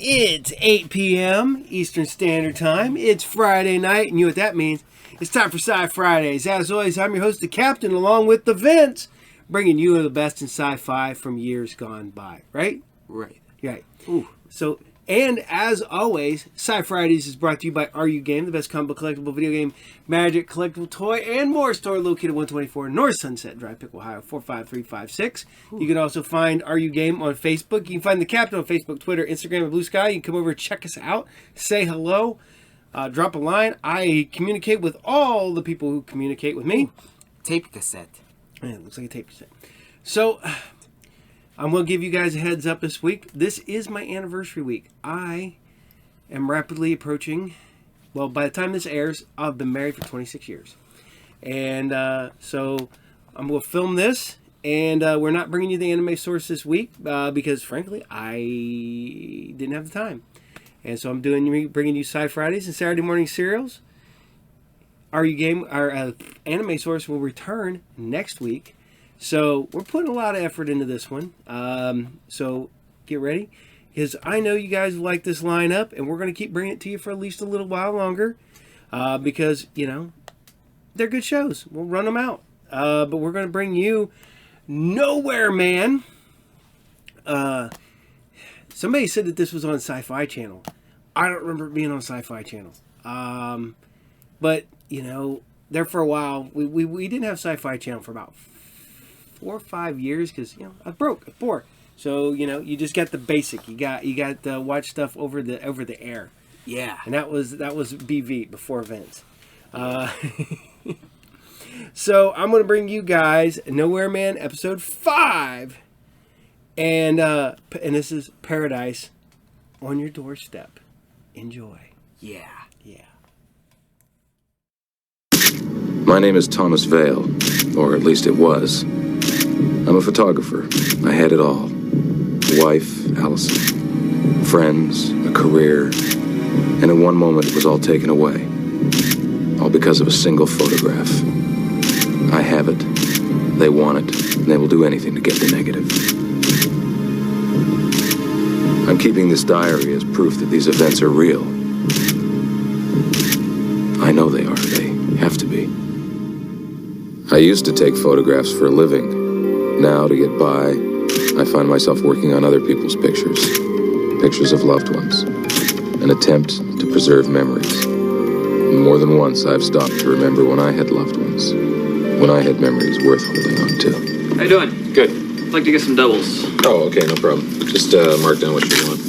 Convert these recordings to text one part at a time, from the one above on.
It's 8 p.m. Eastern Standard Time. It's Friday night, and you know what that means. It's time for SciFridays. As always, I'm your host, the Captain, along with the Vince, bringing you the best in sci-fi from years gone by. Right? Right. Right. Ooh. So, and as always, SciFridays is brought to you by RU Game, the best comic book collectible video game, magic, collectible toy, and more store located at 124 North Sunset Drive, Pick, Ohio, 45356. You can also find RU Game on Facebook. You can find the Captain on Facebook, Twitter, Instagram, and Blue Sky. You can come over and check us out, say hello, drop a line. I communicate with all the people who communicate with me. Tape cassette. Yeah, it looks like a tape cassette. So, I'm going to give you guys a heads up this week. This is my anniversary week. I am rapidly approaching, well, by the time this airs, I've been married for 26 years. And so I'm going to film this, and we're not bringing you the anime source this week because, frankly, I didn't have the time. And so I'm bringing you SciFridays and Saturday morning serials. Our anime source will return next week. So we're putting a lot of effort into this one. So get ready, because I know you guys like this lineup, and we're going to keep bringing it to you for at least a little while longer, because, you know, they're good shows. We'll run them out. But we're going to bring you Nowhere Man. Somebody said that this was on Sci-Fi Channel. I don't remember it being on Sci-Fi Channel. But, you know, there for a while, we didn't have Sci-Fi Channel for about 4 or 5 years, because, you know, I'm poor. So, you know, you just got the basic. You got to watch stuff over the air. Yeah. And that was BV before Vince. So I'm going to bring you guys Nowhere Man episode 5, and this is Paradise on Your Doorstep. Enjoy. Yeah. Yeah. My name is Thomas Vale, or at least it was. I'm a photographer. I had it all. A wife, Allison. Friends, a career. And in one moment it was all taken away. All because of a single photograph. I have it. They want it. And they will do anything to get the negative. I'm keeping this diary as proof that these events are real. I know they are. They have to be. I used to take photographs for a living. Now, to get by, I find myself working on other people's pictures. Pictures of loved ones. An attempt to preserve memories. More than once, I've stopped to remember when I had loved ones. When I had memories worth holding on to. How you doing? Good. I'd like to get some doubles. Oh, okay, no problem. Just mark down what you want.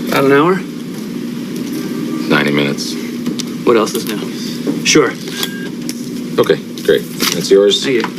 About an hour? 90 minutes. What else is new? Sure. Okay, great. That's yours. Thank you.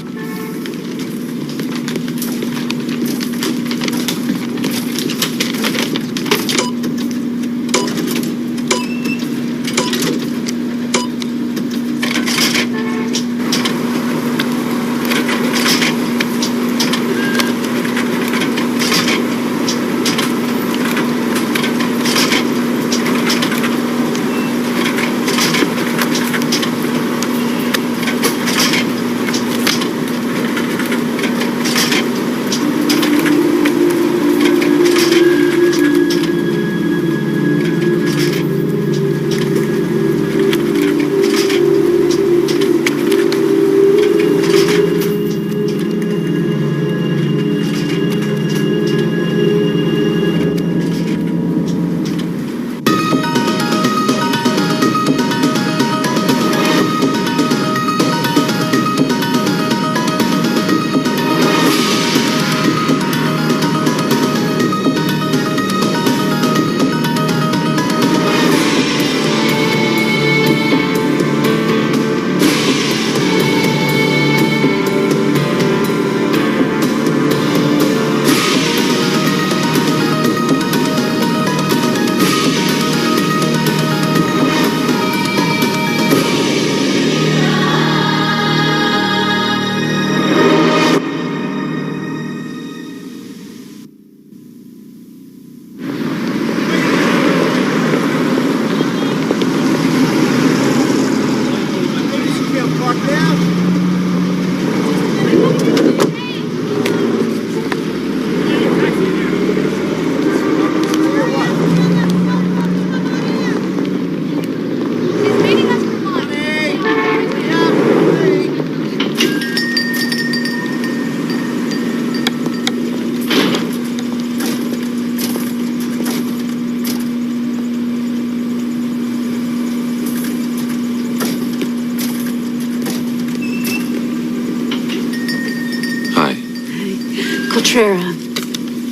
Coltrera.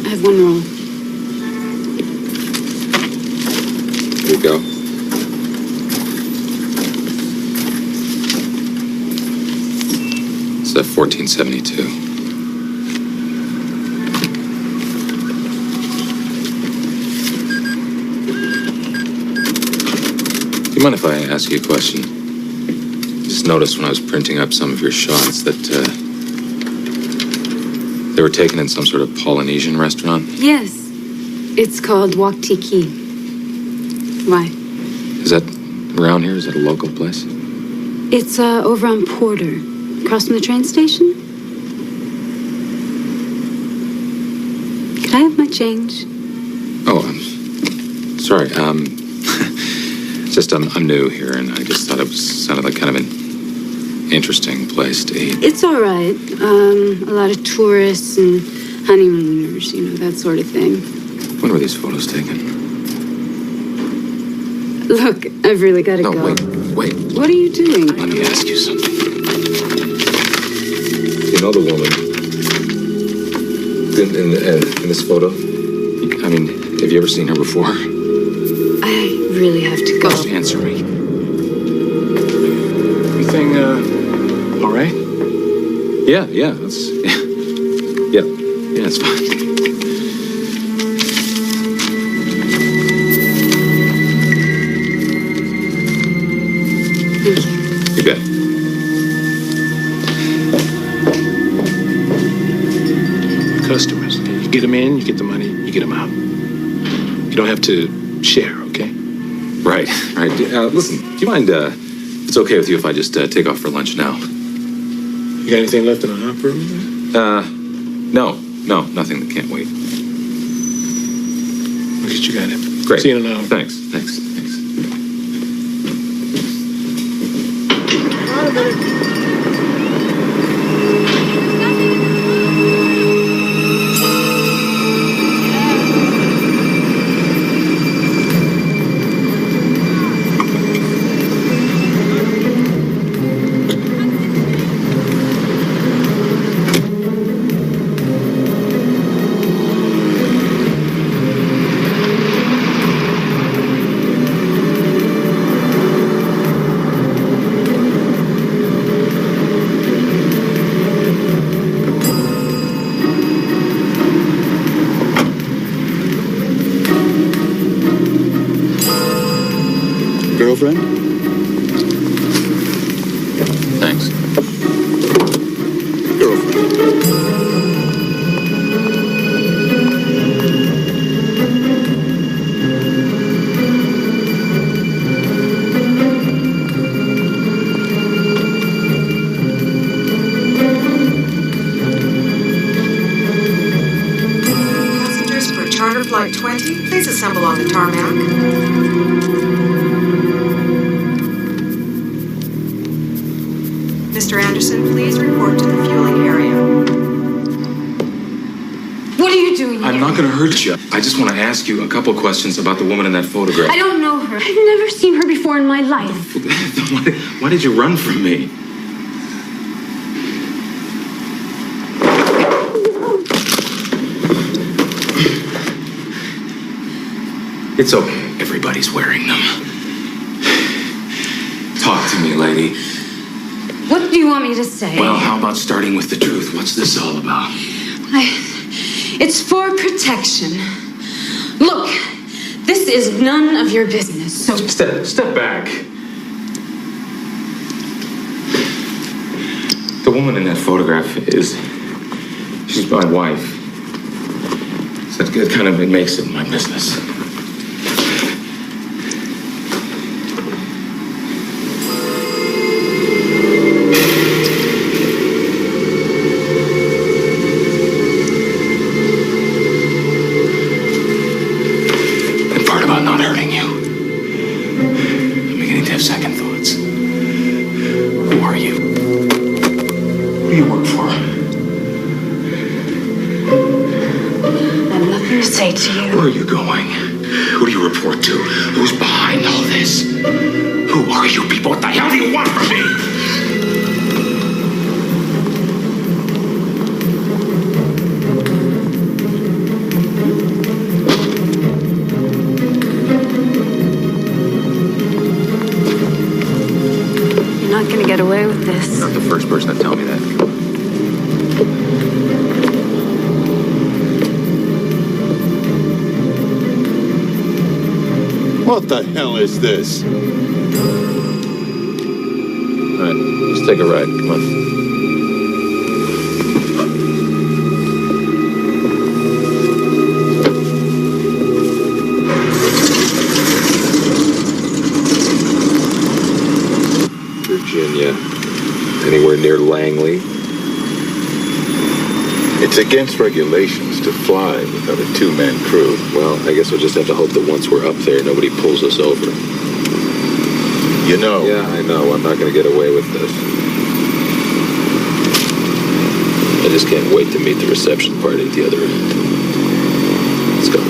I have one roll. Here you go. It's a 1472. Do you mind if I ask you a question? Just noticed when I was printing up some of your shots that they were taken in some sort of Polynesian restaurant. Yes. It's called Wok Tiki. Why? Is that around here? Is that a local place? It's over on Porter, across from the train station. Could I have my change? Oh, I'm sorry. Just I'm new here, and I just thought it sounded like kind of an interesting place to eat. It's all right. A lot of tourists and honeymooners, that sort of thing. When were these photos taken? Look, I've really got to go. No, wait. What are you doing? Let me ask you something. You know the woman in this photo? I mean, have you ever seen her before? I really have to go. Just answer me. Everything, all right? Yeah, that's... Yeah, it's fine. Thank you. You bet. Customers. You get them in, you get the money, you get them out. You don't have to share, okay? Right. Listen, do you mind, if it's okay with you if I just take off for lunch now? You got anything left in the hopper? No, nothing that can't wait. Look at you got it. Great. See you in an hour. Thanks. Girlfriend? Thanks. Girlfriend. Passengers for charter flight 20, please assemble on the tarmac. Mr. Anderson, please report to the fueling area. What are you doing here? I'm not going to hurt you. I just want to ask you a couple questions about the woman in that photograph. I don't know her. I've never seen her before in my life. Why did you run from me? It's okay. Everybody's wearing them. Talk to me, lady. What do you want me to say? Well, how about starting with the truth? What's this all about? It's for protection. Look, this is none of your business, so... Step back. The woman in that photograph she's my wife. So it makes it my business. Second thoughts. Who are you? Who do you work for? I have nothing to say to you. Where are you going? Who do you report to? Who's behind all this? Who are you people? What the hell do you want from me? get away with this. You're not the first person to tell me that. Come on. What the hell is this? All right, let's take a ride. Come on. Virginia. Anywhere near Langley? It's against regulations to fly without a two-man crew. Well, I guess we'll just have to hope that once we're up there, nobody pulls us over. You know. Yeah, I know. I'm not going to get away with this. I just can't wait to meet the reception party at the other end. Let's go.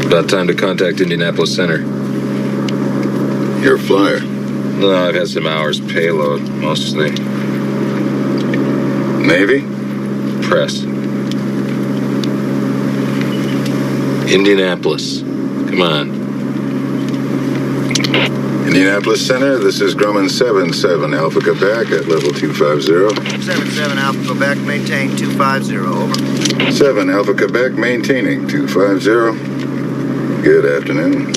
About time to contact Indianapolis Center. You're a flyer. No, I've had some hours payload, mostly. Navy? Press. Indianapolis. Come on. Indianapolis Center, this is Grumman 77 Alpha Quebec at level 250. 77 Alpha Quebec, maintain 250, over. 7 Alpha Quebec, maintaining 250. Good afternoon.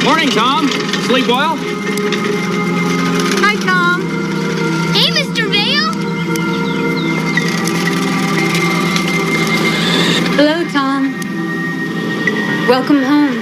Morning, Tom. Sleep well? Hi, Tom. Hey, Mr. Vale. Hello, Tom. Welcome home.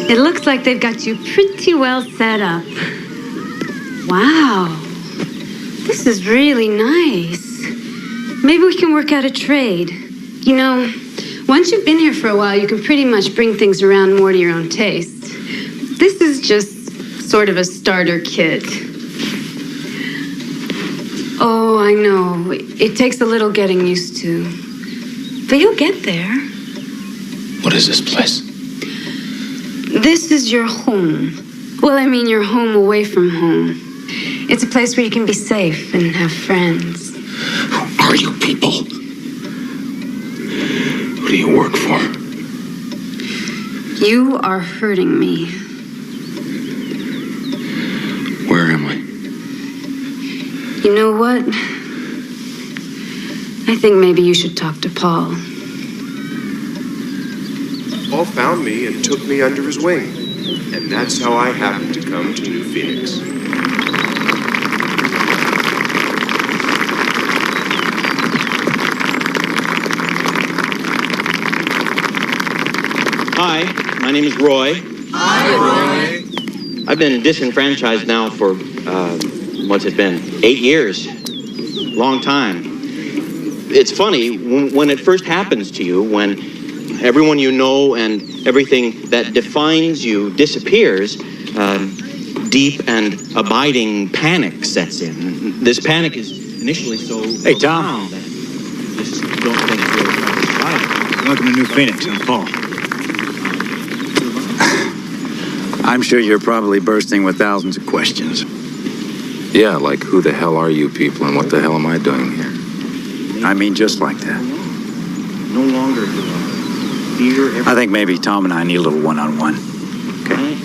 It looks like they've got you pretty well set up. Wow. This is really nice. Maybe we can work out a trade. You know, once you've been here for a while, you can pretty much bring things around more to your own taste. This is just sort of a starter kit. Oh, I know. It takes a little getting used to. But you'll get there. What is this place? This is your home. Well, I mean, you're home away from home. It's a place where you can be safe and have friends. Who are you people? Who do you work for? You are hurting me. Where am I? You know what? I think maybe you should talk to Paul. Paul found me and took me under his wing. And that's how I happened to come to New Phoenix. Hi, my name is Roy. Hi, Roy. I've been disenfranchised now for, what's it been? 8 years. Long time. It's funny, when it first happens to you, when everyone you know and everything that defines you disappears, deep and abiding panic sets in. This panic is initially so... Hey, Tom. That you just don't think it's really right. Welcome to New Phoenix. I'm Paul. I'm sure you're probably bursting with thousands of questions. Yeah, like who the hell are you people and what the hell am I doing here? I mean, just like that. No longer do I fear... I think maybe Tom and I need a little one-on-one. Okay.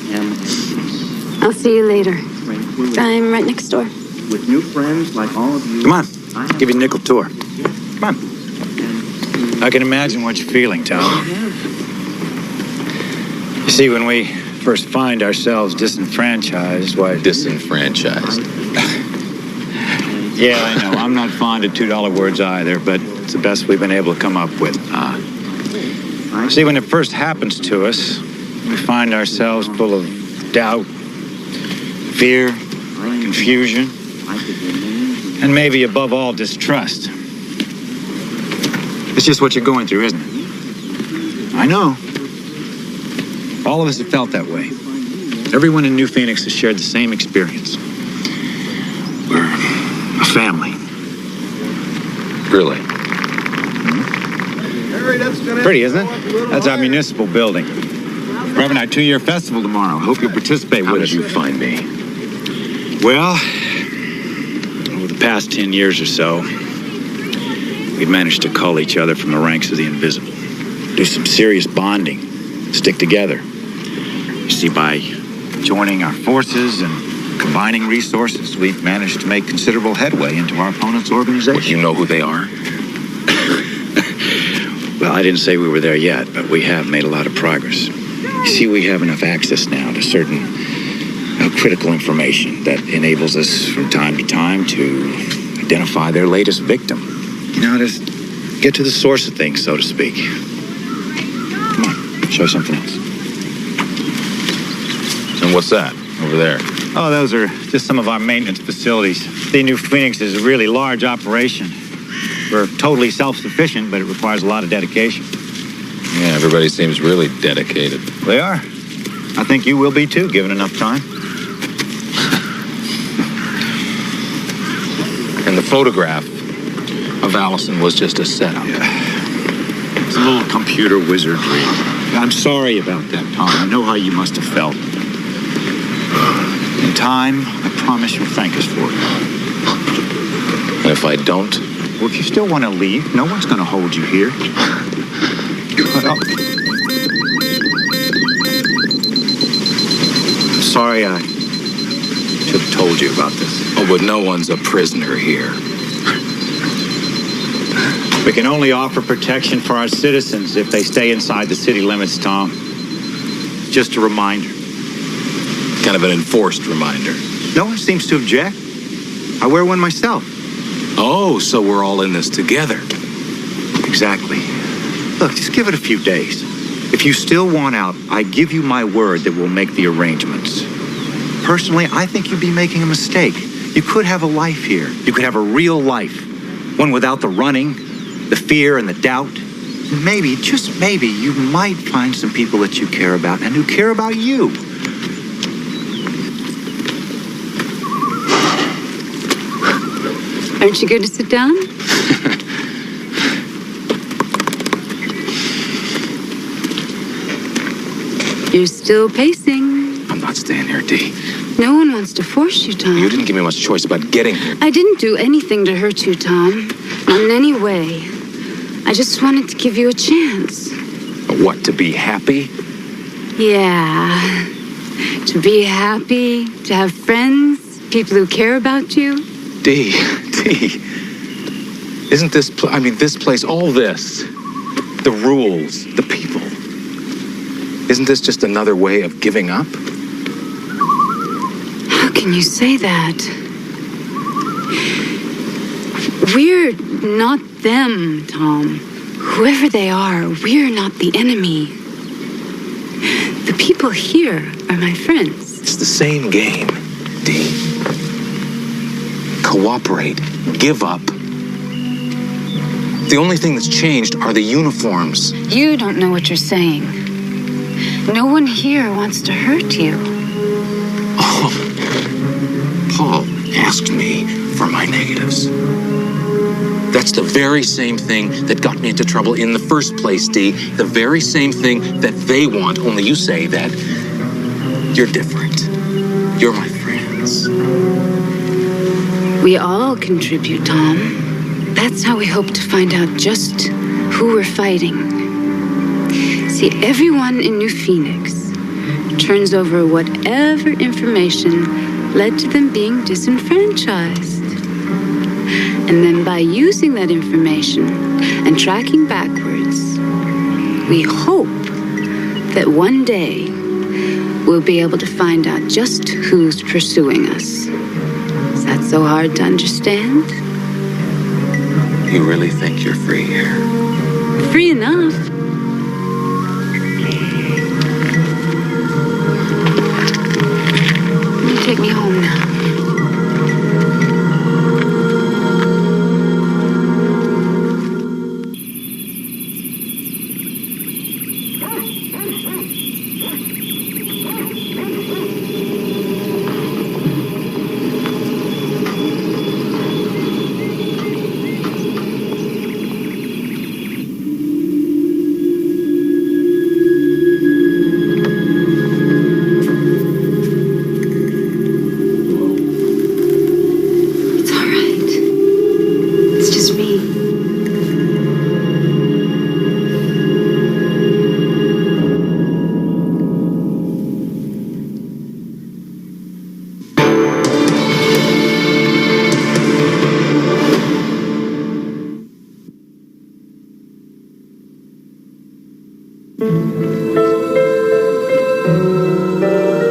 I'll see you later. I'm right next door. With new friends like all of you... Come on. Give you a nickel tour. Come on. I can imagine what you're feeling, Tom. You see, when we first find ourselves disenfranchised, why... Disenfranchised. Yeah, I know. I'm not fond of $2 words either, but it's the best we've been able to come up with. See, when it first happens to us, we find ourselves full of doubt, fear, confusion, and maybe above all, distrust. It's just what you're going through, isn't it? I know. All of us have felt that way. Everyone in New Phoenix has shared the same experience. We're a family. Really? Pretty, isn't it? That's our municipal building. We're having our 2-year festival tomorrow. Hope you'll participate with us. How did you find me? Well, over the past 10 years or so, we've managed to cull each other from the ranks of the invisible. Do some serious bonding. Stick together. You see, by joining our forces and combining resources, we've managed to make considerable headway into our opponent's organization. Well, you know who they are? Well, I didn't say we were there yet, but we have made a lot of progress. You see, we have enough access now to certain critical information that enables us from time to time to identify their latest victim. You know, just get to the source of things, so to speak. Come on, show you something else. And what's that over there? Oh, those are just some of our maintenance facilities. The New Phoenix is a really large operation. We're totally self-sufficient, but it requires a lot of dedication. Yeah, everybody seems really dedicated. They are. I think you will be too, given enough time. And the photograph of Allison was just a setup. Yeah. It's a little computer wizardry. I'm sorry about that, Tom. I know how you must have felt. In time, I promise you'll thank us for it. And if I don't? Well, if you still want to leave, no one's going to hold you here. Sorry, I should have told you about this. Oh, but no one's a prisoner here. We can only offer protection for our citizens if they stay inside the city limits, Tom. Just a reminder. Kind of an enforced reminder. No one seems to object. I wear one myself. Oh, so we're all in this together. Exactly. Look, just give it a few days. If you still want out, I give you my word that we'll make the arrangements. Personally, I think you'd be making a mistake. You could have a life here. You could have a real life. One without the running, the fear, and the doubt. Maybe, just maybe, you might find some people that you care about and who care about you. Aren't you good to sit down? You're still pacing. I'm not not staying here, Dee. No one wants to force you, Tom. You didn't give me much choice about getting here. I didn't do anything to hurt you, Tom. Not in any way. I just wanted to give you a chance. What, to be happy? Yeah. To be happy, to have friends, people who care about you. Dee. Isn't this, this place, all this, the rules, the people, isn't this just another way of giving up? How can you say that? We're not them, Tom. Whoever they are, we're not the enemy. The people here are my friends. It's the same game, Dee. Cooperate. Give up. The only thing that's changed are the uniforms. You don't know what you're saying. No one here wants to hurt you. Oh, Paul asked me for my negatives. That's the very same thing that got me into trouble in the first place, Dee. The very same thing that they want, only you say that you're different. You're my friends. We all contribute, Tom. That's how we hope to find out just who we're fighting. See, everyone in New Phoenix turns over whatever information led to them being disenfranchised. And then by using that information and tracking backwards, we hope that one day we'll be able to find out just who's pursuing us. Is that so hard to understand? You really think you're free here? Free enough. You take me home now.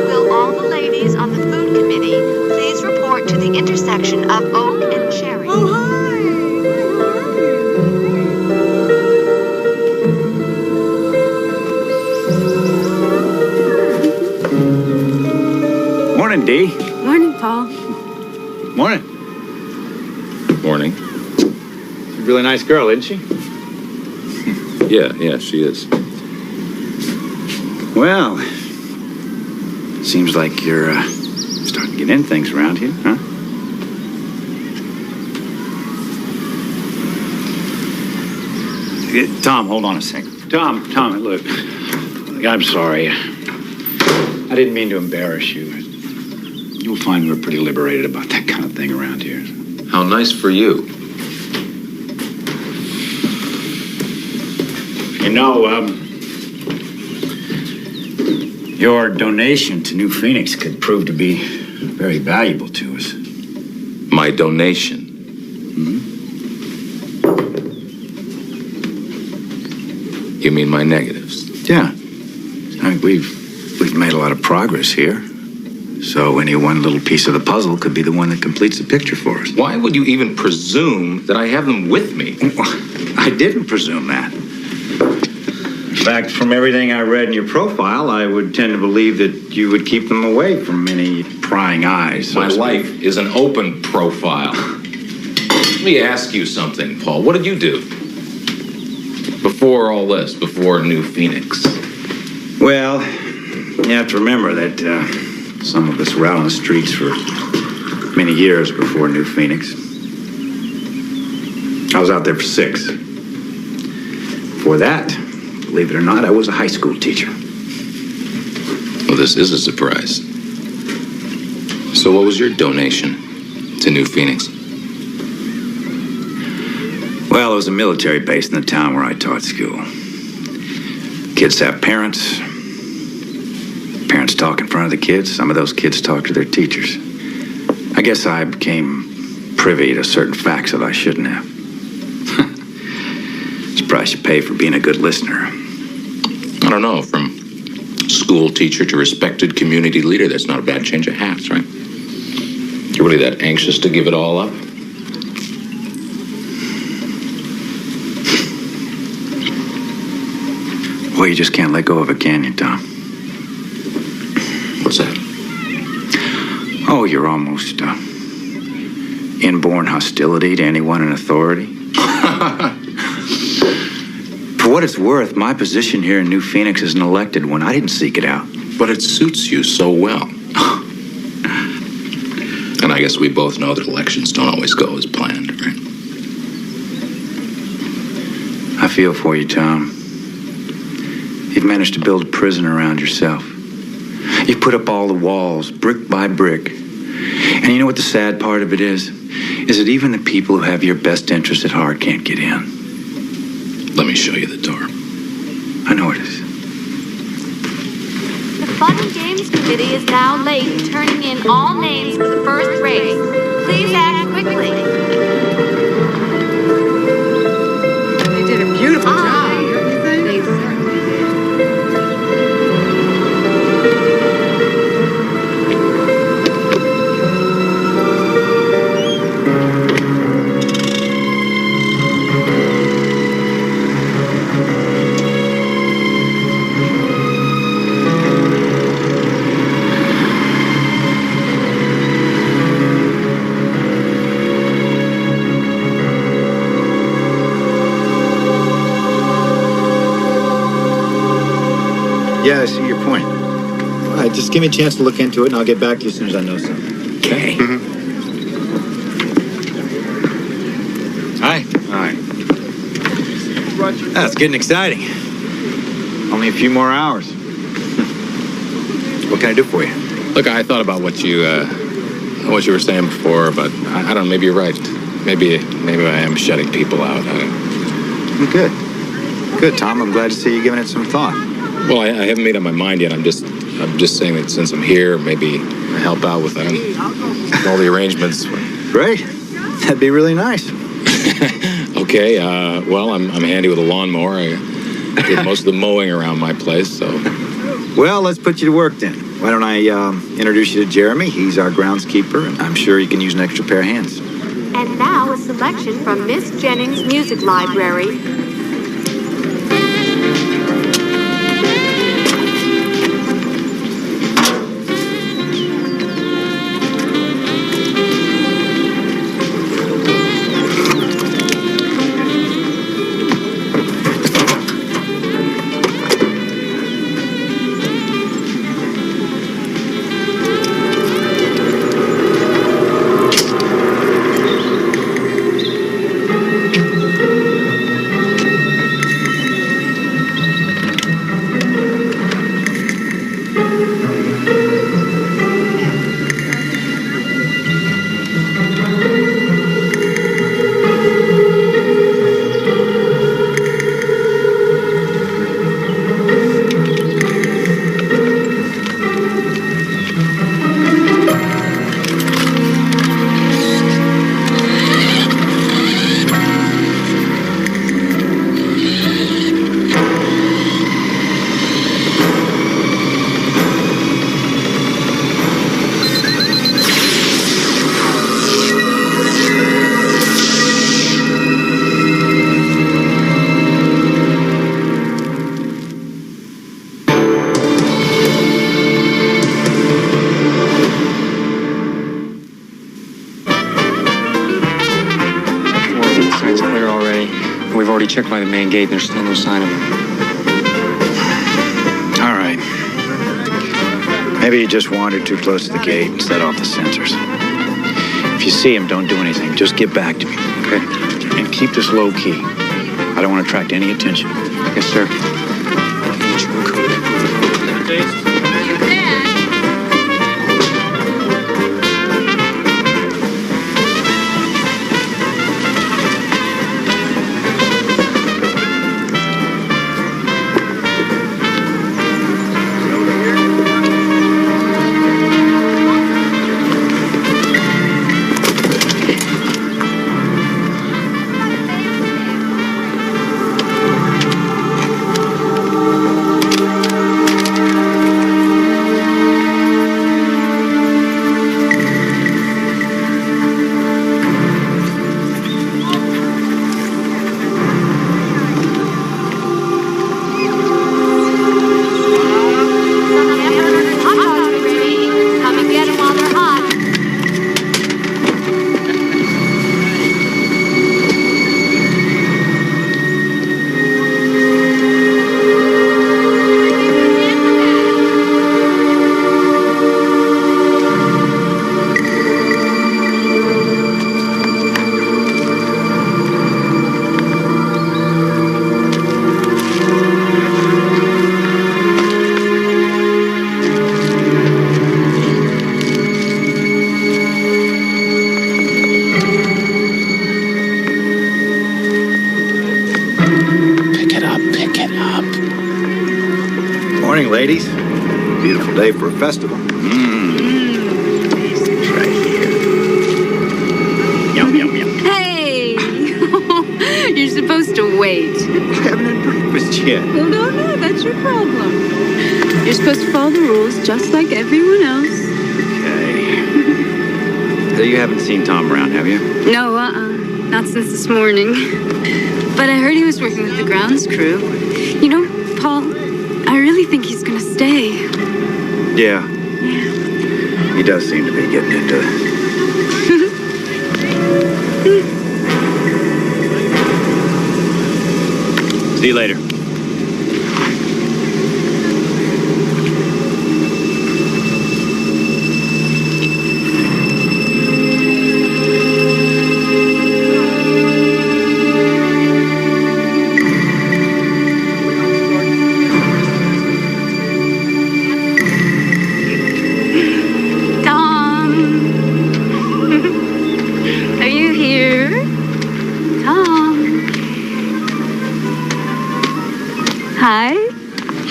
Will all the ladies on the food committee please report to the intersection of Oak and Cherry? Oh, hi! Morning, Dee. Morning, Paul. Morning. Morning. She's a really nice girl, isn't she? Yeah, she is. Well, seems like you're starting to get in things around here, huh? Tom, hold on a second. Tom, look. I'm sorry. I didn't mean to embarrass you. You'll find we're pretty liberated about that kind of thing around here. How nice for you. You know, your donation to New Phoenix could prove to be very valuable to us. My donation? You mean my negatives? Yeah. I mean, we've made a lot of progress here. So any one little piece of the puzzle could be the one that completes the picture for us. Why would you even presume that I have them with me? I didn't presume that. In fact, from everything I read in your profile, I would tend to believe that you would keep them away from any prying eyes. My life is an open profile. Let me ask you something, Paul. What did you do? Before all this, before New Phoenix? Well, you have to remember that some of us were out on the streets for many years before New Phoenix. I was out there for 6. Before that, believe it or not, I was a high school teacher. Well, this is a surprise. So what was your donation to New Phoenix? Well, it was a military base in the town where I taught school. Kids have parents. Parents talk in front of the kids. Some of those kids talk to their teachers. I guess I became privy to certain facts that I shouldn't have. It's a price you pay for being a good listener. I don't know, from school teacher to respected community leader, that's not a bad change of hats, right? You're really that anxious to give it all up? Well, you just can't let go of it, can you, Tom? What's that? Oh, you're almost inborn hostility to anyone in authority. For what it's worth, my position here in New Phoenix is an elected one. I didn't seek it out. But it suits you so well. And I guess we both know that elections don't always go as planned, right? I feel for you, Tom. You've managed to build a prison around yourself. You've put up all the walls, brick by brick. And you know what the sad part of it is? Is that even the people who have your best interest at heart can't get in. Let me show you the door. I know it is. The Fun and Games Committee is now late turning in all names for the first race. Please act quickly. They did a beautiful job. Yeah, I see your point. All right, just give me a chance to look into it, and I'll get back to you as soon as I know something. Okay. Hi. Hi. That's getting exciting. Only a few more hours. What can I do for you? Look, I thought about what you were saying before, but I don't know, maybe you're right. Maybe I am shutting people out. Good. Good, Tom. I'm glad to see you giving it some thought. Well, I haven't made up my mind yet. I'm just saying that since I'm here, maybe I help out with all the arrangements. Great. That'd be really nice. Okay. Well, I'm handy with a lawnmower. I did most of the mowing around my place, so. Well, let's put you to work then. Why don't I introduce you to Jeremy? He's our groundskeeper, and I'm sure you can use an extra pair of hands. And now a selection from Miss Jennings' music library. Checked by the main gate, and there's still no sign of him. All right. Maybe he just wandered too close to the gate and set off the sensors. If you see him, don't do anything. Just get back to me, okay? And keep this low key. I don't want to attract any attention. Yes, sir. pick it up. Morning, ladies. Beautiful day for a festival. Right here. Yum, yum, yum. Hey! You're supposed to wait. I haven't had breakfast yet. Well, no, that's your problem. You're supposed to follow the rules just like everyone else. Okay. So you haven't seen Tom around, have you? No, not since this morning. But I heard he was working with the grounds crew. You know, Paul, I really think he's gonna stay. Yeah. He does seem to be getting into it. See you later. Hi.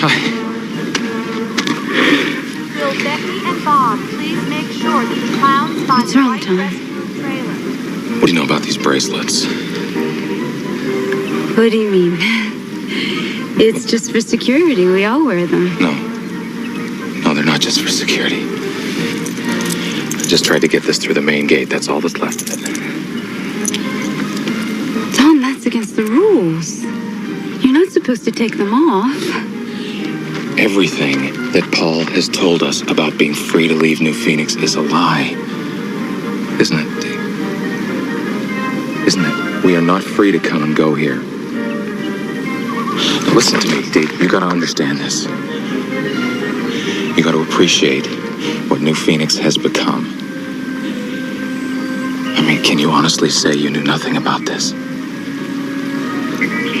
Hi. Will Becky and Bob please make sure these clowns find What's the wrong, right Tom? rescue trailer? What do you know about these bracelets? What do you mean? It's just for security. We all wear them. No, they're not just for security. I just tried to get this through the main gate. That's all that's left of it. Tom, that's against the rules. You're not supposed to take them off. Everything that Paul has told us about being free to leave New Phoenix is a lie. Isn't it, Dee? Isn't it? We are not free to come and go here. Now listen to me, Dee. You gotta understand this. You gotta appreciate what New Phoenix has become. I mean, can you honestly say you knew nothing about this?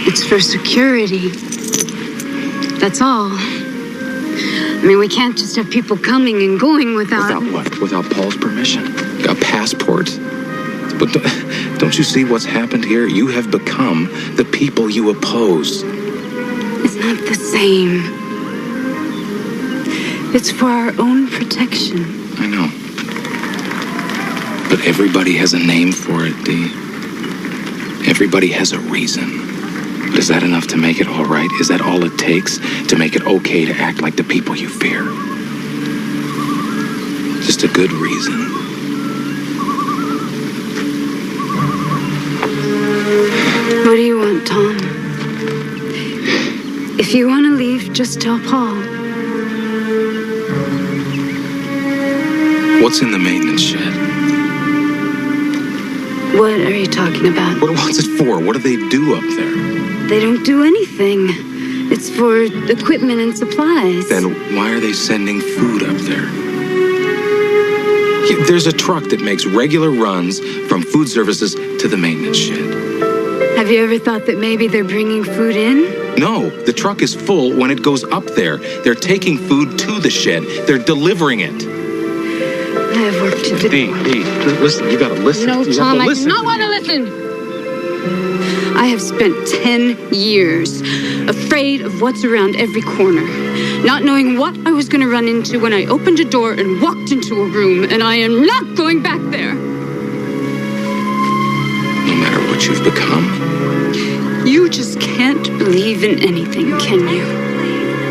It's for security. That's all. I mean, we can't just have people coming and going without... Without what? Without Paul's permission? A passport? But don't you see what's happened here? You have become the people you oppose. It's not the same. It's for our own protection. I know. But everybody has a name for it, Dee. Everybody has a reason. But is that enough to make it all right? Is that all it takes to make it okay to act like the people you fear? Just a good reason. What do you want, Tom? If you want to leave, just tell Paul. What's in the maintenance shed? What are you talking about? What's it for? What do they do up there? They don't do anything. It's for equipment and supplies. Then why are they sending food up there? There's a truck that makes regular runs from food services to the maintenance shed. Have you ever thought that maybe they're bringing food in? No, the truck is full when it goes up there. They're taking food to the shed. They're delivering it. I have work to do. Dee, listen, you gotta listen. No, you Tom, have to I do listen not want to listen. I have spent 10 years afraid of what's around every corner, not knowing what I was going to run into when I opened a door and walked into a room, and I am not going back there. No matter what you've become. You just can't believe in anything, can you?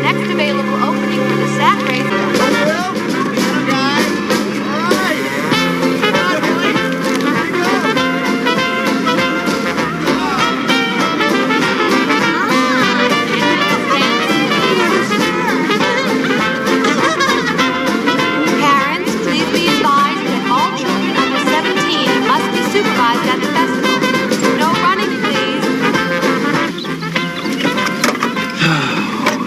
Next available opening for the Sat race. Parents, please be advised that all children under 17 must be supervised at the festival. No running, please.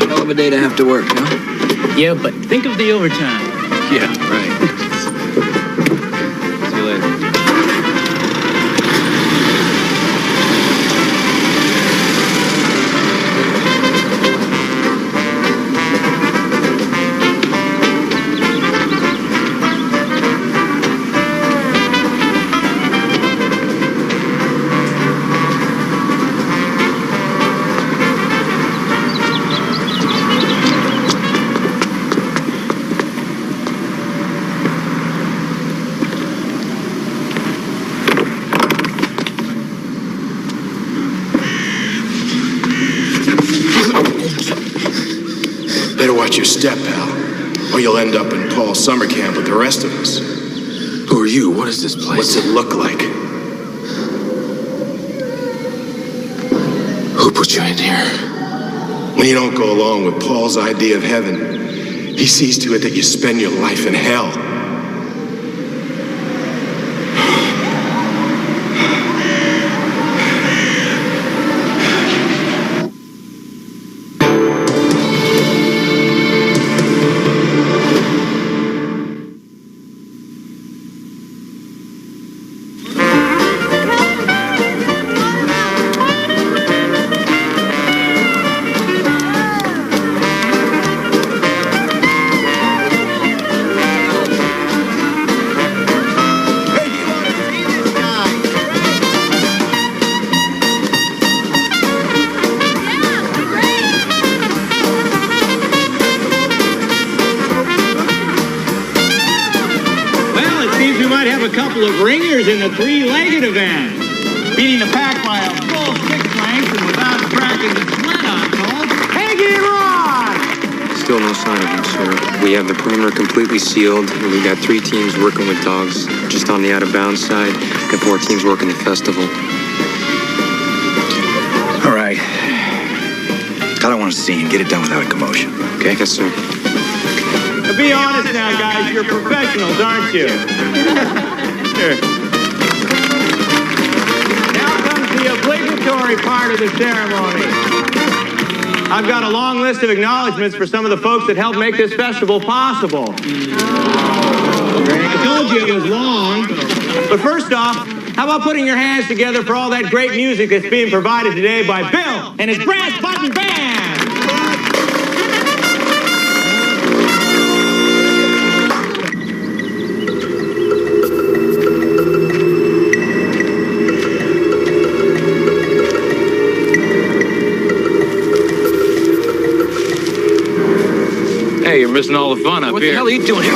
Hell of a day to have to work, huh? Yeah, but think of the overtime. Yeah, right. See you later. Watch your step, pal, or you'll end up in Paul's summer camp with the rest of us. Who are you? What is this place? What's it look like? Who put you in here? When you don't go along with Paul's idea of heaven, he sees to it that you spend your life in hell. Of ringers in the three-legged event. Beating the pack by a full 6 lengths and without cracking the sweat on Cole. Peggy Rock! Still no sign of him, sir. We have the perimeter completely sealed, and we've got 3 teams working with dogs just on the out-of-bounds side, and 4 teams working the festival. All right. I don't want to see him. Get it done without a commotion, okay? Yes, sir. Now be honest now, guys. You're professionals, aren't you? Here. Now comes the obligatory part of the ceremony. I've got a long list of acknowledgments for some of the folks that helped make this festival possible. I told you it was long. But first off, how about putting your hands together for all that great music that's being provided today by Bill and his Brass Button Band? Hey, you're missing all the fun up here. What the hell are you doing here?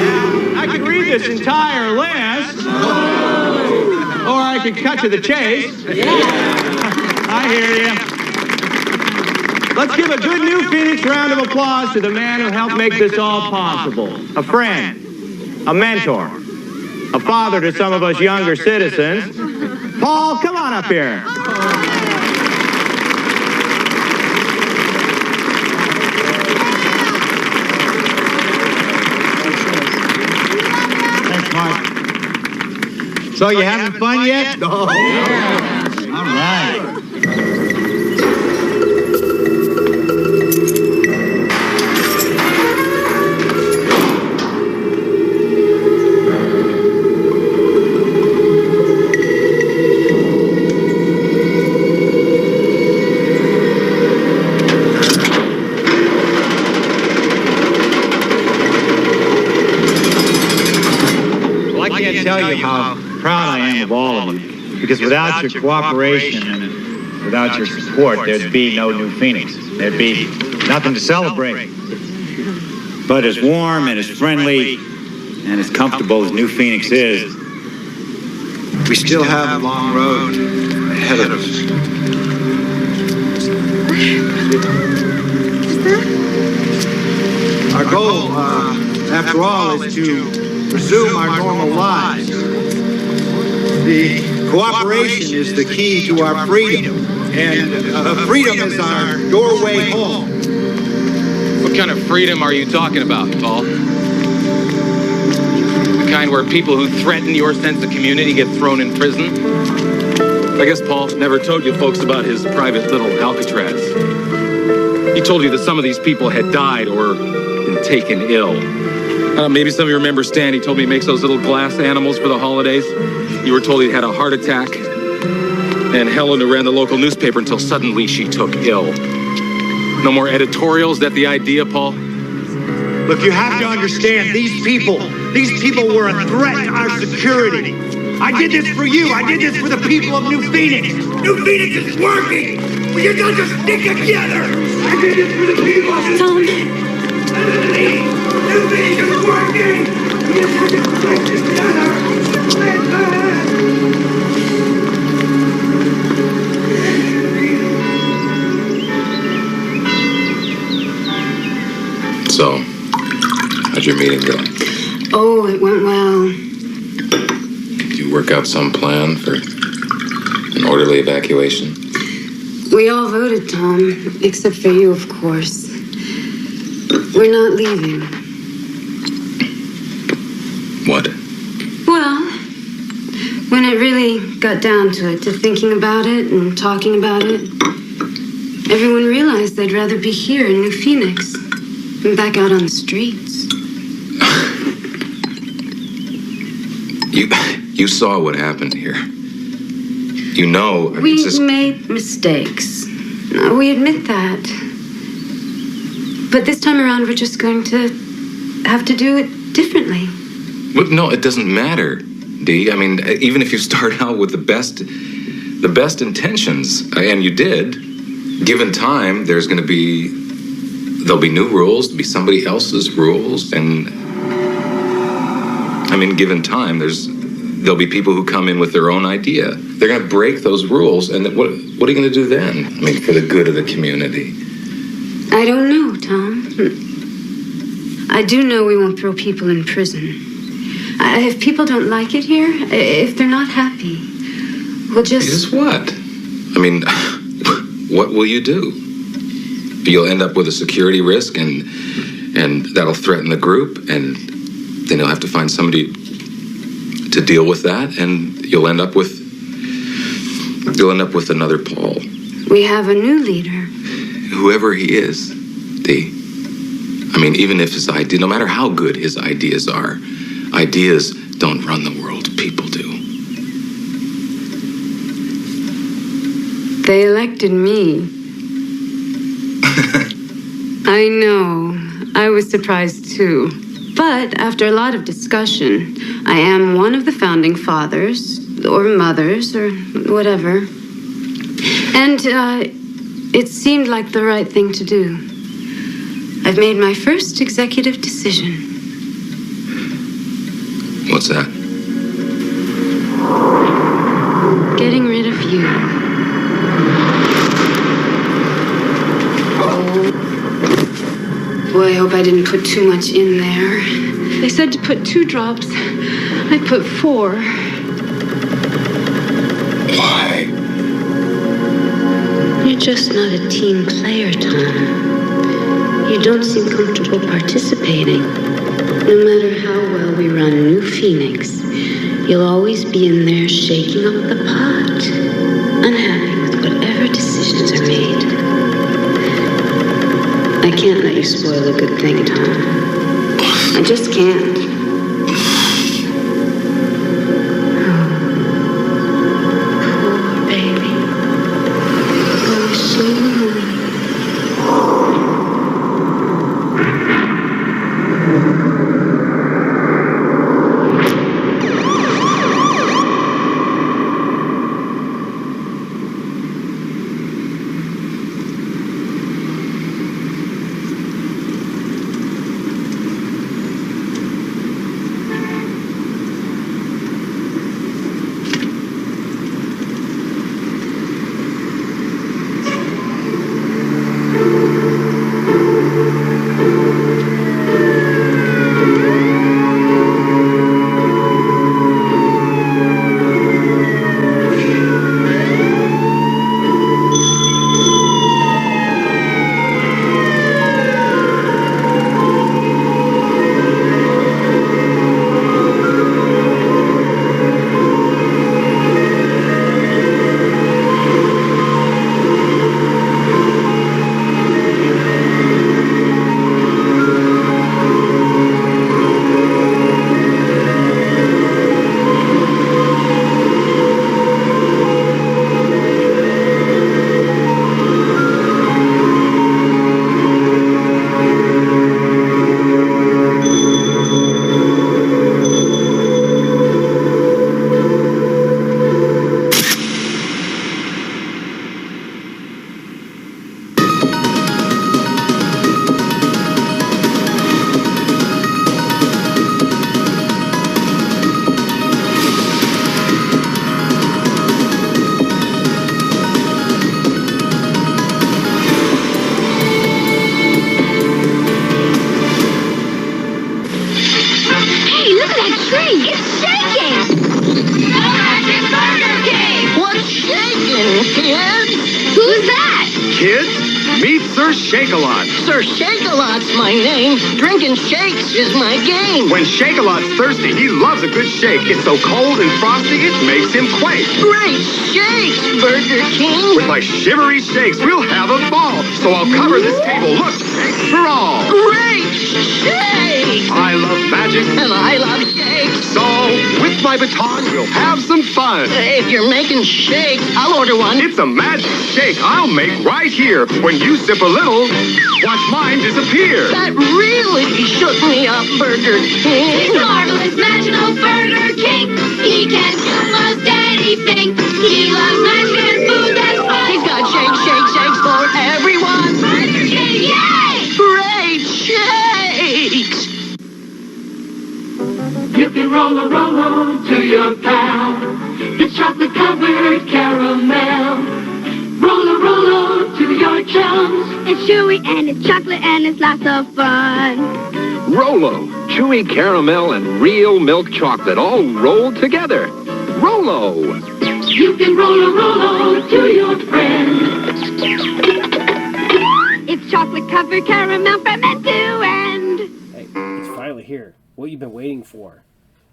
Now, I could read this entire list, or I could cut to the chase. I hear you. Let's give a good new Phoenix round of applause to the man who helped make this all possible. A friend, a mentor, a father to some of us younger citizens. Paul, come on up here. So you having fun yet? Oh, yeah. All right. Well, I can't tell you how proud I am of all of you, because without your cooperation and without your support, there'd be no new Phoenix. There'd be nothing to celebrate. But as warm and as friendly and as comfortable as New Phoenix is, we still have a long road ahead of us. Our goal, after all, is to resume our normal lives. The cooperation is the key to our freedom, and freedom is our doorway home. What kind of freedom are you talking about, Paul? The kind where people who threaten your sense of community get thrown in prison? I guess Paul never told you folks about his private little Alcatraz. He told you that some of these people had died or been taken ill. Maybe some of you remember Stan. He told me he makes those little glass animals for the holidays. You were told he had a heart attack. And Helen, who ran the local newspaper until suddenly she took ill. No more editorials? Is that the idea, Paul? Look, you have to understand, these people were a threat to our security. I did this for you. I did this for the people of New Phoenix. New Phoenix is working. We are going to stick together. I did this for the people of New Phoenix. New Phoenix is working. We are going to stick together. So, how'd your meeting go? Oh, it went well. Did you work out some plan for an orderly evacuation? We all voted, Tom, except for you, of course. We're not leaving. What? Well, when it really got down to it, to thinking about it and talking about it, everyone realized they'd rather be here in New Phoenix than back out on the streets. You saw what happened here. You know... We made mistakes. We admit that. But this time around, we're just going to have to do it differently. Well, no, it doesn't matter, Dee. I mean, even if you start out with the best intentions, and you did, given time, there'll be new rules, there'll be somebody else's rules, and I mean, given time, there'll be people who come in with their own idea. They're going to break those rules, and what are you going to do then? I mean, for the good of the community. I don't know, Tom. I do know we won't throw people in prison. If people don't like it here, if they're not happy, we'll just... Just what? I mean, what will you do? You'll end up with a security risk, and that'll threaten the group, and then you'll have to find somebody to deal with that, and you'll end up with another Paul. We have a new leader. Whoever he is, Dee. I mean, even if his idea, no matter how good his ideas are, ideas don't run the world, people do. They elected me. I know. I was surprised too. But after a lot of discussion, I am one of the founding fathers, or mothers, or whatever. And it seemed like the right thing to do. I've made my first executive decision. What's that? Getting rid of you. Boy, I hope I didn't put too much in there. They said to put 2 drops. I put 4. Why? You're just not a team player, Tom. You don't seem comfortable participating. No matter how well we run New Phoenix, you'll always be in there shaking up the pot, unhappy with whatever decisions are made. I can't let you spoil a good thing, Tom. I just can't. Poor baby. Oh, so lonely. kids. Meet Sir Shake-A-Lot. Sir Shake-A-Lot's my name. Drinking shakes is my game. When Shake-A-Lot's thirsty, he loves a good shake. It's so cold and frosty, it makes him quake. Great shakes, Burger King. With my shivery shakes, we'll have a ball. So I'll cover this table. Look, shakes for all. Great shakes. I love magic. And I love shakes. So, with my baton, we'll have some fun. If you're making shakes, I'll order one. It's a magic shake I'll make right here. When you sip a little, watch mine disappear. That really shook me up, Burger King. He's marvelous, magical Burger King. He can do most anything. He loves magic and food that's fun. He's got shakes for everyone. Burger King, yay! Great shakes. You can roll to your pal. It's chocolate covered caramel. Roll to your chums. It's chewy and it's chocolate and it's lots of fun. Rolo, chewy caramel and real milk chocolate all rolled together. Rolo. You can roll to your friend. It's chocolate covered caramel from end to end. Hey, it's finally here. What you've been waiting for.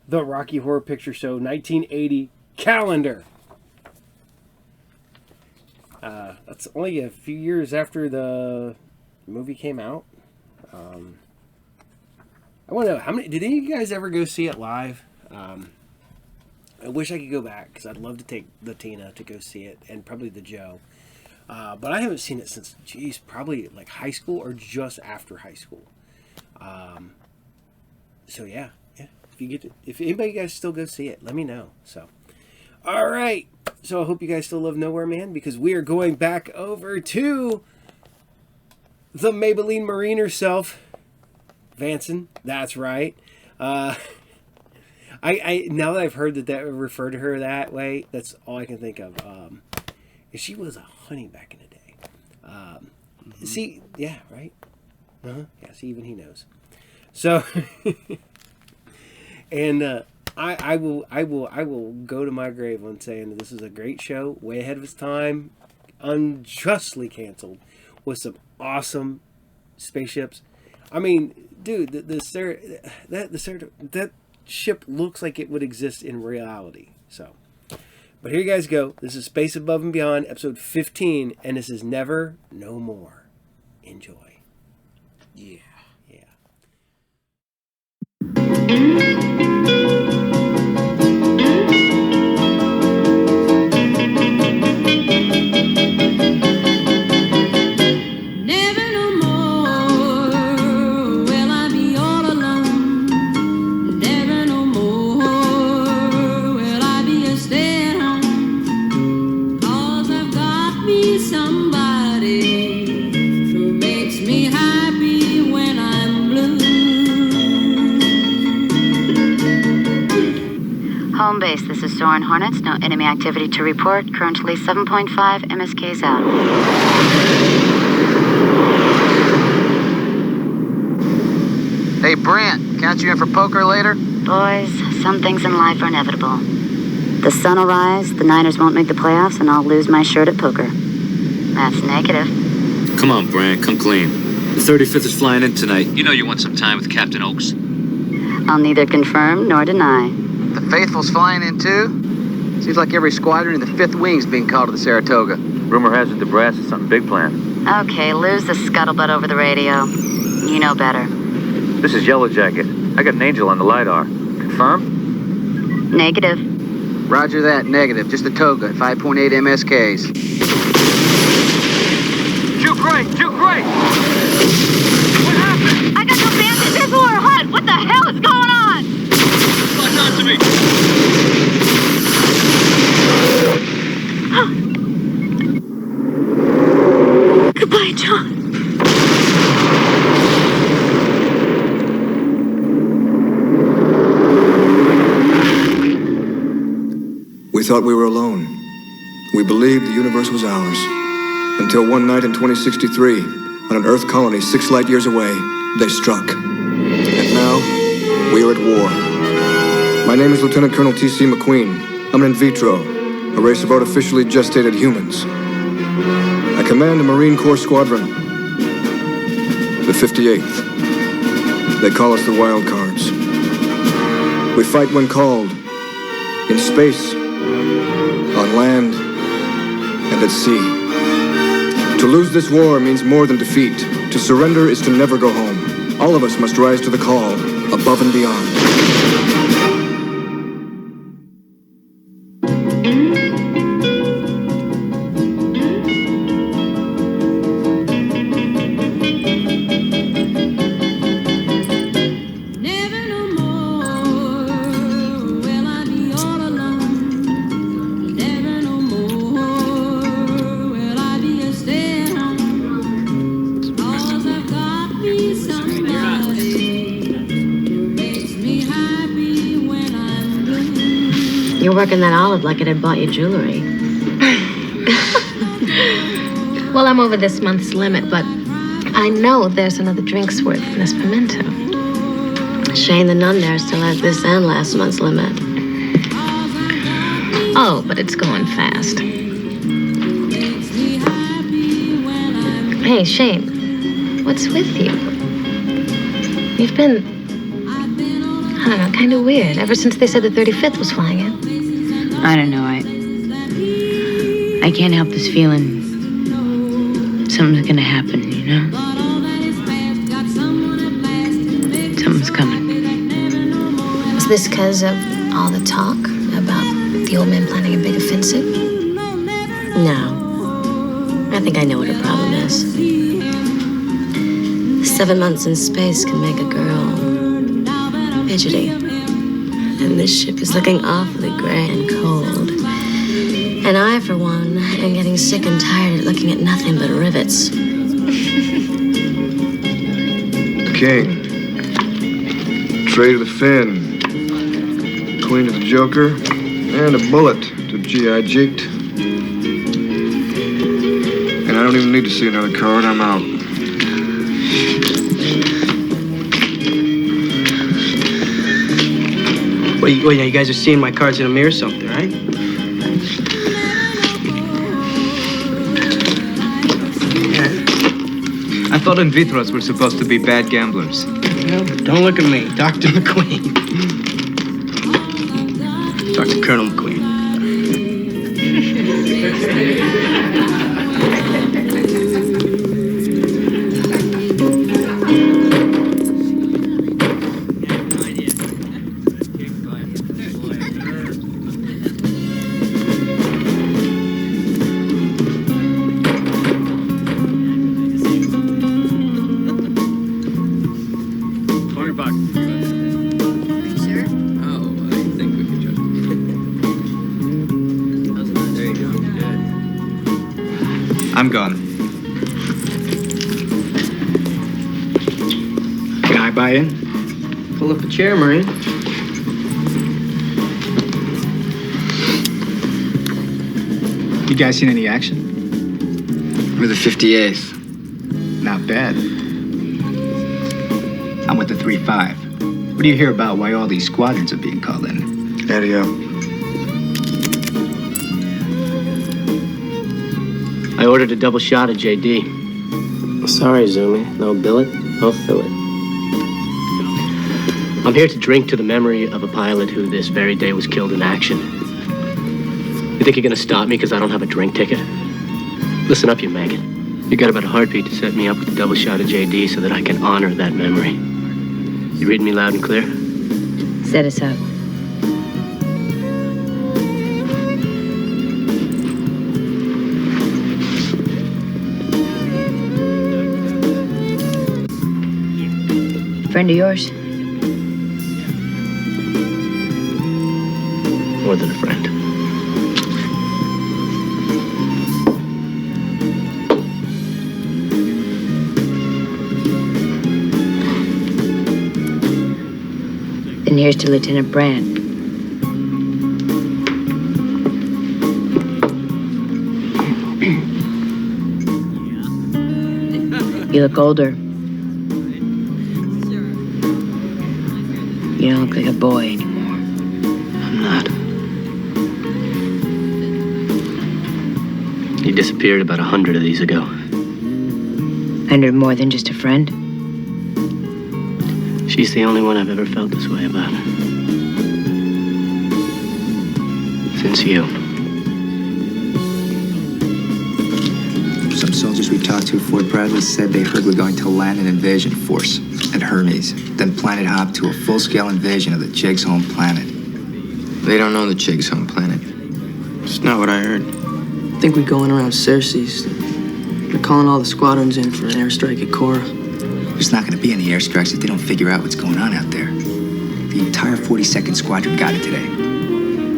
The Rocky Horror Picture Show 1980 calendar. That's only a few years after the movie came out. I want to know, did any of you guys ever go see it live? I wish I could go back because I'd love to take the Tina to go see it, and probably the Joe. But I haven't seen it since, probably like high school or just after high school. So yeah. If anybody guys still go see it, let me know. So, all right. So I hope you guys still love Nowhere Man, because we are going back over to the Maybelline Marine herself, Vanson. That's right. I now that I've heard that refer to her that way, that's all I can think of. She was a honey back in the day. See, yeah, right. Yeah. See, even he knows. So. And I will go to my grave on saying that this is a great show, way ahead of its time, unjustly canceled, with some awesome spaceships. I mean, dude, that ship looks like it would exist in reality. So, but here you guys go. This is Space Above and Beyond, episode 15, and this is Never No More. Enjoy. Yeah. Home base, this is Soren Hornets. No enemy activity to report. Currently 7.5 MSKs out. Hey, Brant, count you in for poker later? Boys, some things in life are inevitable. The sun will rise, the Niners won't make the playoffs, and I'll lose my shirt at poker. That's negative. Come on, Brant, come clean. The 35th is flying in tonight. You know you want some time with Captain Oaks. I'll neither confirm nor deny. The Faithful's flying in too? Seems like every squadron in the 5th Wing's being called to the Saratoga. Rumor has it the brass is something big planned. Okay, lose the scuttlebutt over the radio. You know better. This is Yellow Jacket. I got an angel on the LiDAR. Confirm? Negative. Roger that, negative. Just the toga at 5.8 MSKs. Juke right! What happened? I got no bandit missile or HUD. What the hell is going on? Lock on to me. Goodbye, John. We thought we were alone. We believed the universe was ours. Until one night in 2063, on an Earth colony 6 light years away, they struck. And now, we are at war. My name is Lieutenant Colonel T.C. McQueen. I'm an in vitro, a race of artificially gestated humans. I command a Marine Corps squadron. The 58th. They call us the Wild Cards. We fight when called. In space, on land, and at sea. To lose this war means more than defeat. To surrender is to never go home. All of us must rise to the call, above and beyond. You're working that olive like it had bought you jewelry. Well, I'm over this month's limit, but I know there's another drink's worth in this pimento. Shane the nun there still has this and last month's limit. Oh, but it's going fast. Hey, Shane, what's with you? You've been, I don't know, kind of weird ever since they said the 35th was flying in. I don't know. I can't help this feeling. Something's gonna happen, you know? Something's coming. Is this because of all the talk about the old man planning a big offensive? No. I think I know what her problem is. 7 months in space can make a girl fidgety. And this ship is looking awfully gray and cold. And I, for one, am getting sick and tired of looking at nothing but rivets. King. Trade of the Fin. Queen of the Joker. And a bullet to G.I. Jeeked. And I don't even need to see another card. I'm out. Wait, you guys are seeing my cards in a mirror or something, right? I thought in Vitros were supposed to be bad gamblers. Well, don't look at me. Talk to McQueen. Talk to Colonel McQueen. I'm gone. Can I buy in? Pull up a chair, Marine. You guys seen any action? We're the 58th. Not bad. I'm with the 3-5. What do you hear about why all these squadrons are being called in? Eddie, I ordered a double shot of JD. Sorry, Zumi. No billet, no fillet. I'm here to drink to the memory of a pilot who this very day was killed in action. You think you're gonna stop me because I don't have a drink ticket? Listen up, you maggot. You got about a heartbeat to set me up with a double shot of JD so that I can honor that memory. You reading me loud and clear? Set us up. Friend of yours? More than a friend. And here's to Lieutenant Brand. You look older. You don't look like a boy anymore. I'm not. He disappeared about 100 of these ago. 100 more than just a friend? She's the only one I've ever felt this way about. Since you. Some soldiers we talked to at Fort Bradley said they heard we're going to land an invasion force at Hermes, then planet hop to a full-scale invasion of the Chig's home planet. They don't know the Chig's home planet. It's not what I heard. I think we're going around Ceres. They're calling all the squadrons in for an airstrike at Cora. There's not going to be any airstrikes if they don't figure out what's going on out there. The entire 42nd Squadron got it today.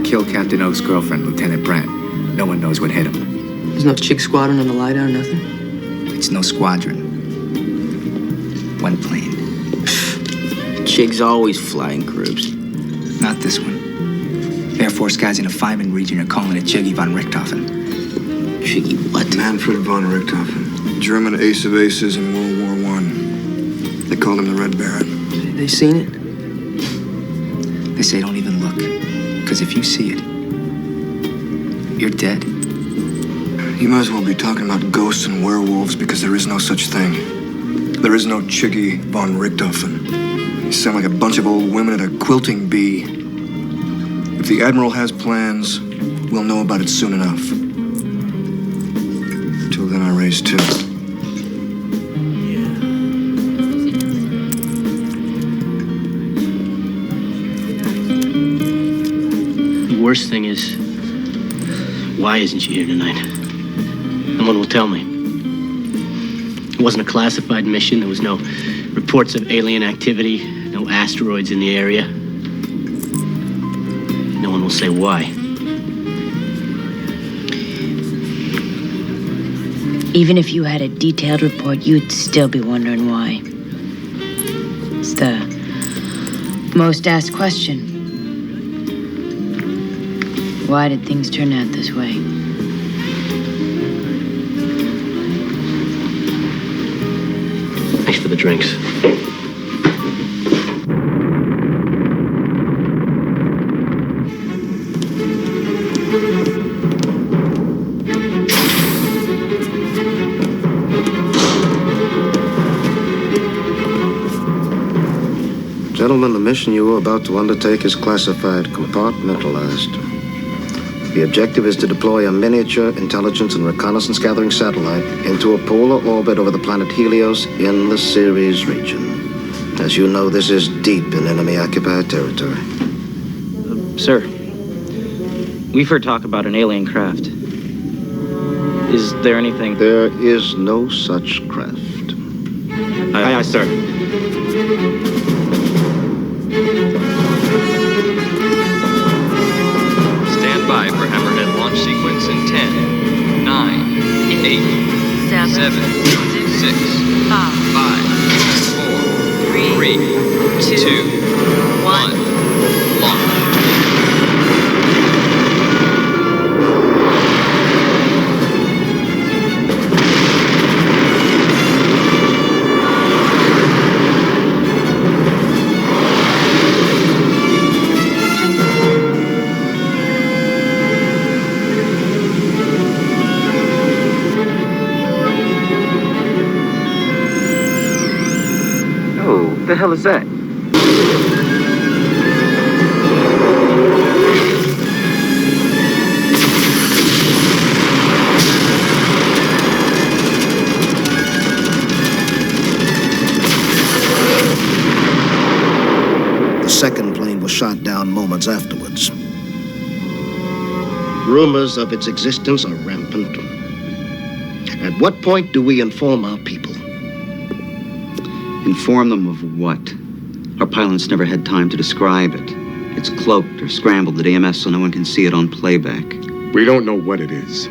Killed Captain Oak's girlfriend, Lieutenant Brent. No one knows what hit him. There's no Chig squadron on the lie down, nothing? It's no squadron. One plane. Chigs always fly in groups. Not this one. Air Force guys in the Feynman region are calling it Chiggy von Richthofen. Chiggy what? Manfred von Richthofen. German ace of aces in World War I. They called him the Red Baron. They seen it? They say don't even look. Because if you see it, you're dead. You might as well be talking about ghosts and werewolves because there is no such thing. There is no Chiggy von Richthofen. You sound like a bunch of old women at a quilting bee. If the Admiral has plans, we'll know about it soon enough. Till then, I raise two. The worst thing is, why isn't she here tonight? No one will tell me. It wasn't a classified mission. There was no reports of alien activity, no asteroids in the area. No one will say why. Even if you had a detailed report, you'd still be wondering why. It's the most asked question. Why did things turn out this way? Thanks for the drinks. Gentlemen, the mission you are about to undertake is classified, compartmentalized. The objective is to deploy a miniature intelligence and reconnaissance gathering satellite into a polar orbit over the planet Helios in the Ceres region. As you know, this is deep in enemy-occupied territory. Sir, we've heard talk about an alien craft. Is there anything... There is no such craft. Aye, sir. Stand by for Hammerhead launch sequence in 10, 9, 8, 7, 6, 5, 4, 3, 2, 1, launch. What the hell is that? The second plane was shot down moments afterwards. Rumors of its existence are rampant. At what point do we inform our people? Inform them of what? Our pilots never had time to describe it. It's cloaked or scrambled at EMS so no one can see it on playback. We don't know what it is.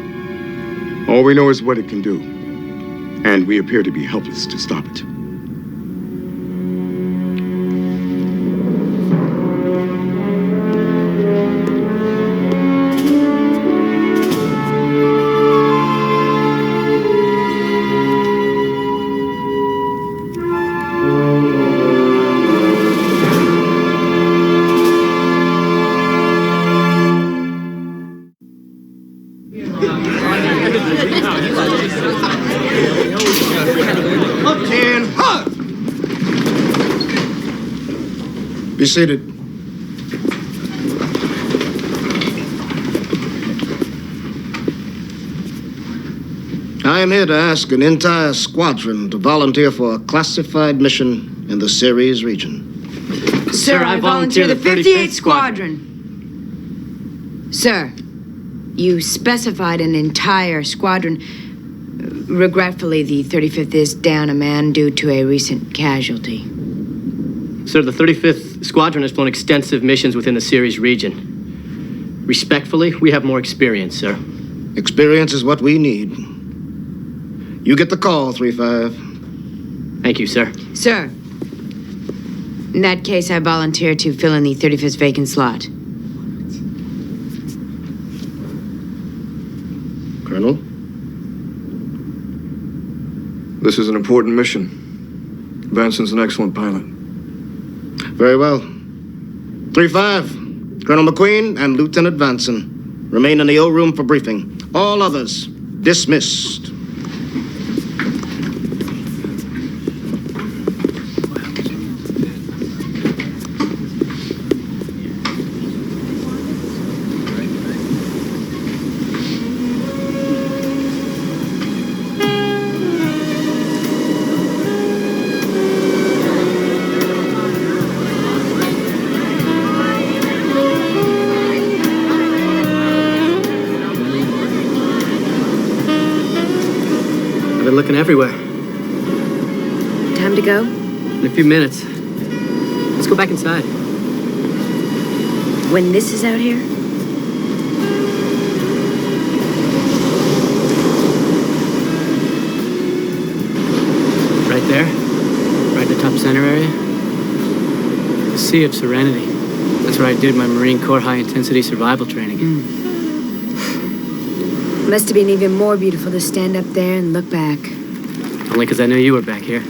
All we know is what it can do. And we appear to be helpless to stop it. And hug! Be seated. I am here to ask an entire squadron to volunteer for a classified mission in the Ceres region. Sir, I volunteer the 58th Squadron. Sir, you specified an entire squadron. Regretfully, the 35th is down a man due to a recent casualty. Sir, the 35th Squadron has flown extensive missions within the Ceres region. Respectfully, we have more experience, sir. Experience is what we need. You get the call, 3-5. Thank you, sir. Sir, in that case, I volunteer to fill in the 35th vacant slot. Colonel? This is an important mission. Vanson's an excellent pilot. Very well. 3-5, Colonel McQueen and Lieutenant Vanson remain in the O room for briefing. All others dismissed. Looking everywhere. Time to go? In a few minutes. Let's go back inside. When this is out here? Right there. Right in the top center area. The Sea of Serenity. That's where I did my Marine Corps high-intensity survival training. Must have been even more beautiful to stand up there and look back. Only because I knew you were back here.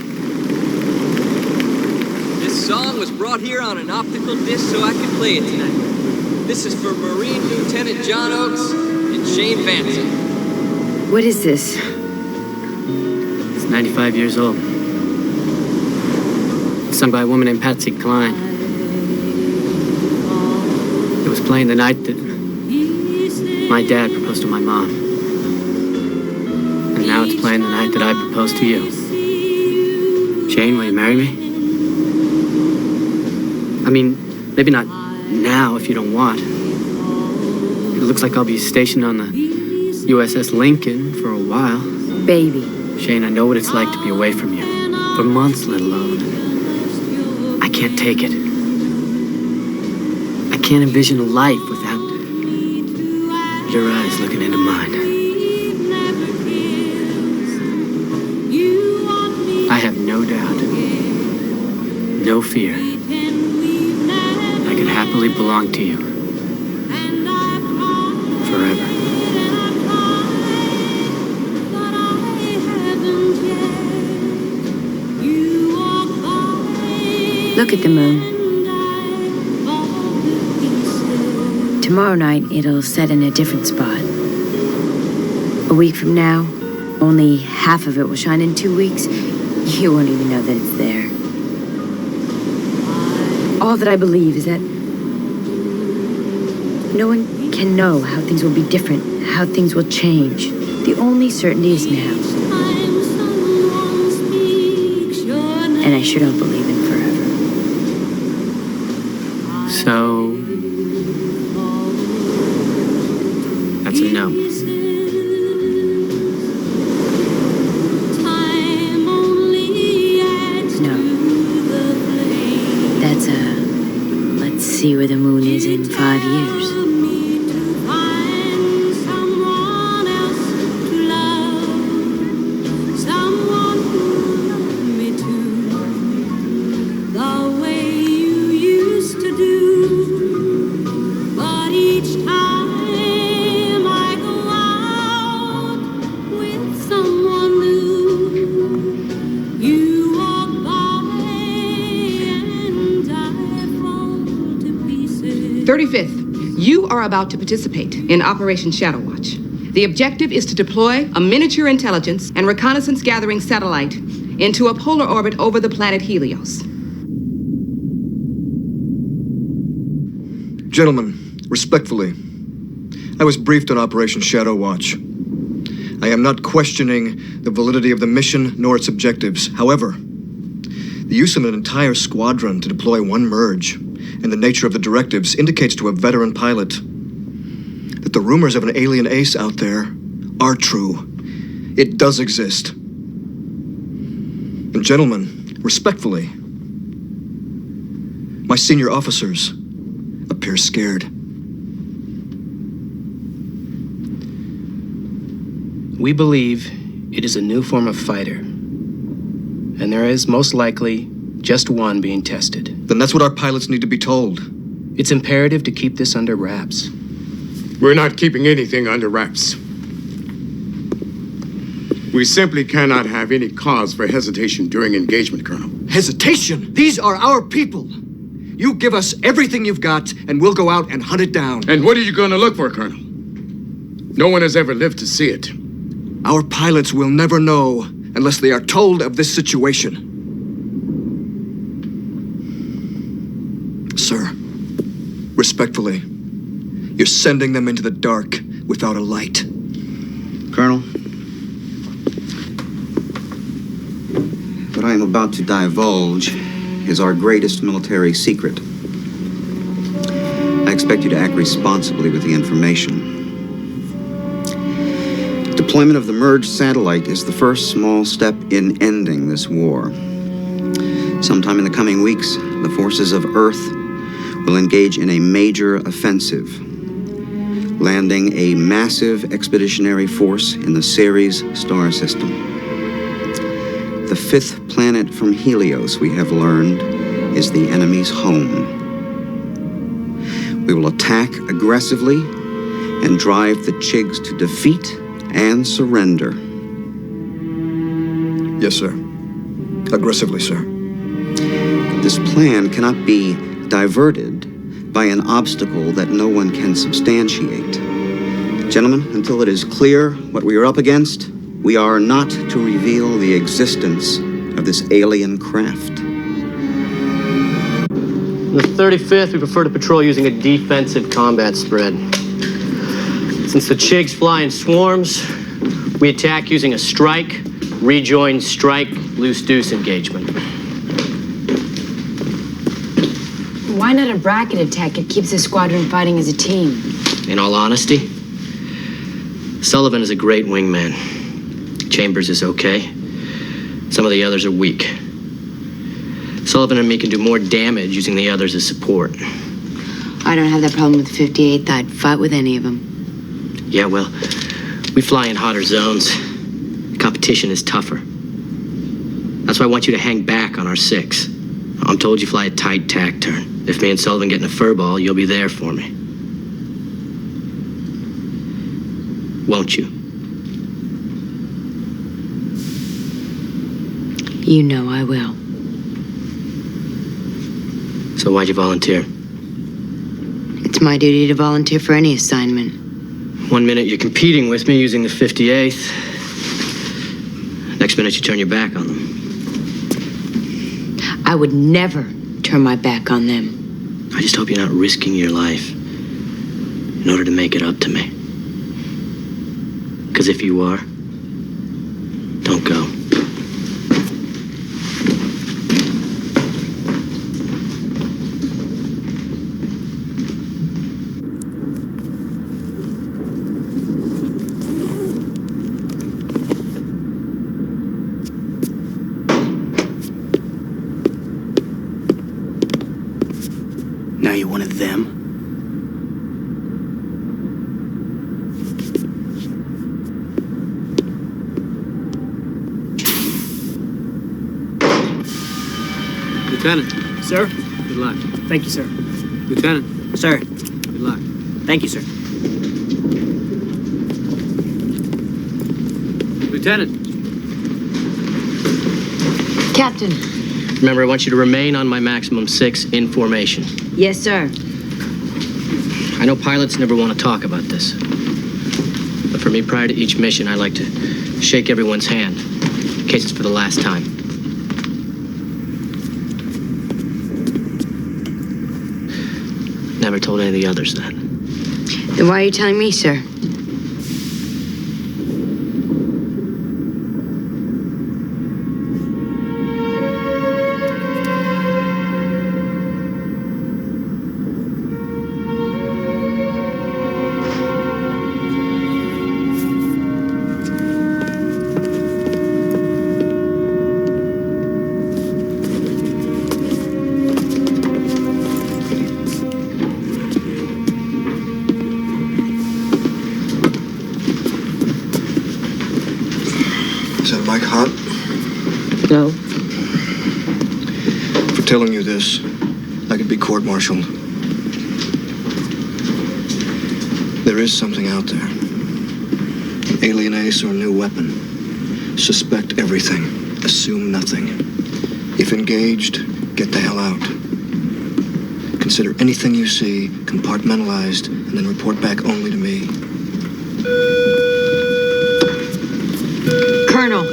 This song was brought here on an optical disc so I could play it tonight. This is for Marine Lieutenant John Oakes and Shane Vanson. What is this? It's 95 years old. It's sung by a woman named Patsy Cline. It was playing the night that my dad proposed to my mom. And now it's playing the night that I proposed to you. Shane, will you marry me? I mean, maybe not now if you don't want. It looks like I'll be stationed on the USS Lincoln for a while. Baby. Shane, I know what it's like to be away from you. For months, let alone. I can't take it. I can't envision a life without your eyes looking into mine. I have no doubt, no fear. I could happily belong to you. Forever. Look at the moon. Tomorrow night, it'll set in a different spot. A week from now, only half of it will shine. In 2 weeks, you won't even know that it's there. All that I believe is that no one can know how things will be different, how things will change. The only certainty is now. And I sure don't believe in forever. So, that's a no. That's let's see where the moon is in 5 years. You are about to participate in Operation Shadow Watch. The objective is to deploy a miniature intelligence and reconnaissance gathering satellite into a polar orbit over the planet Helios. Gentlemen, respectfully, I was briefed on Operation Shadow Watch. I am not questioning the validity of the mission nor its objectives. However, the use of an entire squadron to deploy one merge and the nature of the directives indicates to a veteran pilot that the rumors of an alien ace out there are true. It does exist. And gentlemen, respectfully, my senior officers appear scared. We believe it is a new form of fighter, and there is most likely just one being tested. Then that's what our pilots need to be told. It's imperative to keep this under wraps. We're not keeping anything under wraps. We simply cannot have any cause for hesitation during engagement, Colonel. Hesitation? These are our people. You give us everything you've got, and we'll go out and hunt it down. And what are you going to look for, Colonel? No one has ever lived to see it. Our pilots will never know unless they are told of this situation. Sir, respectfully, you're sending them into the dark without a light. Colonel, what I am about to divulge is our greatest military secret. I expect you to act responsibly with the information. Deployment of the merged satellite is the first small step in ending this war. Sometime in the coming weeks, the forces of Earth will engage in a major offensive, landing a massive expeditionary force in the Ceres star system. The fifth planet from Helios, we have learned, is the enemy's home. We will attack aggressively and drive the Chigs to defeat and surrender. Yes, sir. Aggressively, sir. This plan cannot be diverted by an obstacle that no one can substantiate. Gentlemen, until it is clear what we are up against, we are not to reveal the existence of this alien craft. In the 35th, we prefer to patrol using a defensive combat spread. Since the Chigs fly in swarms, we attack using a strike, rejoin, strike, loose deuce engagement. Why not a bracket attack? It keeps the squadron fighting as a team. In all honesty, Sullivan is a great wingman. Chambers is okay. Some of the others are weak. Sullivan and me can do more damage using the others as support. I don't have that problem with the 58th. I'd fight with any of them. Yeah, well, we fly in hotter zones. The competition is tougher. That's why I want you to hang back on our 6. I'm told you fly a tight tack turn. If me and Sullivan get in a furball, you'll be there for me. Won't you? You know I will. So why'd you volunteer? It's my duty to volunteer for any assignment. 1 minute you're competing with me using the 58th. Next minute you turn your back on them. I would never turn my back on them. I just hope you're not risking your life in order to make it up to me. Because if you are, don't go. Now you're one of them? Lieutenant. Sir? Good luck. Thank you, sir. Lieutenant. Sir. Good luck. Thank you, sir. Lieutenant. Captain. Remember, I want you to remain on my maximum 6 in formation. Yes, sir. I know pilots never want to talk about this. But for me, prior to each mission, I like to shake everyone's hand, in case it's for the last time. Never told any of the others that. Then why are you telling me, sir? Is that mic hot? No. For telling you this, I could be court-martialed. There is something out there. Alien ace or new weapon. Suspect everything. Assume nothing. If engaged, get the hell out. Consider anything you see compartmentalized and then report back only to me. Colonel.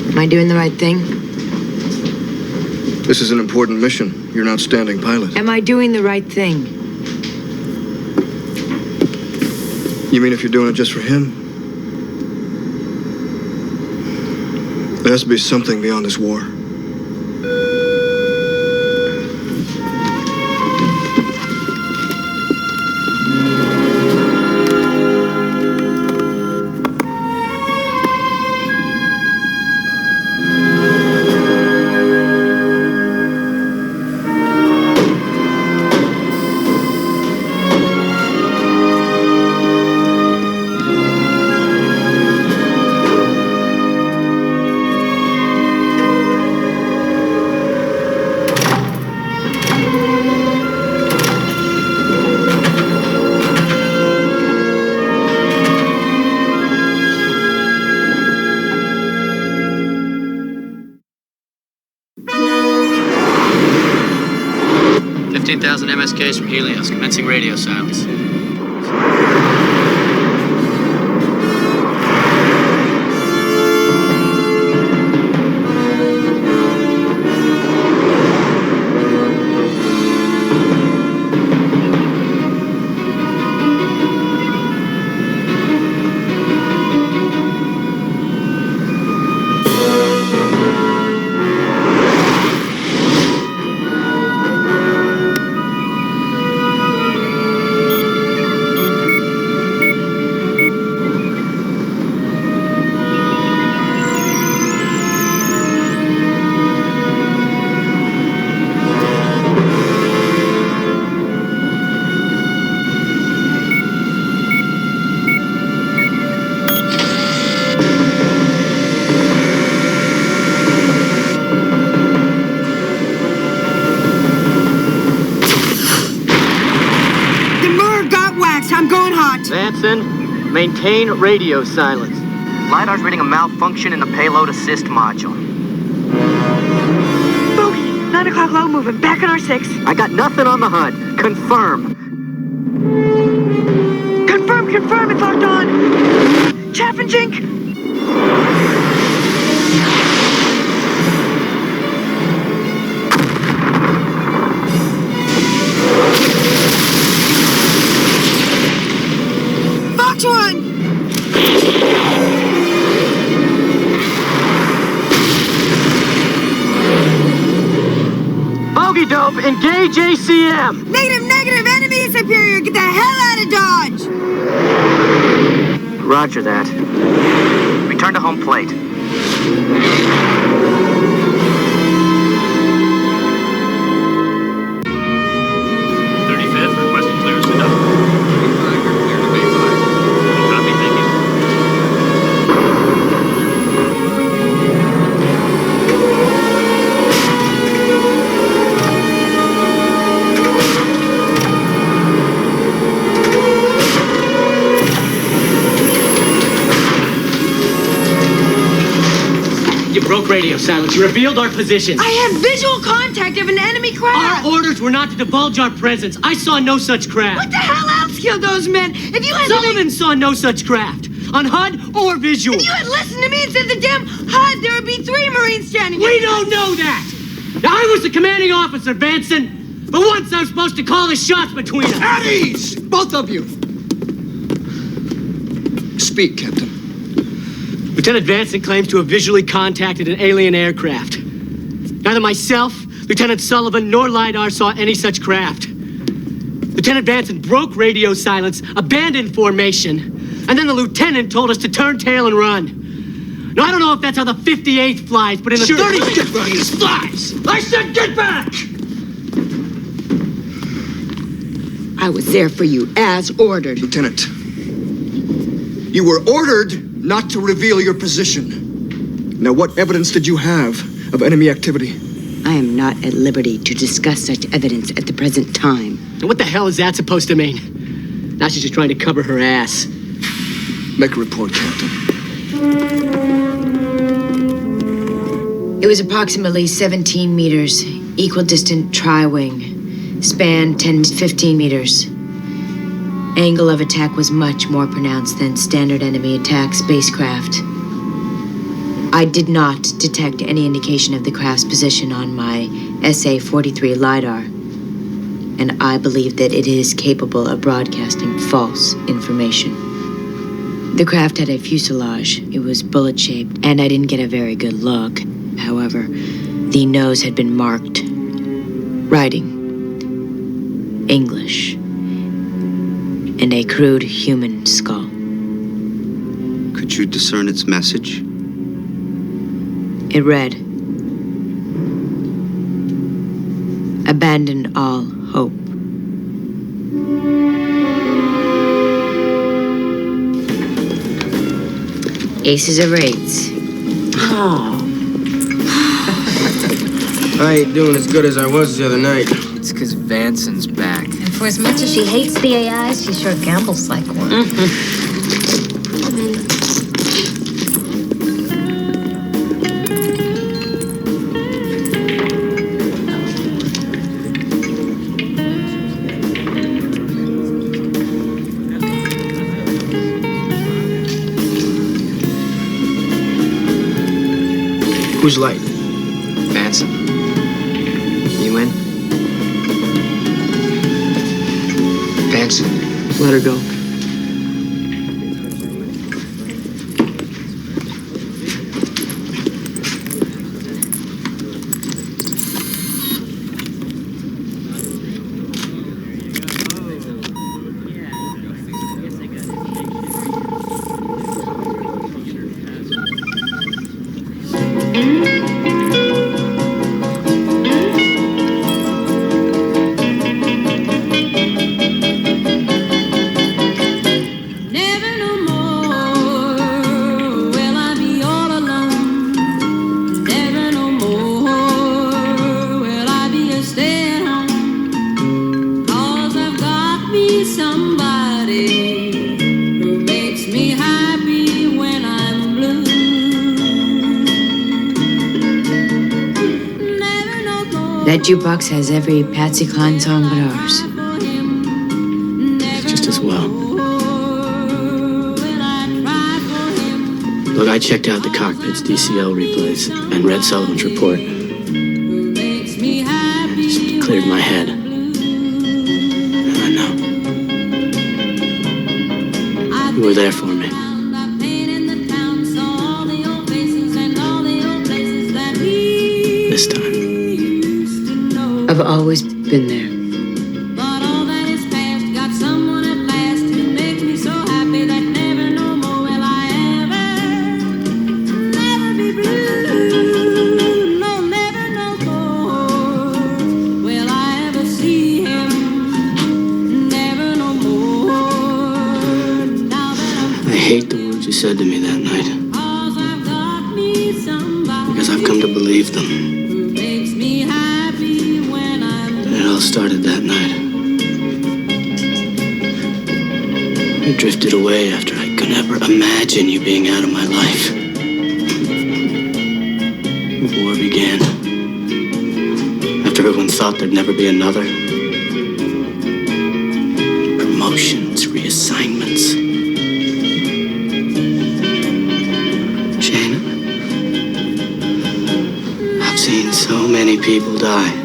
Am I doing the right thing? This is an important mission. You're an outstanding pilot. Am I doing the right thing? You mean if you're doing it just for him? There has to be something beyond this war. MSKs from Helios, commencing radio silence. Vanson, maintain radio silence. LiDAR's reading a malfunction in the payload assist module. Bogey, 9 o'clock low moving, back on our 6. I got nothing on the HUD. Confirm. Confirm, it's locked on. Chaff and Jink. Fox 1. Bogey dope, engage ACM. Negative, enemy is superior. Get the hell out of Dodge. Roger that. Return to home plate. 35th, requesting clearance to double. 35, you're clear to Bay 5. Copy, thank you. You broke broke radio silence. You revealed our position. I had visual contact of an enemy craft. Our orders were not to divulge our presence. I saw no such craft. What the hell else killed those men? If you had Sullivan saw no such craft. On HUD or visual. If you had listened to me and said the damn HUD, there would be 3 Marines standing We don't know that! I was the commanding officer, Vanson. But once I was supposed to call the shots between us. At ease! Both of you! Speak, Captain. Lieutenant Vanson claims to have visually contacted an alien aircraft. Neither myself, Lieutenant Sullivan, nor LiDAR saw any such craft. Lieutenant Vanson broke radio silence, abandoned formation, and then the lieutenant told us to turn tail and run. Now, I don't know if that's how the 58th flies, but in the 35th flies! I said get back! I was there for you, as ordered. Lieutenant, you were ordered not to reveal your position. Now, what evidence did you have of enemy activity? I am not at liberty to discuss such evidence at the present time. What the hell is that supposed to mean? Now she's just trying to cover her ass. Make a report, Captain. It was approximately 17 meters, equidistant tri-wing, span 10 to 15 meters. Angle of attack was much more pronounced than standard enemy attack spacecraft. I did not detect any indication of the craft's position on my SA-43 LiDAR, and I believe that it is capable of broadcasting false information. The craft had a fuselage. It was bullet-shaped, and I didn't get a very good look. However, the nose had been marked. Writing. English. And a crude human skull. Could you discern its message? It read, "Abandon all hope." Aces of eights. Oh. I ain't doing as good as I was the other night. It's because Vanson's back. And for as much as she hates the AI, she sure gambles like one. Who's light? Vanson. You in? Vanson. Let her go. That jukebox has every Patsy Cline song but ours. Just as well. Look, I checked out the cockpit's DCL replays and read Sullivan's report. It just cleared my head. And I know. You were there for me. This time. I've always been there. I hate the words you said to me that night. Because I've come to believe them. It all started that night. I drifted away after I could never imagine you being out of my life. war began. After everyone thought there'd never be another. Promotions, reassignments. Shane, I've seen so many people die.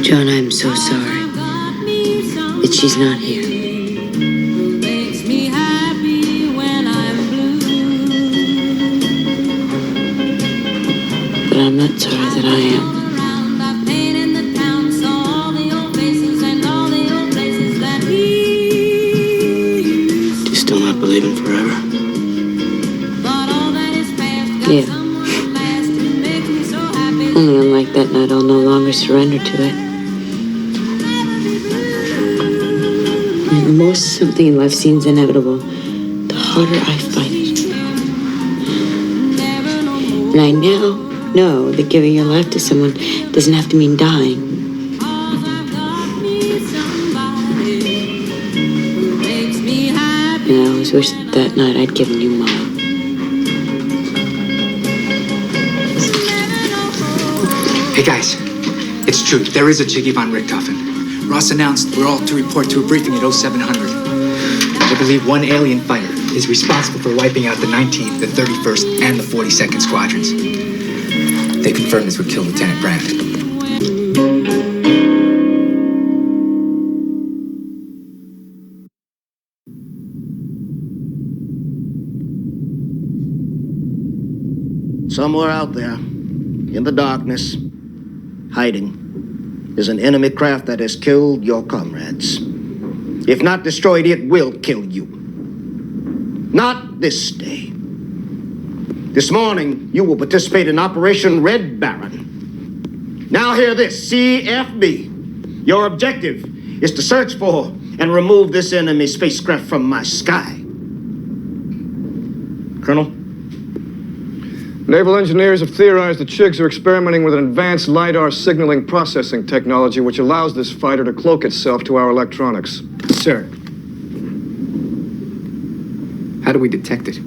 John, I'm so sorry that she's not here. But I'm not sorry that I am. Do you still not believe in forever? Yeah. Only unlike that night, I'll no longer surrender to it. And the more something in life seems inevitable, the harder I fight it. And I now know that giving your life to someone doesn't have to mean dying. And I always wish that night I'd given you mine. Hey guys, it's true. There is a Chiggy von Richthofen. Ross announced we're all to report to a briefing at 0700. I believe one alien fighter is responsible for wiping out the 19th, the 31st, and the 42nd squadrons. They confirmed this would kill Lieutenant Brandt. Somewhere out there, in the darkness, hiding, is an enemy craft that has killed your comrades. If not destroyed, it will kill you. Not this day. This morning, you will participate in Operation Red Baron. Now hear this, CFB. Your objective is to search for and remove this enemy spacecraft from my sky. Colonel? Naval engineers have theorized the Chigs are experimenting with an advanced LiDAR signaling processing technology which allows this fighter to cloak itself to our electronics. Sir, how do we detect it?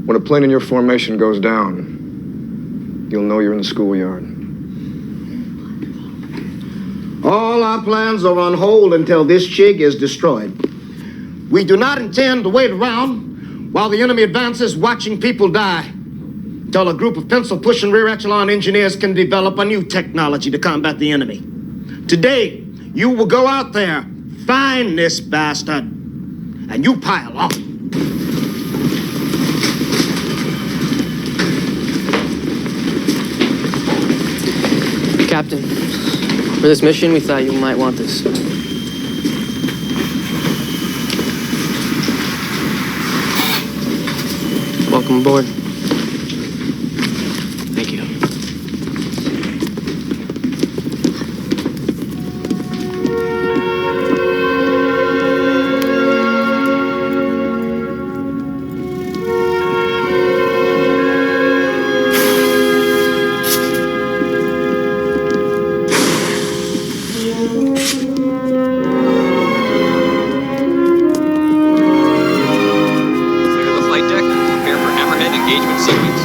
When a plane in your formation goes down, you'll know you're in the schoolyard. All our plans are on hold until this Chig is destroyed. We do not intend to wait around while the enemy advances, watching people die, until a group of pencil-pushing rear echelon engineers can develop a new technology to combat the enemy. Today, you will go out there, find this bastard, and you pile on. Captain, for this mission, we thought you might want this. Welcome aboard. Thank you. Engagement sequence.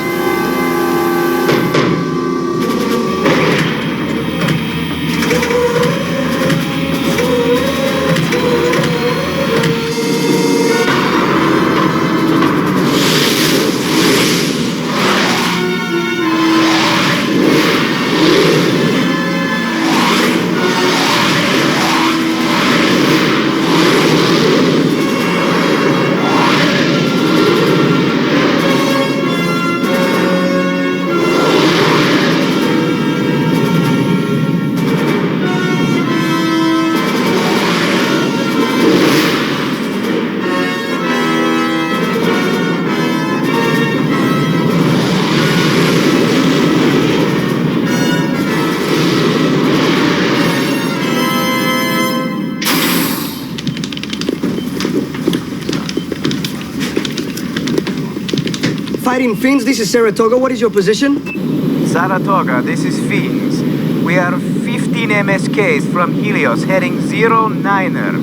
Fighting Fiends, this is Saratoga. What is your position? Saratoga, this is Fiends. We are 50 15 MSKs from Helios heading 09er.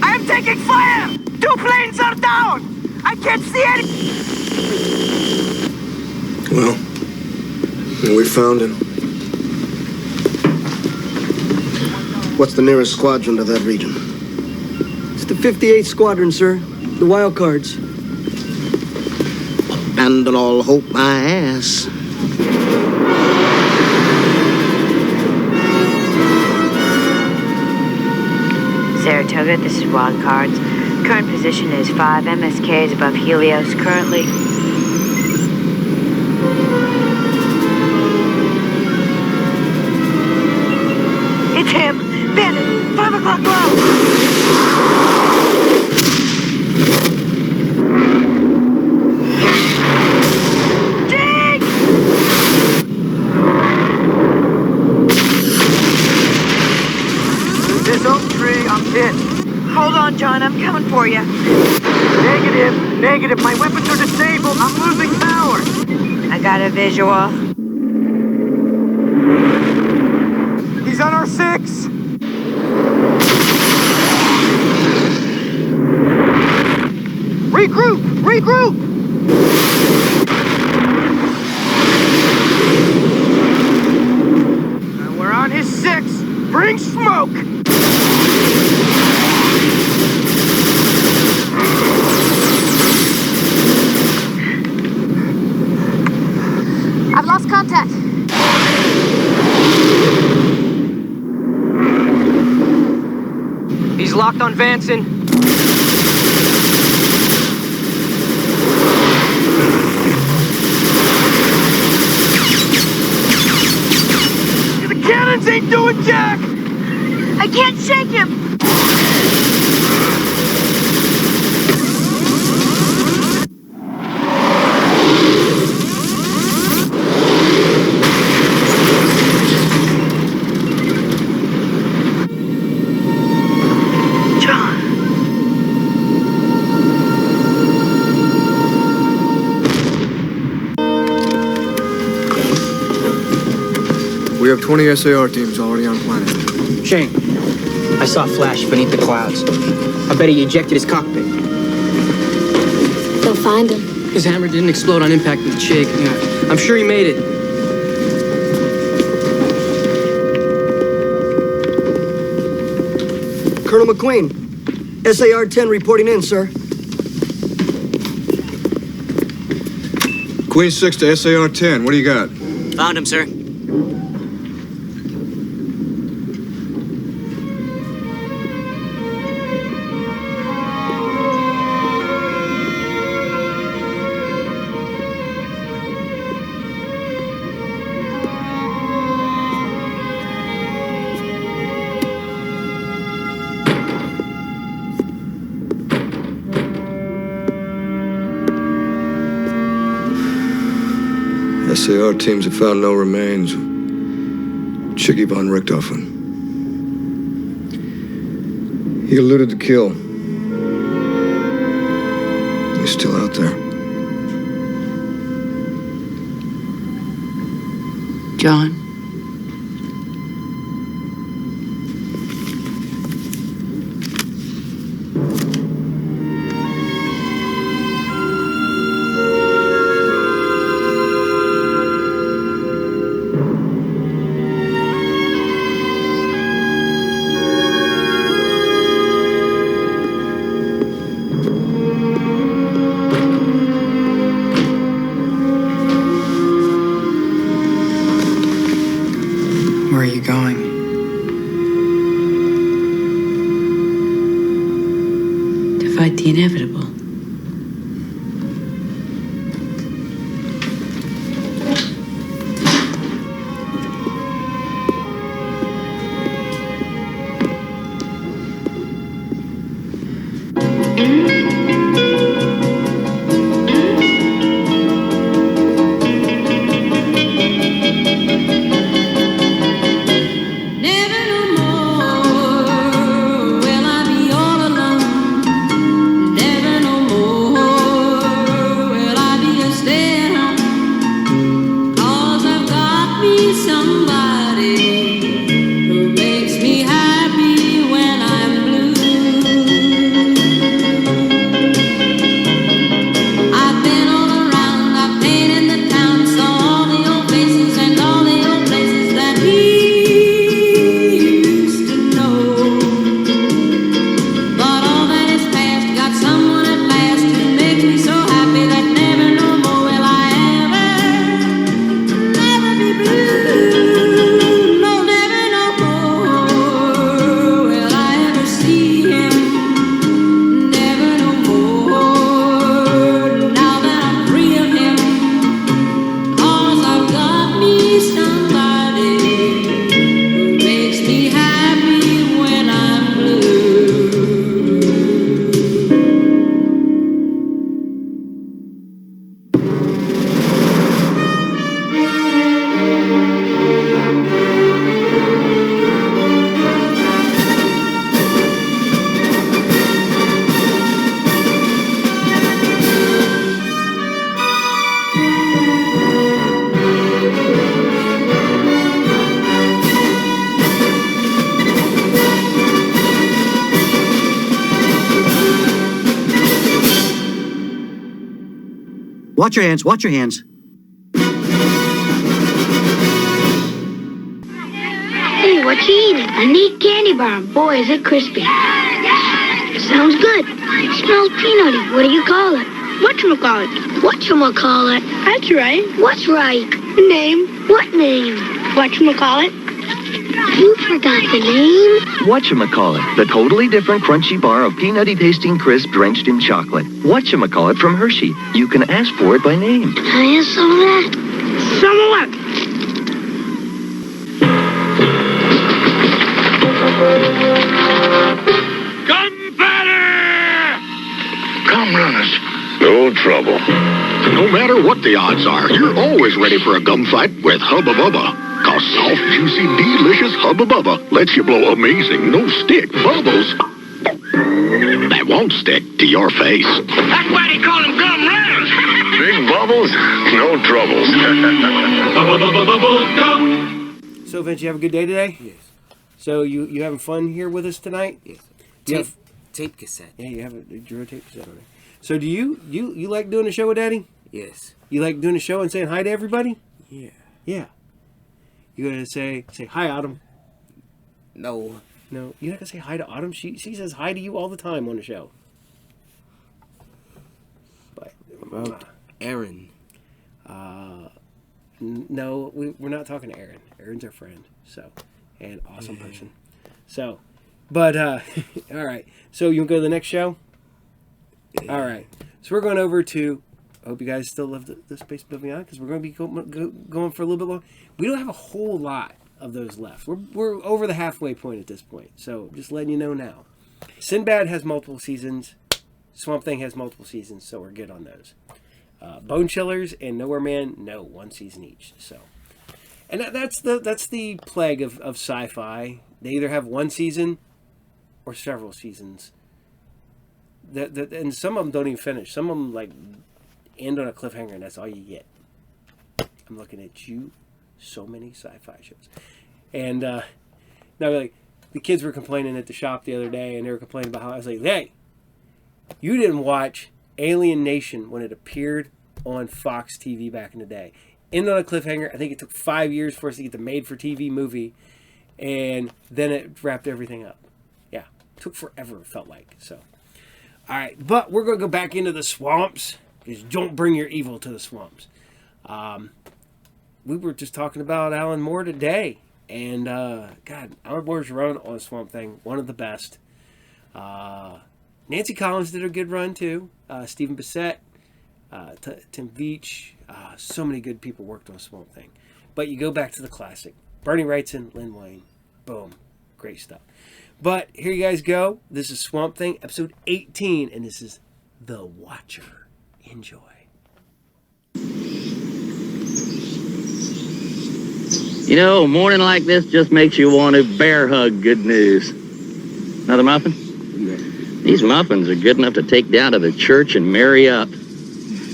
I am taking fire! 2 planes are down! I can't see any... Well, we found him. What's the nearest squadron to that region? It's the 58th Squadron, sir. The wild cards. Abandon all hope, my ass. Saratoga, this is Wild Cards. Current position is 5 MSKs above Helios. Currently... It's him! Bandit! 5 o'clock ground! Dig! This oak tree, I'm hit. Hold on, John. I'm coming for you. Negative. My weapons are disabled. I'm losing power. I got a visual. He's on our 6. Regroup! We're on his 6. Bring smoke! I've lost contact. He's locked on Vanson. The cannons ain't doing jack! I can't shake him! We have 20 SAR teams already on planet. Shane, I saw a flash beneath the clouds. I bet he ejected his cockpit. They'll find him. His hammer didn't explode on impact with the Chig. Yeah, I'm sure he made it. Colonel McQueen, SAR-10 reporting in, sir. Queen 6 to SAR-10, what do you got? Found him, sir. SAR teams have found no remains of Chiggy von Richthofen. He eluded the kill. He's still out there. John? Where are you going? To fight the inevitable. Never Watch your hands, watch your hands. Hey, what you eating? A neat candy bar. Boy, is it crispy. Sounds good. Smells peanutty. What do you call it? Whatchamacallit. Whatchamacallit. That's right. What's right? Name. What name? Whatchamacallit. You forgot the name? Whatchamacallit, the totally different crunchy bar of peanutty tasting crisp drenched in chocolate. Whatchamacallit from Hershey. You can ask for it by name. Can I have some of that? Some of what? Come, runners. No trouble. No matter what the odds are, you're always ready for a gum fight with Hubba Bubba. Cause soft, juicy, delicious Hubba Bubba lets you blow amazing, no-stick bubbles that won't stick to your face. That's why they call them gum runners. Big bubbles, no troubles. Bubble gum. So, Vince, you have a good day today? Yes. So, you having fun here with us tonight? Yes. Tape cassette. Yeah, you have a Drew tape cassette on there. So, do you like doing a show with Daddy? Yes. You like doing a show and saying hi to everybody? Yeah. Yeah. You gonna say hi, Autumn? No. No, you're not gonna say hi to Autumn. She says hi to you all the time on the show. But about Aaron? No, we're not talking to Aaron. Aaron's our friend, and awesome person. So, but all right. So you wanna go to the next show? Yeah. All right. So we're going over to. I hope you guys still love the Space Moving On, because we're going to be going for a little bit long. We don't have a whole lot of those left. We're over the halfway point at this point, so just letting you know now. Sinbad has multiple seasons. Swamp Thing has multiple seasons, so we're good on those. Bone Chillers and Nowhere Man, no, 1 season each. So, and that's the plague of sci-fi. They either have 1 season or several seasons. And some of them don't even finish. Some of them end on a cliffhanger, and that's all you get. I'm looking at you. So many sci-fi shows. And now, the kids were complaining at the shop the other day, and they were complaining about how I was like, hey, you didn't watch Alien Nation when it appeared on Fox TV back in the day. Ended on a cliffhanger. I think it took 5 years for us to get the made-for-TV movie, and then it wrapped everything up. Yeah, it took forever, it felt like. So, all right, but we're going to go back into the swamps, because don't bring your evil to the swamps. We were just talking about Alan Moore today, and God, Alan Moore's run on Swamp Thing, one of the best. Nancy Collins did a good run too. Stephen Bissett, Tim Veach, so many good people worked on Swamp Thing. But you go back to the classic, Bernie Wrightson, Lynn Wayne, boom, great stuff. But here you guys go. This is Swamp Thing, episode 18, and this is The Watcher. Enjoy. You know, a morning like this just makes you want to bear hug good news. Another muffin? Yeah. These muffins are good enough to take down to the church and marry up.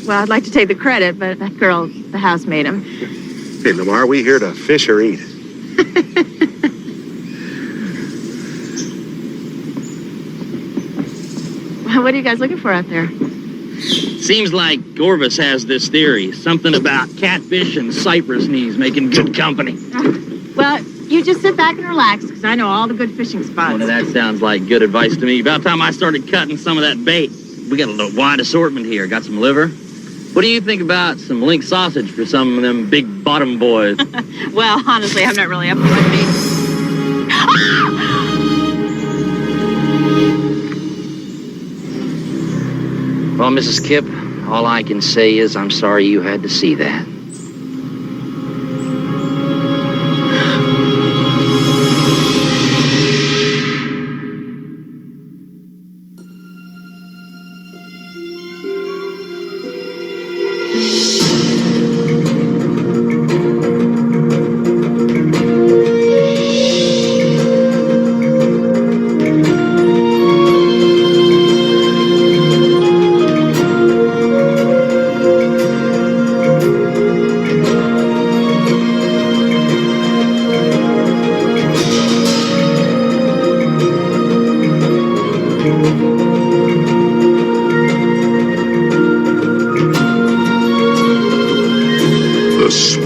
Well, I'd like to take the credit, but that girl at the house made them. Hey, Lamar, are we here to fish or eat? What are you guys looking for out there? Seems like Gorvis has this theory. Something about catfish and cypress knees making good company. Well, you just sit back and relax, because I know all the good fishing spots. Well, that sounds like good advice to me. About time I started cutting some of that bait. We got a little wide assortment here. Got some liver. What do you think about some link sausage for some of them big bottom boys? Well, honestly, I'm not really up to my meat. Well, Mrs. Kipp, all I can say is I'm sorry you had to see that.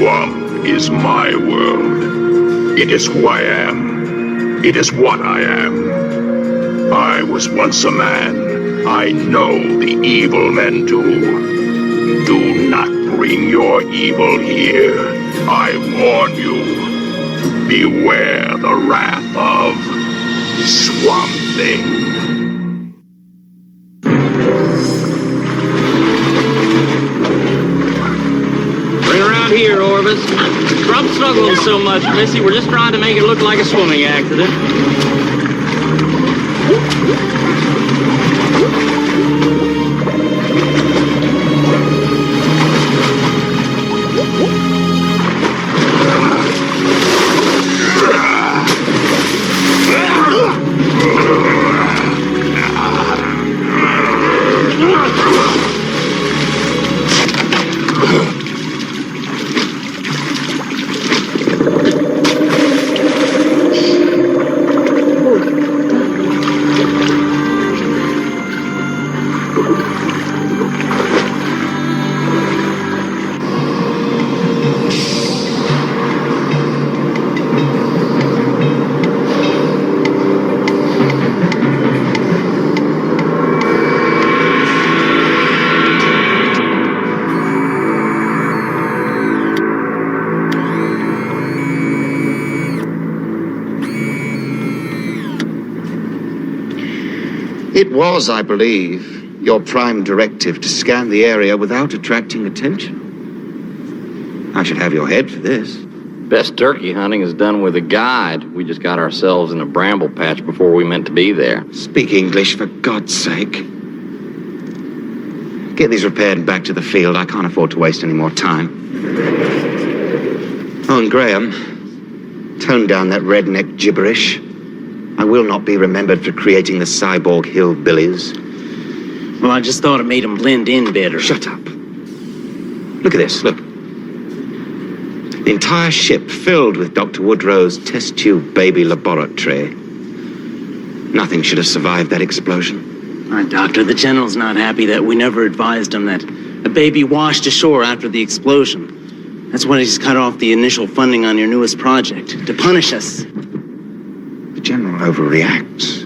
swamp is my world. It is who I am. It is what I am. I was once a man. I know the evil men do. Do not bring your evil here. I warn you. Beware the wrath of Swamp Thing. Bring around here, Orvis. Stop struggling so much, Missy. We're just trying to make it look like a swimming accident. It was, I believe, your prime directive to scan the area without attracting attention. I should have your head for this. Best turkey hunting is done with a guide. We just got ourselves in a bramble patch before we meant to be there. Speak English, for God's sake. Get these repaired and back to the field. I can't afford to waste any more time. Oh, and Graham, tone down that redneck gibberish. I will not be remembered for creating the cyborg hillbillies. Well, I just thought it made them blend in better. Shut up. Look at this, look. The entire ship filled with Dr. Woodrow's test tube baby laboratory. Nothing should have survived that explosion. All right, Doctor, the General's not happy that we never advised him that a baby washed ashore after the explosion. That's why he's cut off the initial funding on your newest project, to punish us. The General overreacts.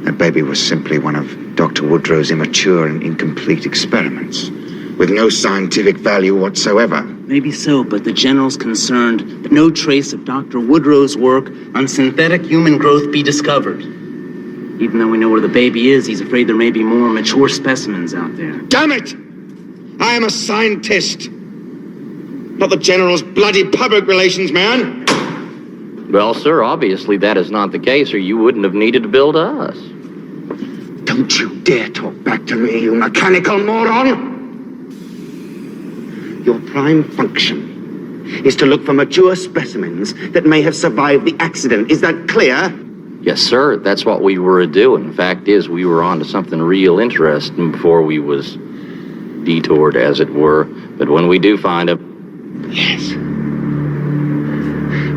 That baby was simply one of Dr. Woodrow's immature and incomplete experiments, with no scientific value whatsoever. Maybe so, but the General's concerned that no trace of Dr. Woodrow's work on synthetic human growth be discovered. Even though we know where the baby is, he's afraid there may be more mature specimens out there. Damn it! I am a scientist, not the General's bloody public relations man. Well, sir, obviously that is not the case, or you wouldn't have needed to build us. Don't you dare talk back to me, you mechanical moron! Your prime function is to look for mature specimens that may have survived the accident. Is that clear? Yes, sir, that's what we were doing. Fact is, we were on to something real interesting before we was detoured, as it were. But when we do find them... Yes.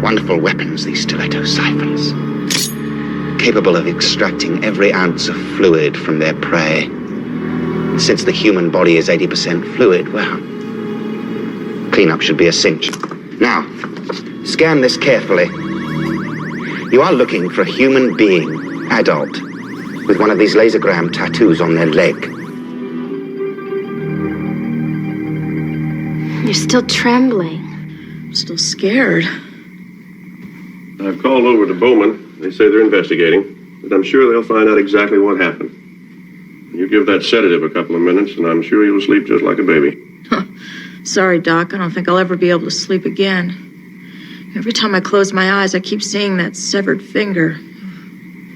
Wonderful weapons, these stiletto siphons. Capable of extracting every ounce of fluid from their prey. And since the human body is 80% fluid, well, cleanup should be a cinch. Now, scan this carefully. You are looking for a human being, adult, with one of these lasergram tattoos on their leg. You're still trembling. I'm still scared. I've called over to Bowman. They say they're investigating, but I'm sure they'll find out exactly what happened. You give that sedative a couple of minutes, and I'm sure you'll sleep just like a baby. Sorry, Doc. I don't think I'll ever be able to sleep again. Every time I close my eyes, I keep seeing that severed finger.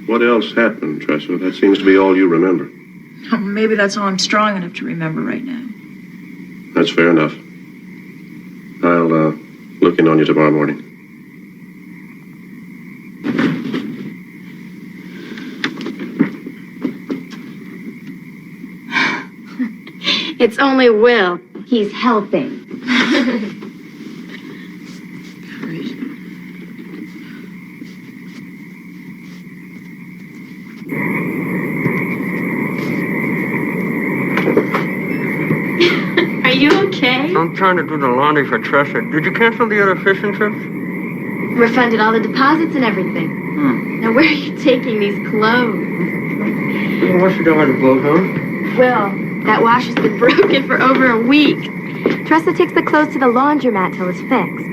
What else happened, Tressa? That seems to be all you remember. Oh, maybe that's all I'm strong enough to remember right now. That's fair enough. I'll look in on you tomorrow morning. It's only Will. He's helping. Are you okay? I'm trying to do the laundry for Tressa. Did you cancel the other fishing trips? Refunded all the deposits and everything. Now, where are you taking these clothes? What's the door of the boat, huh? Well, that wash has been broken for over a week. Tressa takes the clothes to the laundromat till it's fixed.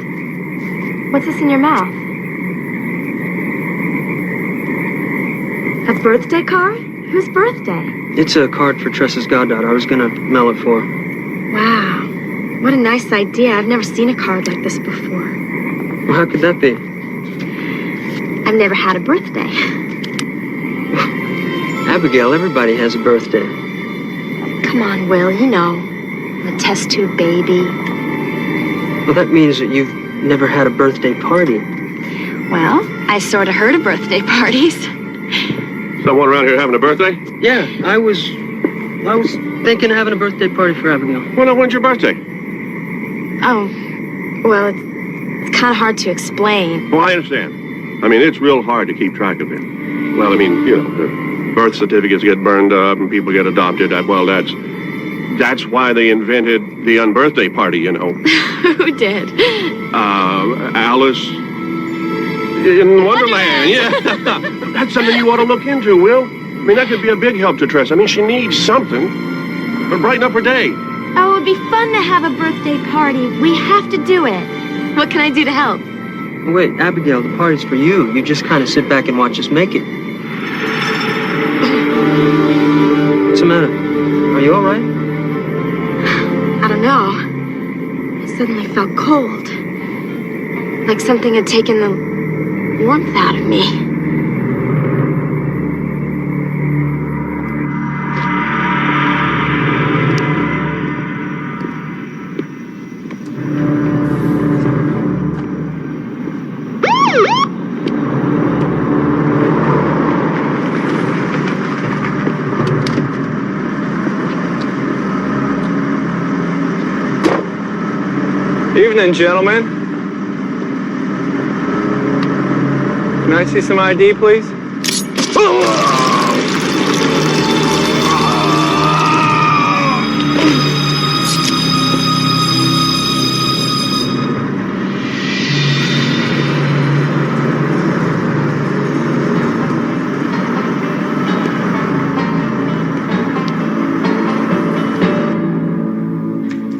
What's this in your mouth? A birthday card? Whose birthday? It's a card for Tressa's goddaughter. I was gonna mail it for her. Wow. What a nice idea. I've never seen a card like this before. Well, how could that be? I've never had a birthday. Abigail, everybody has a birthday. Come on, Will, you know. I'm a test tube baby. Well, that means that you've never had a birthday party. Well, I sort of heard of birthday parties. Someone around here having a birthday? Yeah, I was thinking of having a birthday party for Abigail. Well, now, when's your birthday? Oh, well, it's kind of hard to explain. Well, I understand. I mean, it's real hard to keep track of it. Well, I mean, you know, the birth certificates get burned up and people get adopted. Well, that's why they invented the unbirthday party, you know. Who did? Alice in Wonderland, yeah. That's something you ought to look into, Will. I mean, that could be a big help to Tress. I mean, she needs something to brighten up her day. Oh, it would be fun to have a birthday party. We have to do it. What can I do to help? Wait, Abigail, the party's for you. You just kind of sit back and watch us make it. What's the matter? Are you all right? I don't know. I suddenly felt cold. Like something had taken the warmth out of me. Evening, gentlemen. Can I see some ID, please? Oh,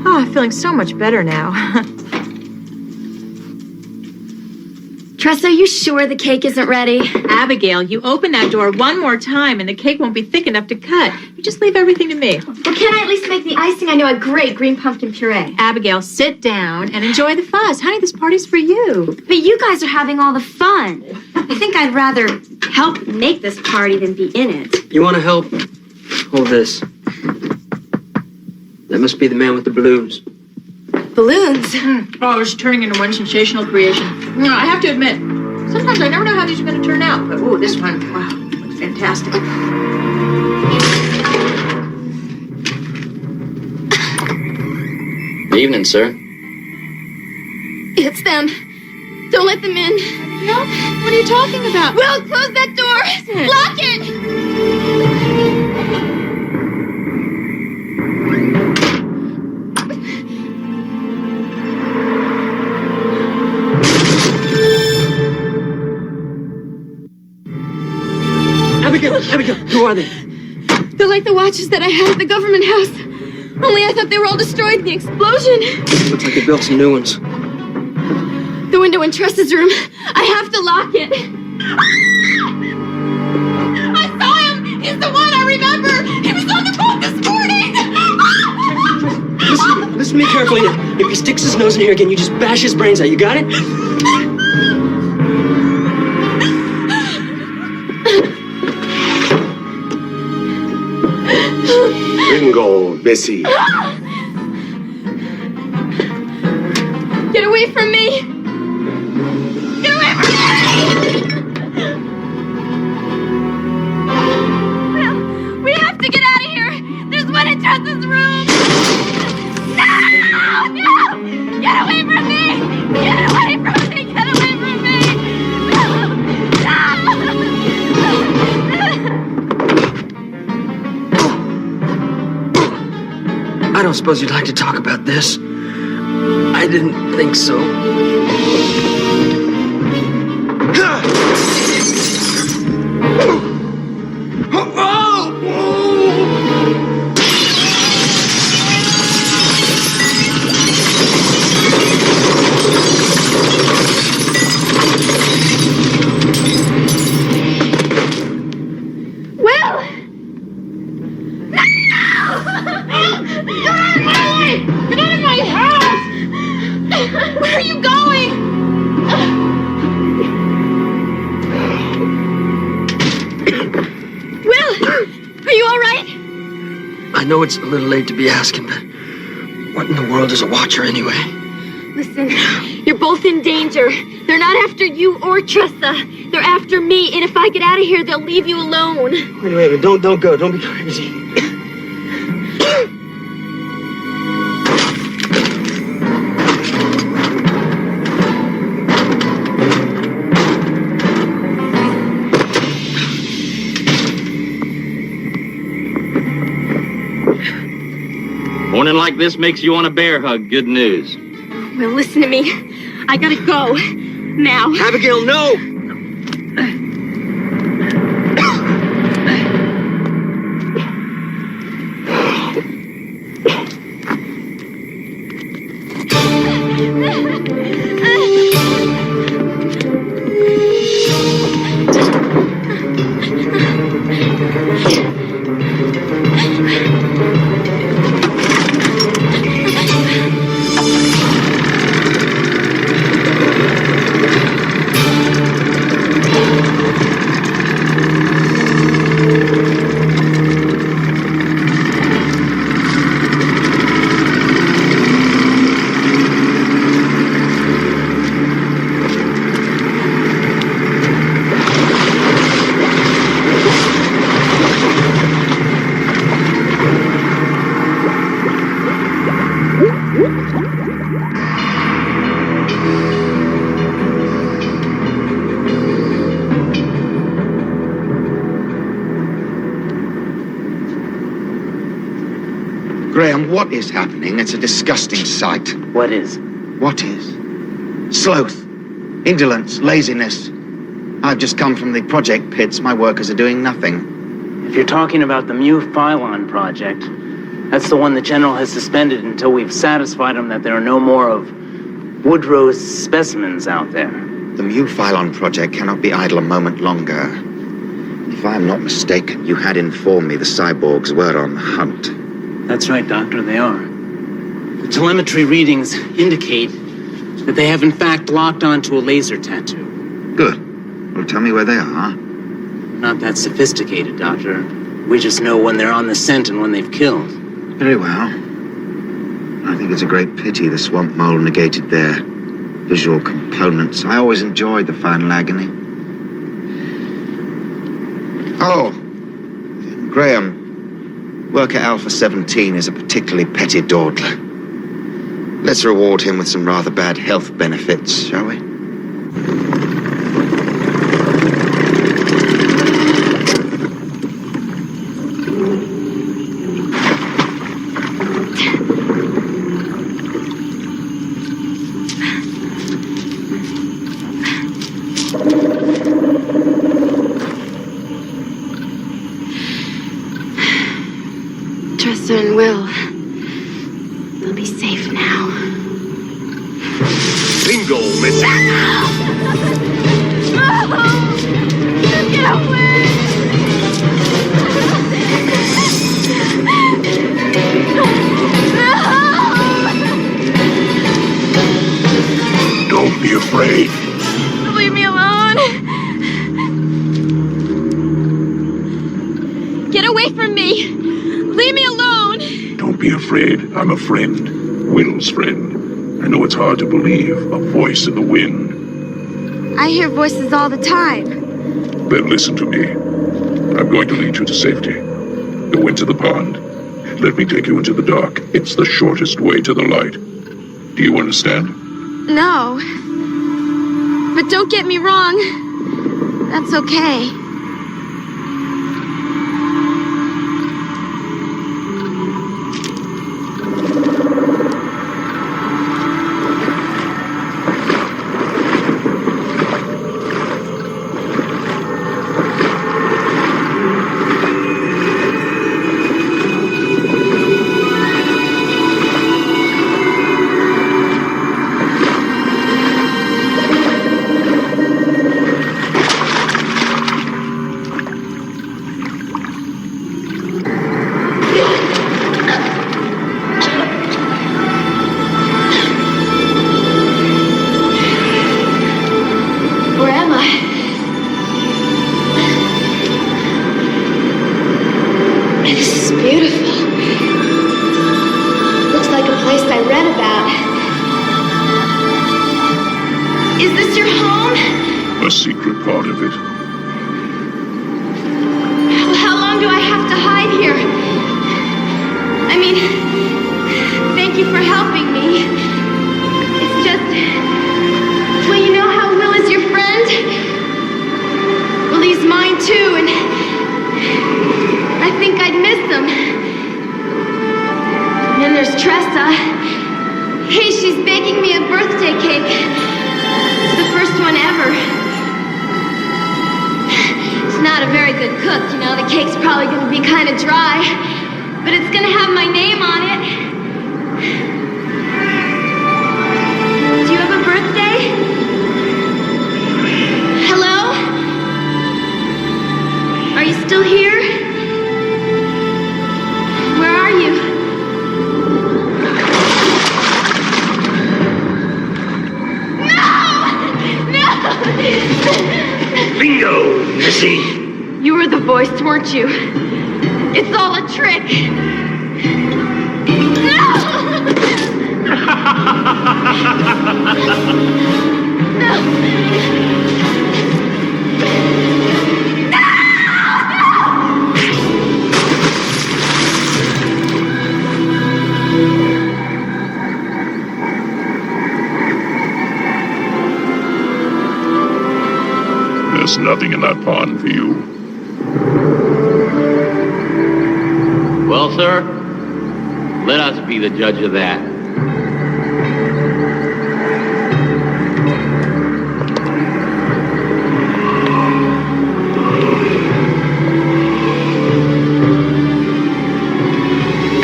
I'm feeling so much better now. Tressa, are you sure the cake isn't ready? Abigail, you open that door one more time and the cake won't be thick enough to cut. You just leave everything to me. Well, can I at least make the icing? I know a great green pumpkin puree. Abigail, sit down and enjoy the fuss. Honey, this party's for you. But you guys are having all the fun. I think I'd rather help make this party than be in it. You want to help? Hold this. That must be the man with the balloons. Balloons? Oh, I was turning into one sensational creation. No, I have to admit, sometimes I never know how these are going to turn out. But, ooh, this one, wow, looks fantastic. Good evening, sir. It's them. Don't let them in. No? What are you talking about? Will, close that door. Lock it. Abigail, who are they? They're like the watches that I had at the government house. Only I thought they were all destroyed in the explosion. Looks like they built some new ones. The window in Tressa's room. I have to lock it. I saw him. He's the one I remember. He was on the boat this morning. Listen to me carefully now. If he sticks his nose in here again, you just bash his brains out. You got it? Bingo, Bessie. Get away from me! Get away from me! We have to get out of here! There's one in Tressa's room! No! No! Get away from me! Get away from me! Get away from me! No! I don't suppose you'd like to talk about this. I didn't think so. Where are you going? Will, are you all right? I know it's a little late to be asking, but what in the world is a Watcher anyway? Listen, you're both in danger. They're not after you or Tressa. They're after me, and if I get out of here, they'll leave you alone. Wait, don't go. Don't be crazy. Morning like this makes you want a bear hug. Good news. Well, listen to me. I gotta go. Now. Abigail, no! Graham, what is happening? It's a disgusting sight. What is? What is? Sloth, indolence, laziness. I've just come from the project pits. My workers are doing nothing. If you're talking about the Mu Phylon project, that's the one the General has suspended until we've satisfied him that there are no more of Woodrow's specimens out there. The Mu Phylon project cannot be idle a moment longer. If I am not mistaken, you had informed me the cyborgs were on the hunt. That's right, Doctor, they are. The telemetry readings indicate that they have in fact locked onto a laser tattoo. Good. Well, tell me where they are. Not that sophisticated, Doctor. We just know when they're on the scent and when they've killed. Very well. I think it's a great pity the swamp mole negated their visual components. I always enjoyed the final agony. Oh, Graham. Worker Alpha 17 is a particularly petty dawdler. Let's reward him with some rather bad health benefits, shall we? Tressa and Will. They'll be safe now. Bingo, miss. No! Get away! No! Don't be afraid. Leave me alone! Get away from me! Leave me alone! Don't be afraid. I'm a friend. Will's friend. I know it's hard to believe. A voice in the wind. I hear voices all the time. Then listen to me. I'm going to lead you to safety. Go into the pond. Let me take you into the dark. It's the shortest way to the light. Do you understand? No. But don't get me wrong. That's okay. a secret part of it. How long do I have to hide here? I mean, thank you for helping me. It's just, well, you know how Will is your friend? Well, he's mine too, and I think I'd miss him. And then there's Tressa. Hey, she's baking me a birthday cake. It's the first one ever. She's not a very good cook, you know. The cake's probably gonna be kind of dry, but it's gonna have my name on it. Do you have a birthday? Hello? Are you still here? Where are you? Bingo, Missy! You were the voice, weren't you? It's all a trick. There's nothing in that pond for you. Well, sir, let us be the judge of that.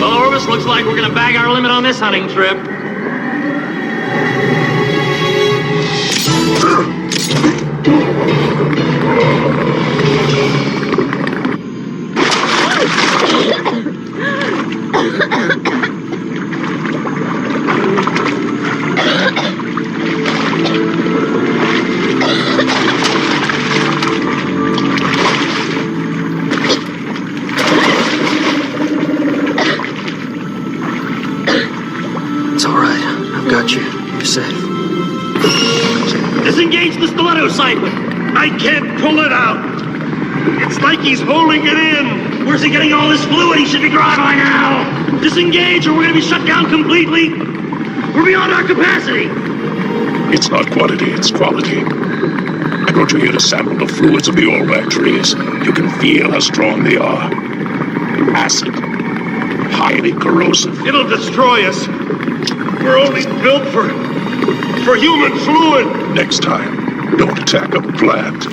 Well, Orvis, looks like we're gonna bag our limit on this hunting trip. It's all right. I've got you. You're safe. Disengage the stiletto sight. I can't pull it out. It's like he's holding it in. Where's he getting all this fluid? He should be dry by now. Disengage or we're going to be shut down completely. We're beyond our capacity. It's not quantity, it's quality. I brought you here to sample the fluids of the all-black trees. You can feel how strong they are. Acid. Highly corrosive. It'll destroy us. We're only built for human fluid. Next time, don't attack a plant.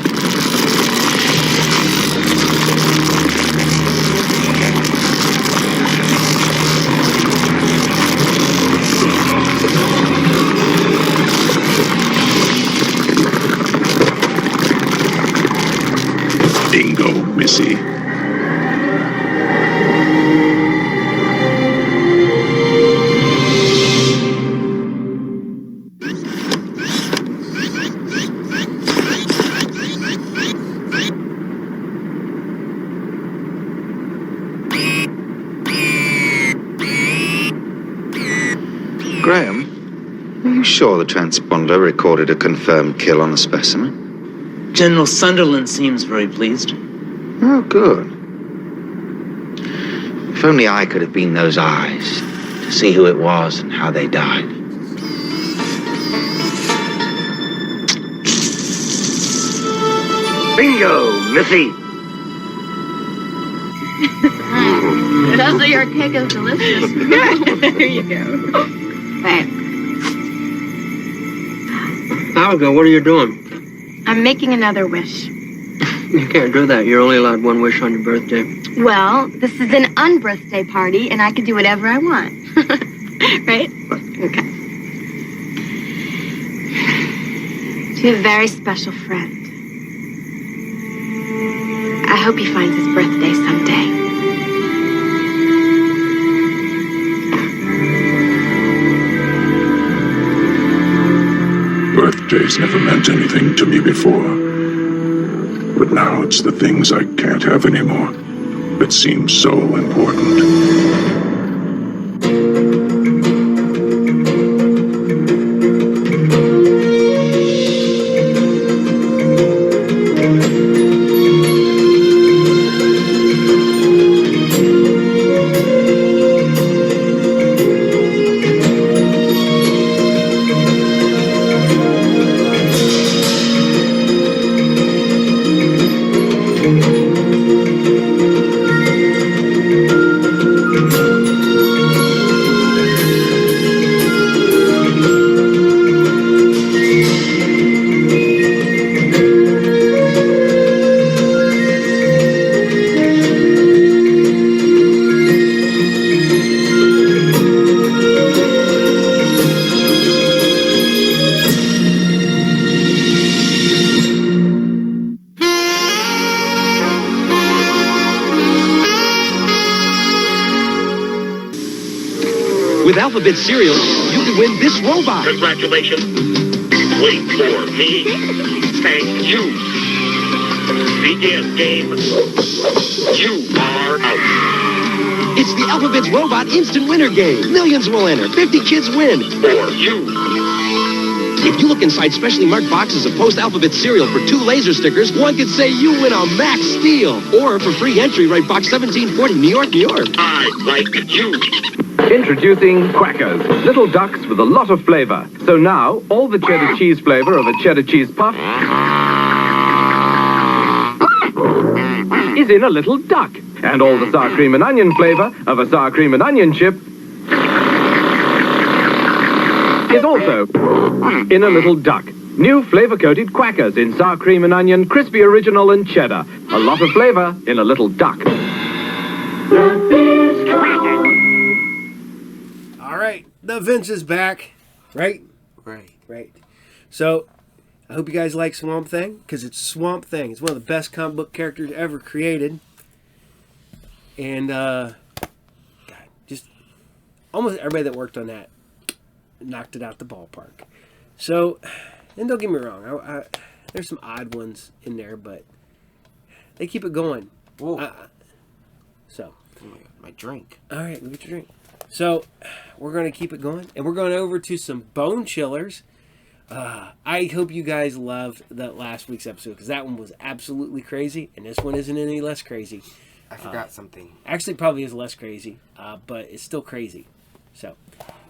Bingo, Missy. Graham, are you sure the transponder recorded a confirmed kill on the specimen? General Sunderland seems very pleased. Oh, good. If only I could have been those eyes to see who it was and how they died. Bingo, Missy! Those are your cake is delicious. There you go. Thanks. Abigail, what are you doing? I'm making another wish. You can't do that. You're only allowed one wish on your birthday. Well, this is an unbirthday party, and I can do whatever I want. Right? Okay. To a very special friend. I hope he finds his birthday someday. Birthdays never meant anything to me before. But now it's the things I can't have anymore that seem so important. alphabet cereal, you can win this robot. Congratulations. Wait for me. Thank you. Begin game. You are out. It's the Alphabet's Robot Instant Winner game. Millions will enter. 50 kids win. For you. If you look inside specially marked boxes of post-alphabet cereal for 2 laser stickers, one could say you win a Max Steel. Or for free entry, write box 1740, New York, New York. I like you. Introducing Quackers, little ducks with a lot of flavor. So now, all the cheddar cheese flavor of a cheddar cheese puff is in a little duck. And all the sour cream and onion flavor of a sour cream and onion chip is also in a little duck. New flavor-coated Quackers in sour cream and onion, crispy original and cheddar. A lot of flavor in a little duck. All right, the Vince is back, right? Right. So, I hope you guys like Swamp Thing, because it's Swamp Thing. It's one of the best comic book characters ever created. And, God, just almost everybody that worked on that knocked it out the ballpark. So, and don't get me wrong, there's some odd ones in there, but they keep it going. So, my drink. All right, get your drink. So, we're going to keep it going, and we're going over to some Bone Chillers. I hope you guys loved that last week's episode, because that one was absolutely crazy, and this one isn't any less crazy. I forgot something. Actually, probably is less crazy, but it's still crazy. So,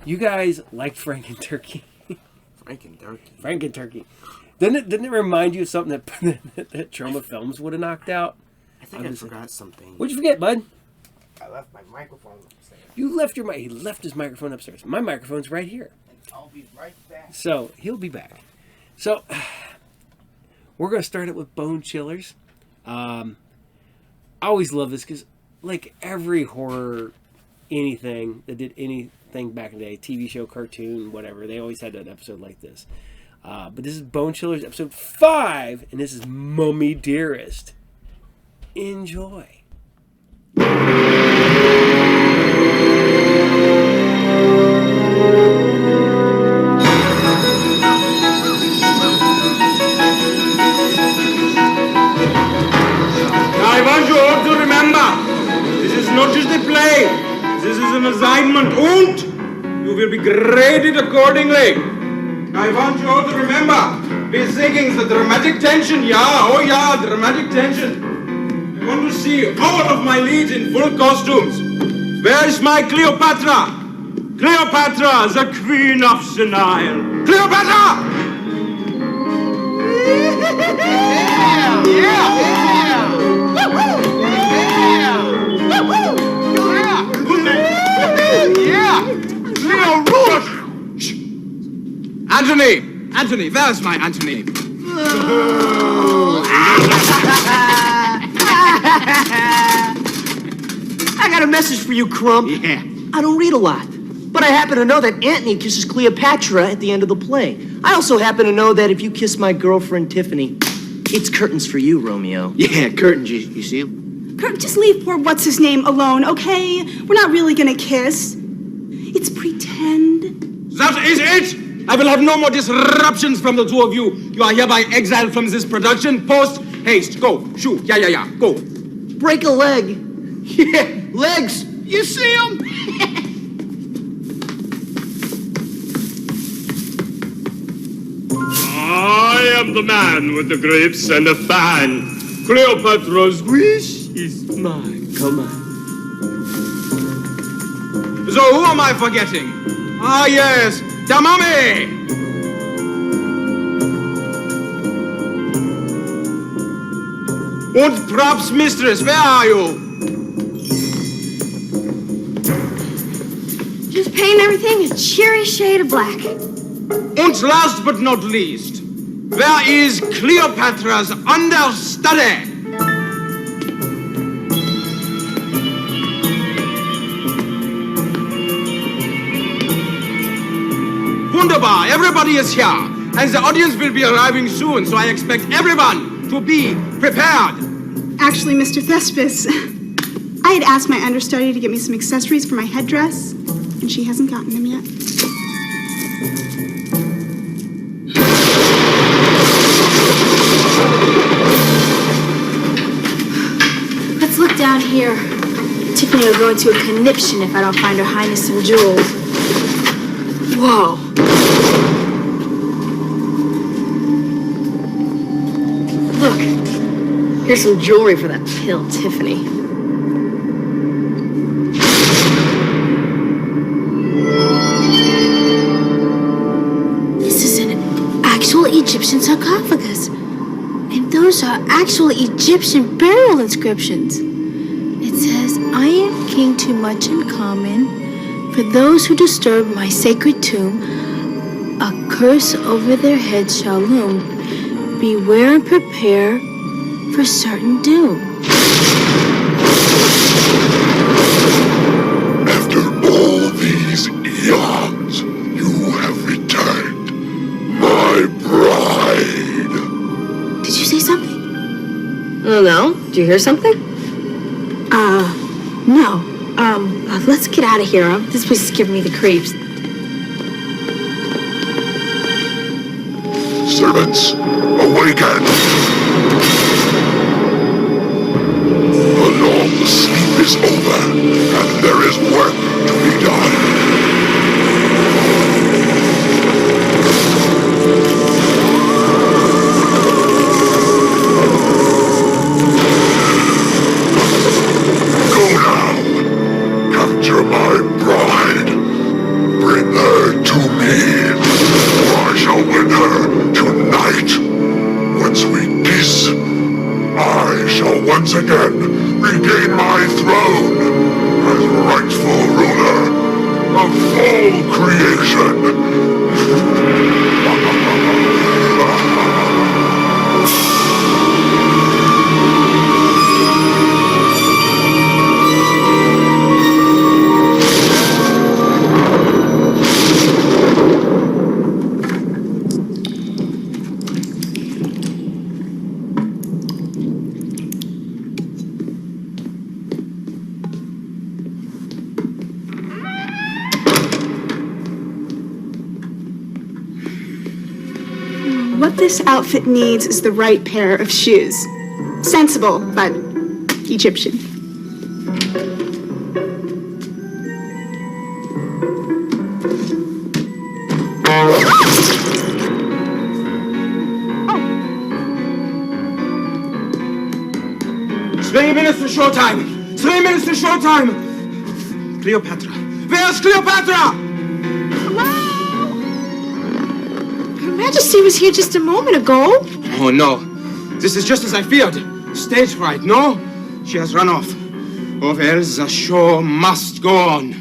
you guys liked Franken-Turkey. Franken-Turkey. Didn't it remind you of something that Troma Films would have knocked out? I think I forgot something. What'd you forget, bud? I left my microphone upstairs. You left your He left his microphone upstairs. My microphone's right here. I'll be right back. So, he'll be back. So, we're going to start it with Bone Chillers. I always love this because, like every horror, anything that did anything back in the day, TV show, cartoon, whatever, they always had an episode like this. But this is Bone Chillers episode 5, and this is Mummy Dearest. Enjoy. I want you all to remember, this is not just a play, this is an assignment, and you will be graded accordingly. I want you all to remember, we're singing the dramatic tension, dramatic tension. I want to see all of my leads in full costumes. Where is my Cleopatra? Cleopatra, the queen of the Nile. Cleopatra! Anthony, where's my Anthony? I got a message for you, Crump. Yeah. I don't read a lot, but I happen to know that Antony kisses Cleopatra at the end of the play. I also happen to know that if you kiss my girlfriend Tiffany, it's curtains for you, Romeo. Yeah, curtains, you see them? Kurt, just leave poor what's-his-name alone, okay? We're not really gonna kiss. It's pretend. That is it! I will have no more disruptions from the two of you. You are hereby exiled from this production. Post haste. Go. Shoo. Yeah. Go. Break a leg. Yeah, legs. You see them? I am the man with the grapes and the fan. Cleopatra's wish is mine. Come on. So who am I forgetting? Ah, yes. The mummy! And props mistress, where are you? Just paint everything a cheery shade of black. And last but not least, where is Cleopatra's understudy? Wunderbar, everybody is here, and the audience will be arriving soon, so I expect everyone to be prepared. Actually, Mr. Thespis, I had asked my understudy to get me some accessories for my headdress. and she hasn't gotten them yet. Let's look down here. Tiffany will go into a conniption if I don't find Her Highness some jewels. Whoa. Look, here's some jewelry for that pill, Tiffany. This is an actual Egyptian sarcophagus. And those are actual Egyptian burial inscriptions. It says, I am king too much in common. For those who disturb my sacred tomb, a curse over their heads shall loom. Beware and prepare for certain doom. After all these eons, you have returned, my bride. Did you say something? Oh, no. Did you hear something? No. Let's get out of here. This place is giving me the creeps. Servants, awaken! The long sleep is over, and there is work to be done. Go now. Capture my bride. Bring her to me. I shall win her tonight. Once we kiss, I shall once again regain my throne as rightful ruler of all creation. What this outfit needs is the right pair of shoes. Sensible, but Egyptian. Three minutes to showtime! 3 minutes to showtime! Cleopatra. Where's Cleopatra? Her Majesty was here just a moment ago. Oh, no. This is just as I feared. Stage fright, no? She has run off. Or else the show must go on.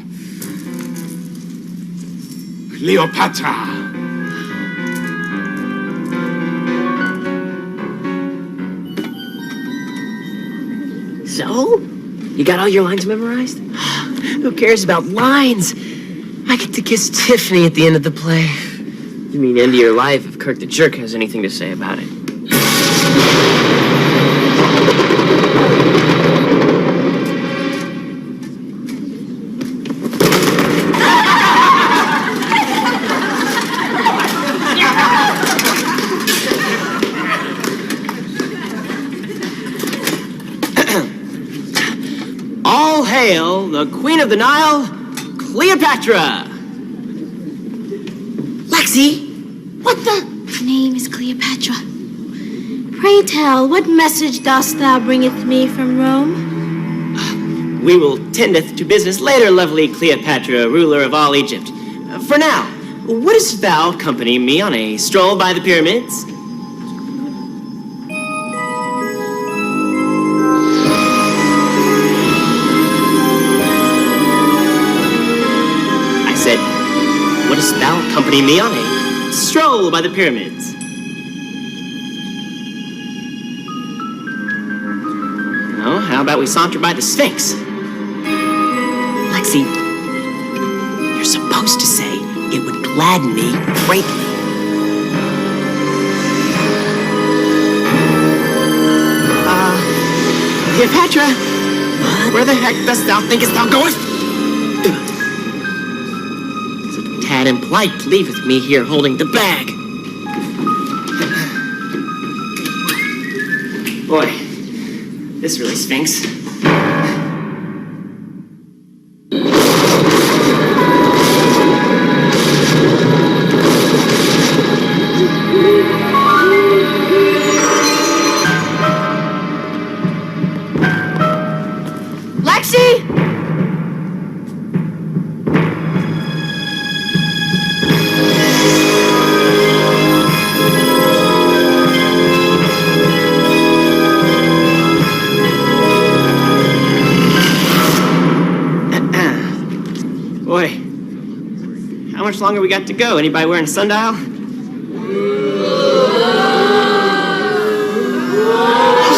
Cleopatra. So? You got all your lines memorized? Who cares about lines? I get to kiss Tiffany at the end of the play. You mean end of your life if Kirk the Jerk has anything to say about it? All hail the Queen of the Nile, Cleopatra! Lexi, what the? Her name is Cleopatra. Pray tell, what message dost thou bringeth me from Rome? We will tendeth to business later, lovely Cleopatra, ruler of all Egypt. For now, wouldst thou accompany me on a stroll by the pyramids? I said, wouldst thou accompany me on a stroll by the pyramids? No, how about we saunter by the Sphinx? Lexi, you're supposed to say it would gladden me greatly. Cleopatra, where the heck dost thou thinkest thou goest? impolite to leave with me here holding the bag. Boy, this really stinks. Lexi! Boy, how much longer we got to go? Anybody wearing a sundial?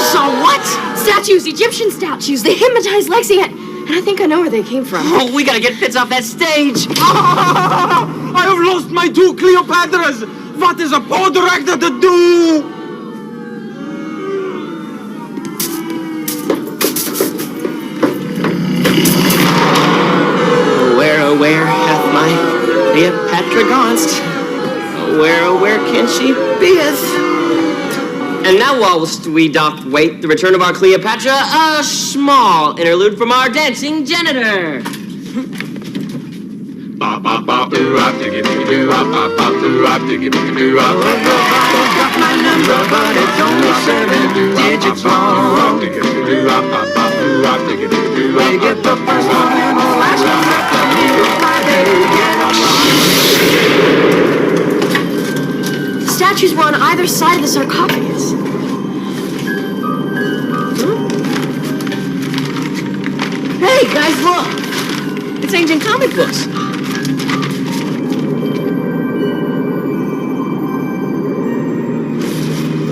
Saw what? Statues, Egyptian statues. They hypnotized Lexi, and I think I know where they came from. Oh, we gotta get Fitz off that stage. I have lost my 2 Cleopatras. What is a poor director to do? Where hath my Cleopatra gonst? Where can she beeth? And now whilst we doth wait the return of our Cleopatra, a small interlude from our dancing janitor. Got my number, but it's only 7 digits long. You get the first one and the last one at the middle Friday. Get The statues were on either side of the sarcophagus. Hey, guys, look! It's ancient comic books.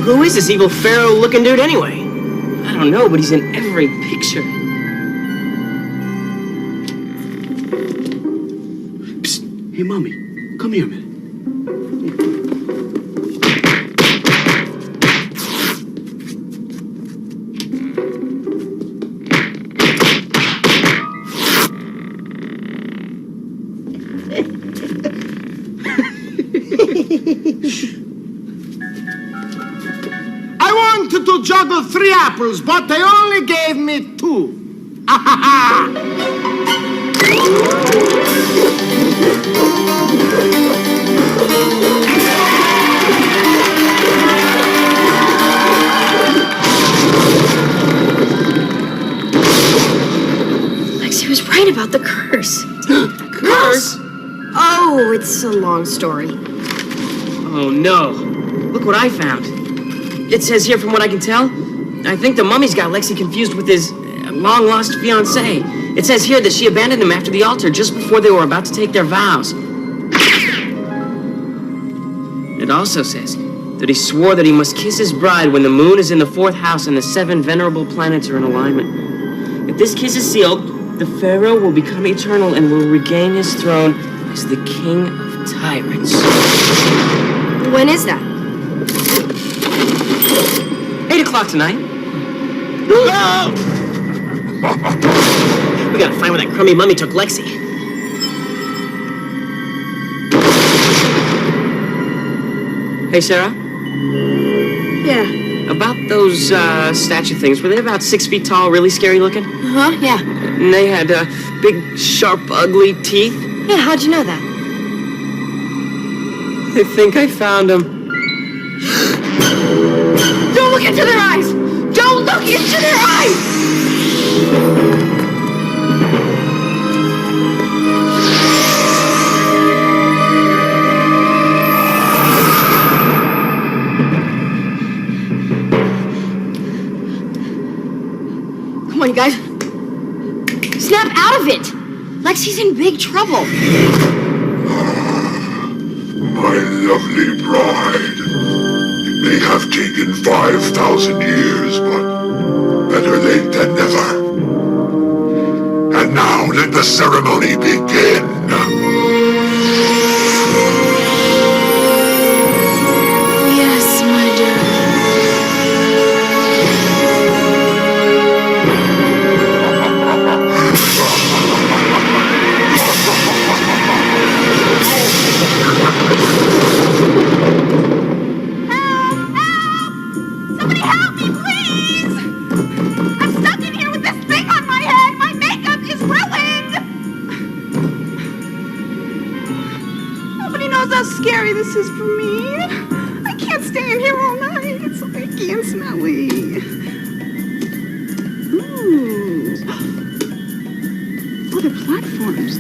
Who is this evil pharaoh-looking dude anyway? I don't know, but he's in every picture. Psst. Hey, Mommy, come here a minute. I wanted to juggle 3 apples, but they only gave me 2. Ah ha ha! Lexi was right about the curse. Curse? Oh, it's a long story. Oh, no. Look what I found. It says here, from what I can tell, I think the mummy's got Lexi confused with his long-lost fiancé. It says here that she abandoned him after the altar just before they were about to take their vows. It also says that he swore that he must kiss his bride when the moon is in the 4th house and the 7 venerable planets are in alignment. If this kiss is sealed, the pharaoh will become eternal and will regain his throne as the king of tyrants. When is that? 8 o'clock tonight. We gotta find where that crummy mummy took Lexi. Hey, Sarah? Yeah. About those statue things, were they about 6 feet tall, really scary looking? Uh-huh, yeah. And they had big, sharp, ugly teeth? Yeah, how'd you know that? I think I found them. Don't look into their eyes! Don't look into their eyes! Come on, you guys. Snap out of it! Lexi's in big trouble. My lovely bride. It may have taken 5,000 years, but better late than never. And now let the ceremony begin. Yes, my darling. scary this is for me. I can't stay in here all night. It's so icky and smelly. Ooh. Oh, they're platforms.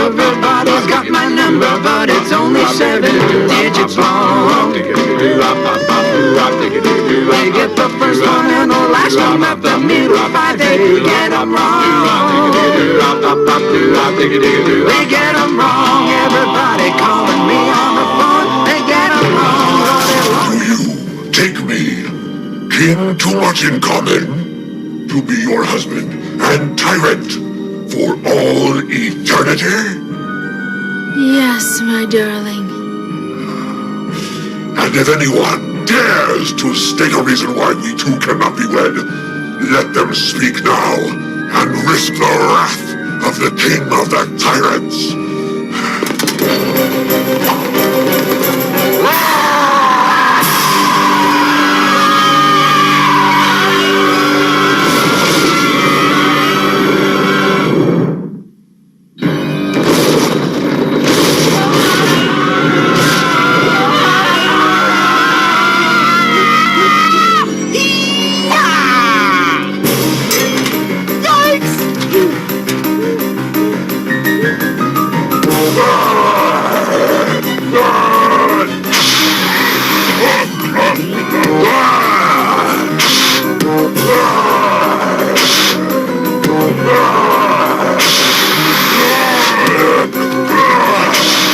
Everybody's got my number, but it's only 7 digits long. They get the first one and the last one at the middle 5. They get them wrong. They get them wrong. Everybody calling me on the phone. They get them wrong. Take me, kin too much in common, to be your husband and tyrant for all eternity? Yes, my darling. And if anyone dares to state a reason why we two cannot be wed, let them speak now and risk the wrath of the king of the tyrants.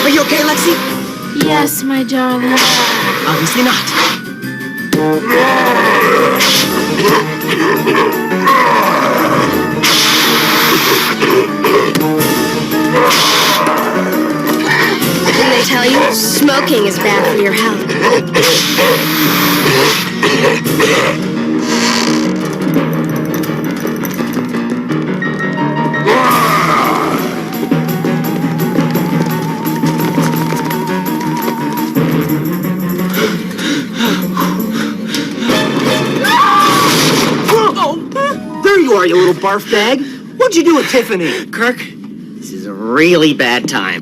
Are you okay, Lexi? Yes, my darling. Obviously not. Didn't they tell you? Smoking is bad for your health. There you are, you little barf bag. What'd you do with Tiffany? Kirk, this is a really bad time.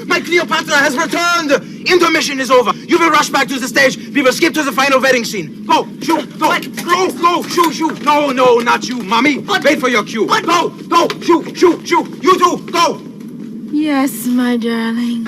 My Cleopatra has returned! Intermission is over. You will rush back to the stage. We will skip to the final wedding scene. Go, shoo, go, go, shoo, shoo. No, not you, mommy. Wait for your cue. Go, shoo, shoo, shoo. You too, go. Yes, my darling.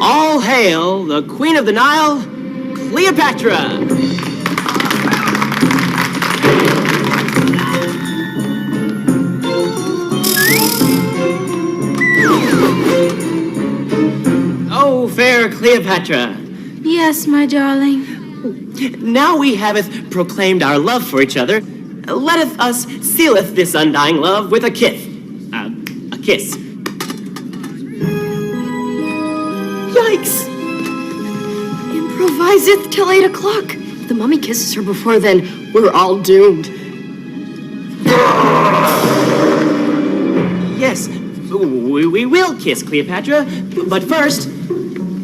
All hail the Queen of the Nile, Cleopatra! Oh, fair Cleopatra. Yes, my darling. Now we haveth proclaimed our love for each other, letteth us sealeth this undying love with a kiss. A kiss. Yikes! Improviseth till 8 o'clock. If the mummy kisses her before then, we're all doomed. Yes, we will kiss Cleopatra, but first,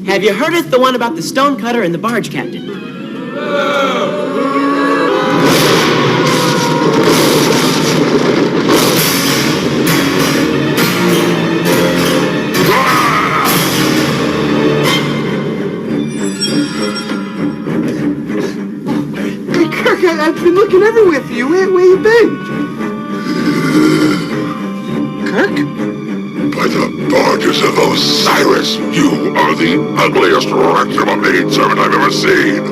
have you heardeth the one about the stonecutter and the barge captain? Hey, Kirk, I've been looking everywhere for you. Where you been? Osiris, you are the ugliest rectum of maidservant I've ever seen.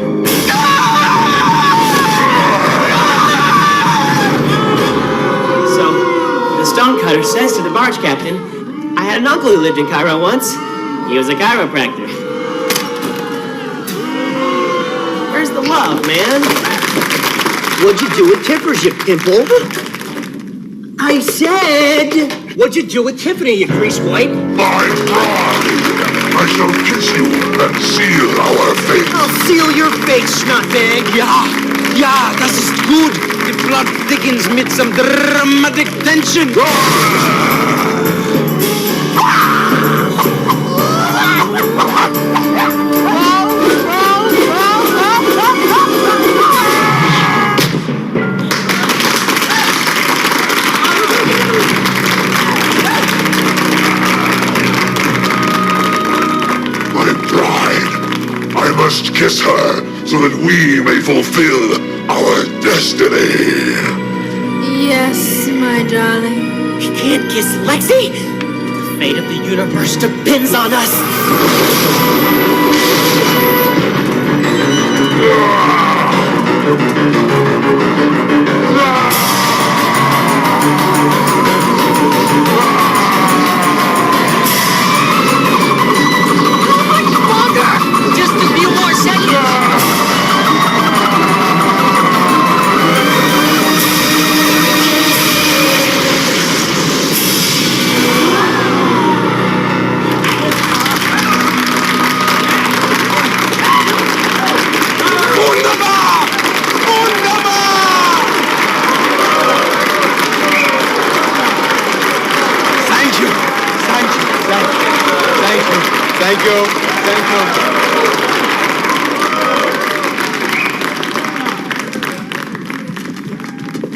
So, the stonecutter says to the barge captain, I had an uncle who lived in Cairo once. He was a chiropractor. Where's the love, man? What'd you do with Tippers, you pimple? I said, what'd you do with Tiffany, you grease white? My bride, I shall kiss you and seal our fate. I'll seal your face, Schnotbag. Ja, das ist gut. The plot thickens mit some dramatic tension. My bride, I must kiss her so that we may fulfill our destiny. Yes, my darling. You can't kiss Lexi? The fate of the universe depends on us. Just a few more seconds. Thank you.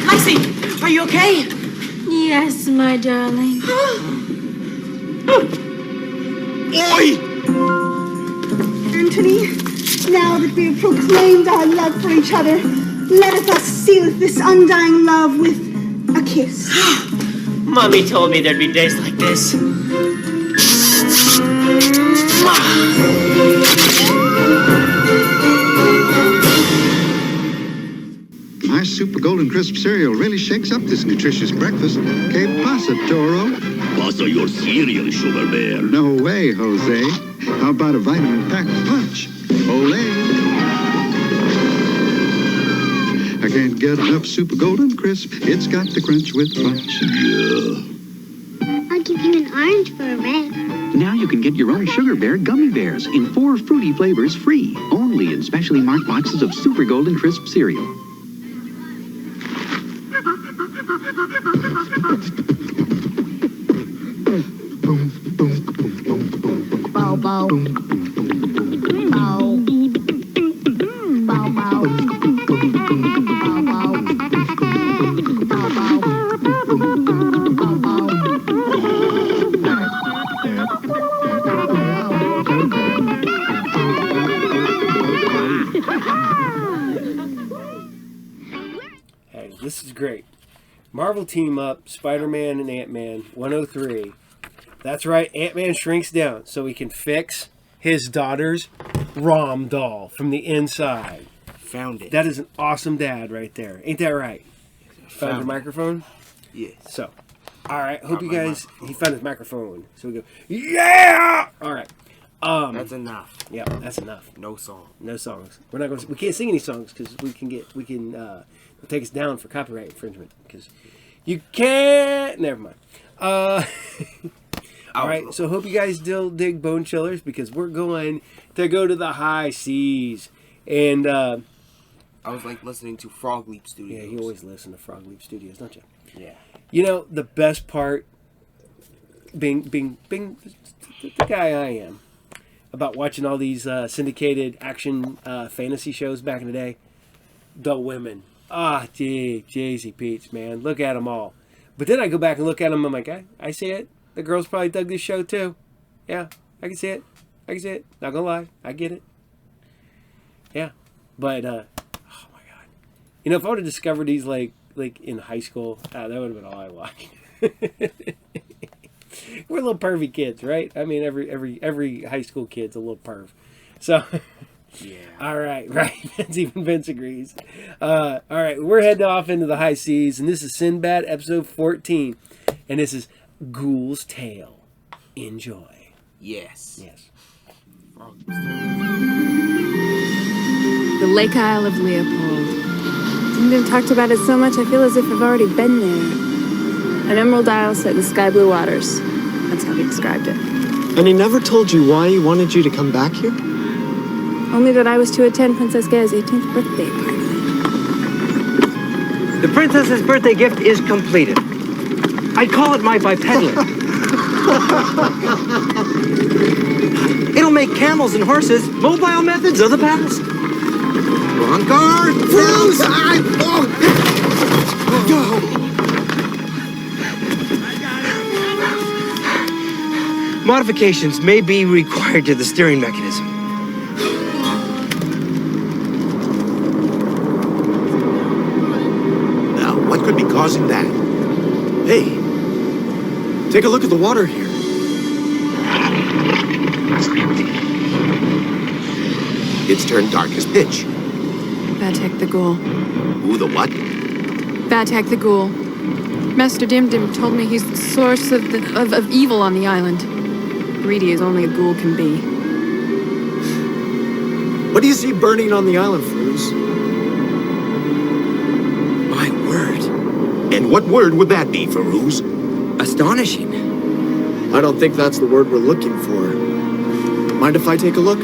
Lexi, are you okay? Yes, my darling. Oi! Anthony, now that we have proclaimed our love for each other, let us seal this undying love with a kiss. Mommy told me there'd be days like this. My Super Golden Crisp cereal really shakes up this nutritious breakfast. Que pasa, Toro? Pasa your cereal, Sugar Bear. No way, Jose. How about a vitamin-packed punch? Olé. I can't get enough Super Golden Crisp. It's got the crunch with punch. Yeah. I'll give you an orange for a red. Now you can get your own Sugar Bear gummy bears in 4 fruity flavors free, only in specially marked boxes of Super Golden Crisp cereal. Bow, bow. Bow. Bow, bow. Hey, this is great. Marvel team up, Spider-Man and Ant-Man, 103. That's right, Ant-Man shrinks down so he can fix his daughter's ROM doll from the inside. Found it. That is an awesome dad right there. Ain't that right? Found your it. microphone? Yes. So, all right, hope you guys, he found his microphone. So we go, yeah! All right. That's enough. Yeah, that's enough. No song. No songs. We're not going. We can't sing any songs because it'll take us down for copyright infringement. Because you can't. Never mind. All right. So hope you guys still dig Bone Chillers because we're going to go to the high seas. And I was like listening to Frog Leap Studios. Yeah, you always listen to Frog Leap Studios, don't you? Yeah. You know the best part, being the guy I am, about watching all these syndicated action fantasy shows back in the day. The women. Jay-Z Peach, man. Look at them all. But then I go back and look at them, I'm like, I see it. The girls probably dug this show too. Yeah, I can see it. Not gonna lie. I get it. Yeah. But, oh my God. You know, if I would have discovered these like in high school, that would have been all I watched. we're little pervy kids, right? I mean, every high school kid's a little perv. So, yeah. All right, right. Even Vince agrees. All right, we're heading off into the high seas, and this is Sinbad, episode 14, and this is Ghoul's Tale. Enjoy. Yes. Yes. The Lake Isle of Leopold. Sinbad talked about it so much, I feel as if I've already been there. An emerald isle set in sky blue waters. That's how he described it. And he never told you why he wanted you to come back here? Only that I was to attend Princess Gaia's 18th birthday party. The princess's birthday gift is completed. I'd call it my bipedal. It'll make camels and horses mobile methods of the past. On guard! Froze! Modifications may be required to the steering mechanism. Now, what could be causing that? Hey, take a look at the water here. It's turned dark as pitch. Vatek the Ghoul. Who the what? Vatek the Ghoul. Master Dimdim told me he's the source of evil on the island. Greedy as only a ghoul can be. What do you see burning on the island, Fruz? My word. And what word would that be, Farouz? Astonishing. I don't think that's the word we're looking for. Mind if I take a look?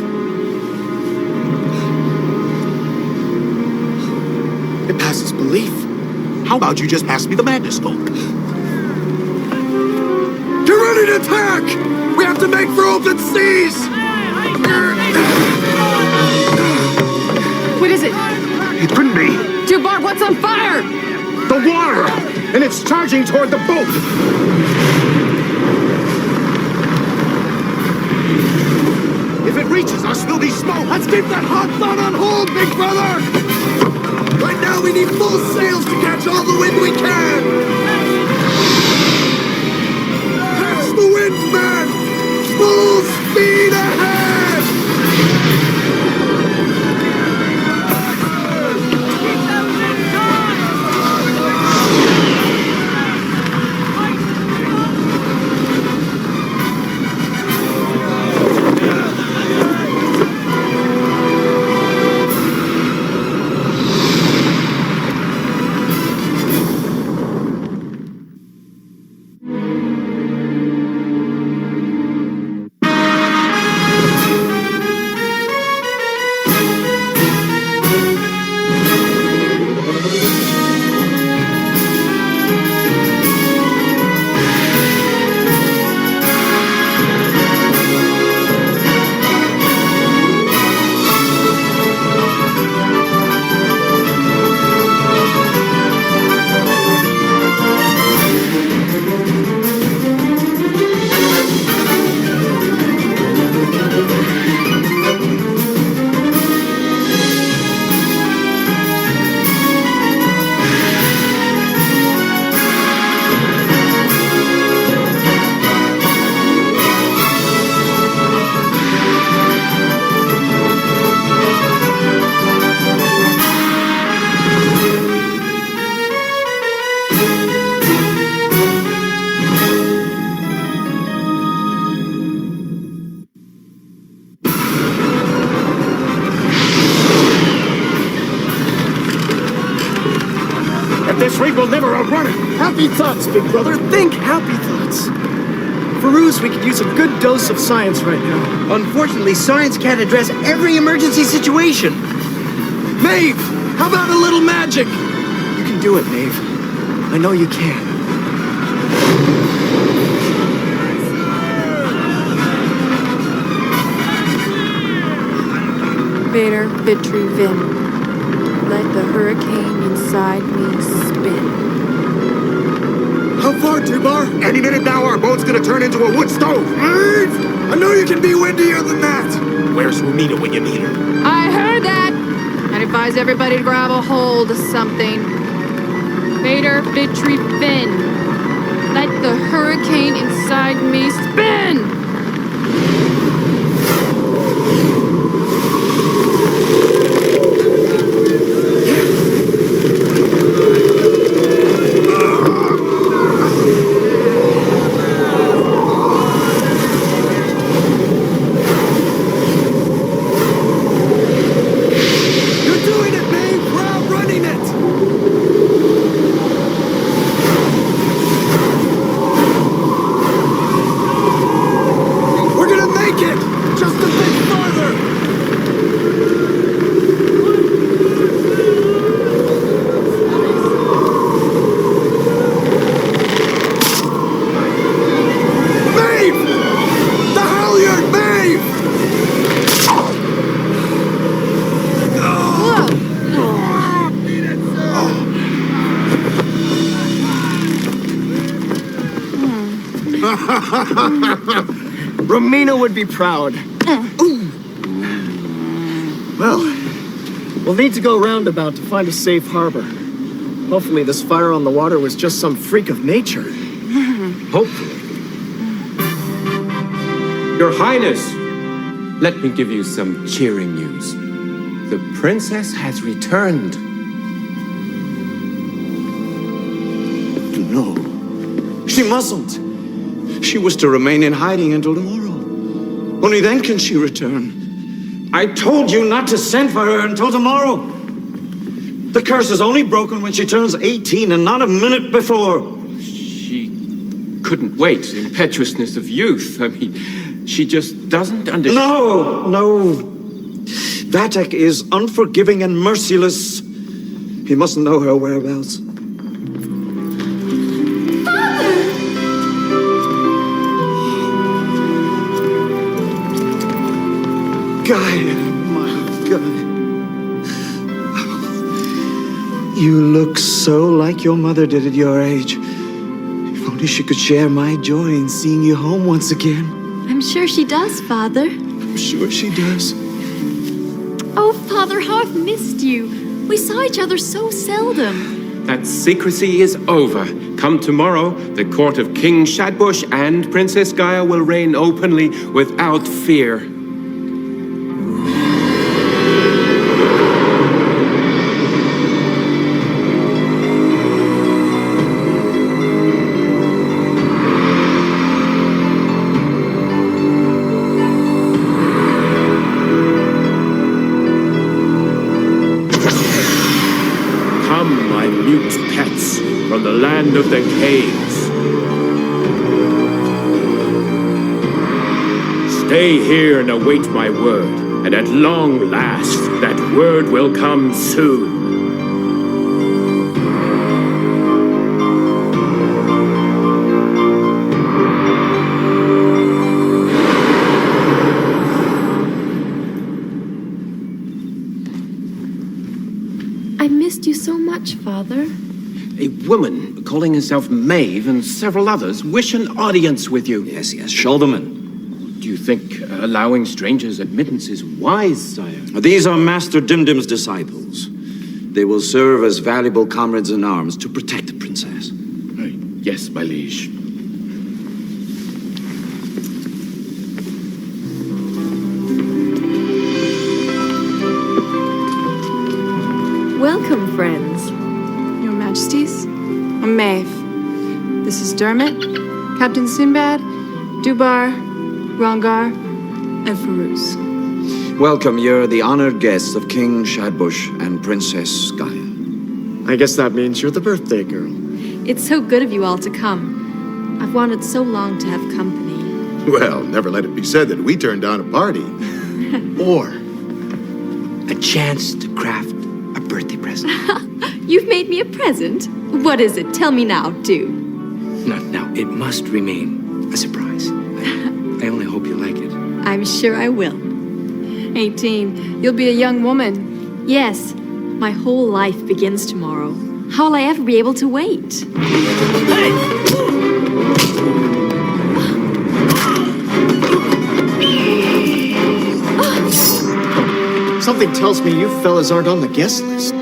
It passes belief. How about you just pass me the madness scope? Get ready to attack! We have to make for open seas! What is it? It couldn't be. Dubar, what's on fire? The water! And it's charging toward the boat! If it reaches us, we'll be smoked! Let's keep that hot sun on hold, big brother! Right now we need full sails to catch all the wind we can! Catch the wind, man! Full speed ahead! This rig will never outrun it! Happy thoughts, big brother. Think happy thoughts. Farouz, we could use a good dose of science right now. Unfortunately, science can't address every emergency situation. Maeve, how about a little magic? You can do it, Maeve. I know you can. Vader, Vitri, Vin. Let the hurricane inside me spin. How far, Dubar? Any minute now, our boat's gonna turn into a wood stove! Maeve! I know you can be windier than that! Where's Rumina when you need her? I heard that! I'd advise everybody to grab a hold of something. Vader, Vitri, Vin. Let the hurricane inside me. Spin! Romina would be proud. Well, we'll need to go roundabout to find a safe harbor. Hopefully this fire on the water was just some freak of nature. Hopefully. Your Highness, let me give you some cheering news. The princess has returned. No. She mustn't. She was to remain in hiding until tomorrow. Only then can she return. I told you not to send for her until tomorrow. The curse is only broken when she turns 18 and not a minute before. She couldn't wait. Impetuousness of youth. I mean, she just doesn't understand. No. Vatek is unforgiving and merciless. He mustn't know her whereabouts. Gaia, my God. You look so like your mother did at your age. If only she could share my joy in seeing you home once again. I'm sure she does, Father. I'm sure she does. Oh, Father, how I've missed you. We saw each other so seldom. That secrecy is over. Come tomorrow, the court of King Shadbush and Princess Gaia will reign openly without fear. From the land of the caves. Stay here and await my word, and at long last, that word will come soon. I missed you so much, Father. A woman calling herself Maeve and several others wish an audience with you. Yes, show them in. Do you think allowing strangers admittance is wise, sire? These are Master Dimdim's disciples. They will serve as valuable comrades in arms to protect the princess. Yes, my liege. Welcome, friends. Your Majesties, I'm Maeve. This is Dermot, Captain Sinbad, Dubar, Rongar, and Farouz. Welcome, you're the honored guests of King Shadbush and Princess Gaia. I guess that means you're the birthday girl. It's so good of you all to come. I've wanted so long to have company. Well, never let it be said that we turned down a party. Or a chance to craft a birthday present. You've made me a present? What is it? Tell me now, do. Now, it must remain a surprise. I only hope you like it. I'm sure I will. 18. You'll be a young woman. Yes. My whole life begins tomorrow. How will I ever be able to wait? Something tells me you fellas aren't on the guest list.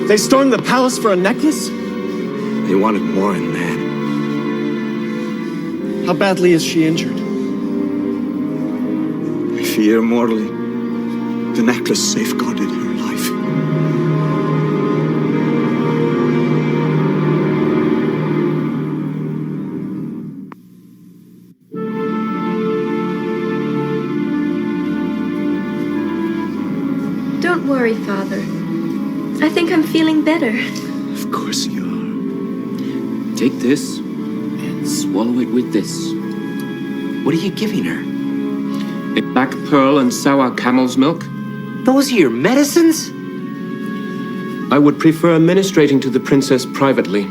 They stormed the palace for a necklace? They wanted more than that. How badly is she injured? I fear mortally. The necklace safeguarded her life. Don't worry, Father. I think I'm feeling better. Of course you are. Take this and swallow it with this. What are you giving her? A black pearl and sour camel's milk. Those are your medicines? I would prefer ministrating to the princess privately.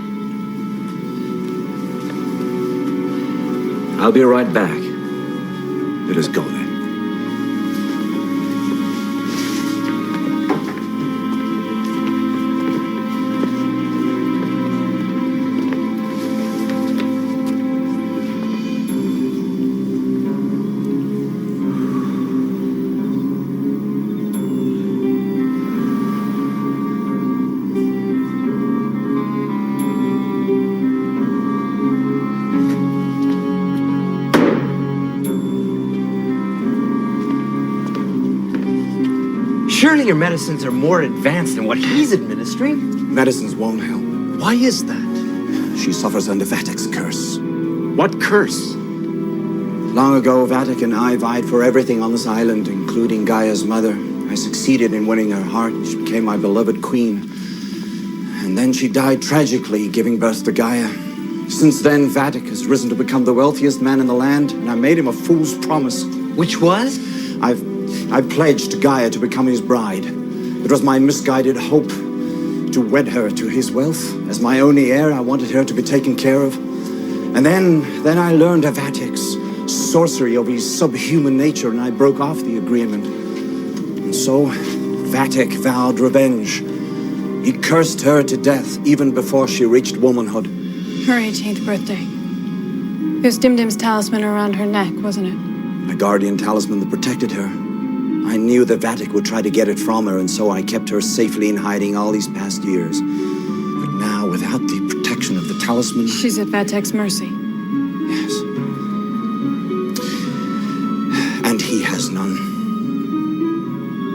I'll be right back. Let us go then. Surely your medicines are more advanced than what he's administering. Medicines won't help. Why is that? She suffers under Vatic's curse. What curse? Long ago, Vatic and I vied for everything on this island, including Gaia's mother. I succeeded in winning her heart. She became my beloved queen. And then she died tragically, giving birth to Gaia. Since then, Vatic has risen to become the wealthiest man in the land, and I made him a fool's promise. Which was? I pledged Gaia to become his bride. It was my misguided hope to wed her to his wealth. As my only heir, I wanted her to be taken care of. And then I learned of Vatic's sorcery over his subhuman nature, and I broke off the agreement. And so, Vatic vowed revenge. He cursed her to death even before she reached womanhood. Her 18th birthday. It was Dim Dim's talisman around her neck, wasn't it? A guardian talisman that protected her. I knew that Vatic would try to get it from her, and so I kept her safely in hiding all these past years. But now, without the protection of the talisman... She's at Vatic's mercy. Yes. And he has none.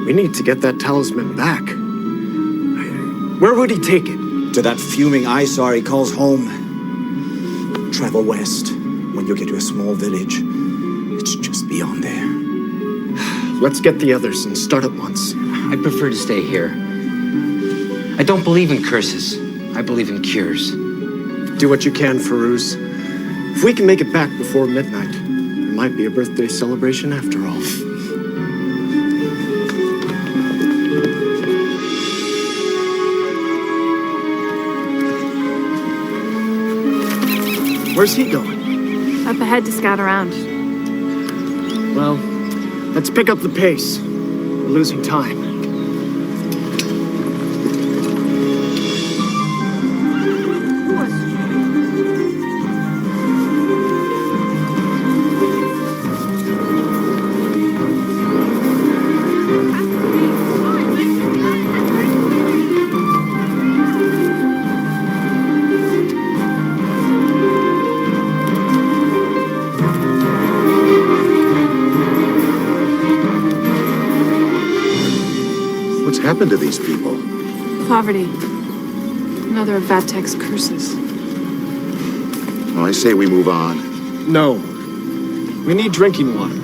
We need to get that talisman back. Where would he take it? To that fuming eyesore he calls home. Travel west. When you get to a small village, it's just beyond there. Let's get the others and start at once. I prefer to stay here. I don't believe in curses. I believe in cures. Do what you can, Farouz. If we can make it back before midnight, it might be a birthday celebration after all. Where's he going? Up ahead to scout around. Well, let's pick up the pace. We're losing time. Happened to these people? Poverty. Another of Vatic's curses. Well, I say we move on. No. We need drinking water.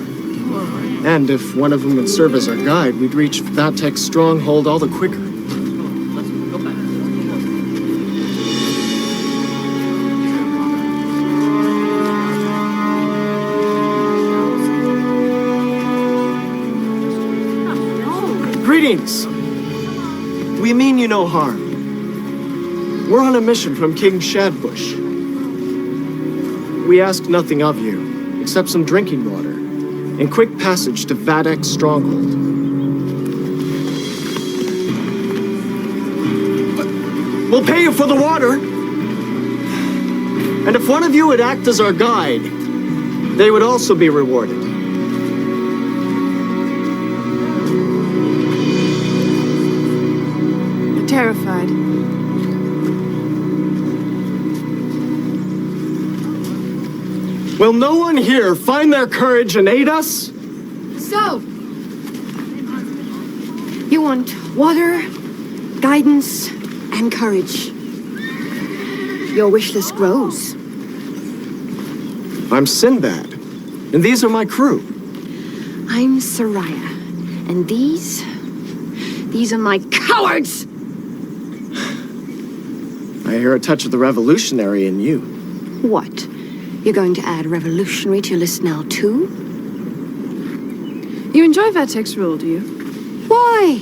And if one of them would serve as our guide, we'd reach Vatic's stronghold all the quicker. Greetings! We mean you no harm. We're on a mission from King Shadbush. We ask nothing of you, except some drinking water and quick passage to Vatic's stronghold. We'll pay you for the water. And if one of you would act as our guide, they would also be rewarded. terrified. Will no one here find their courage and aid us? So, you want water, guidance, and courage. Your wish list grows. I'm Sinbad, and these are my crew. I'm Soraya, and these are my cowards! I hear a touch of the revolutionary in you. What? You're going to add revolutionary to your list now, too? You enjoy Vatek's rule, do you? Why?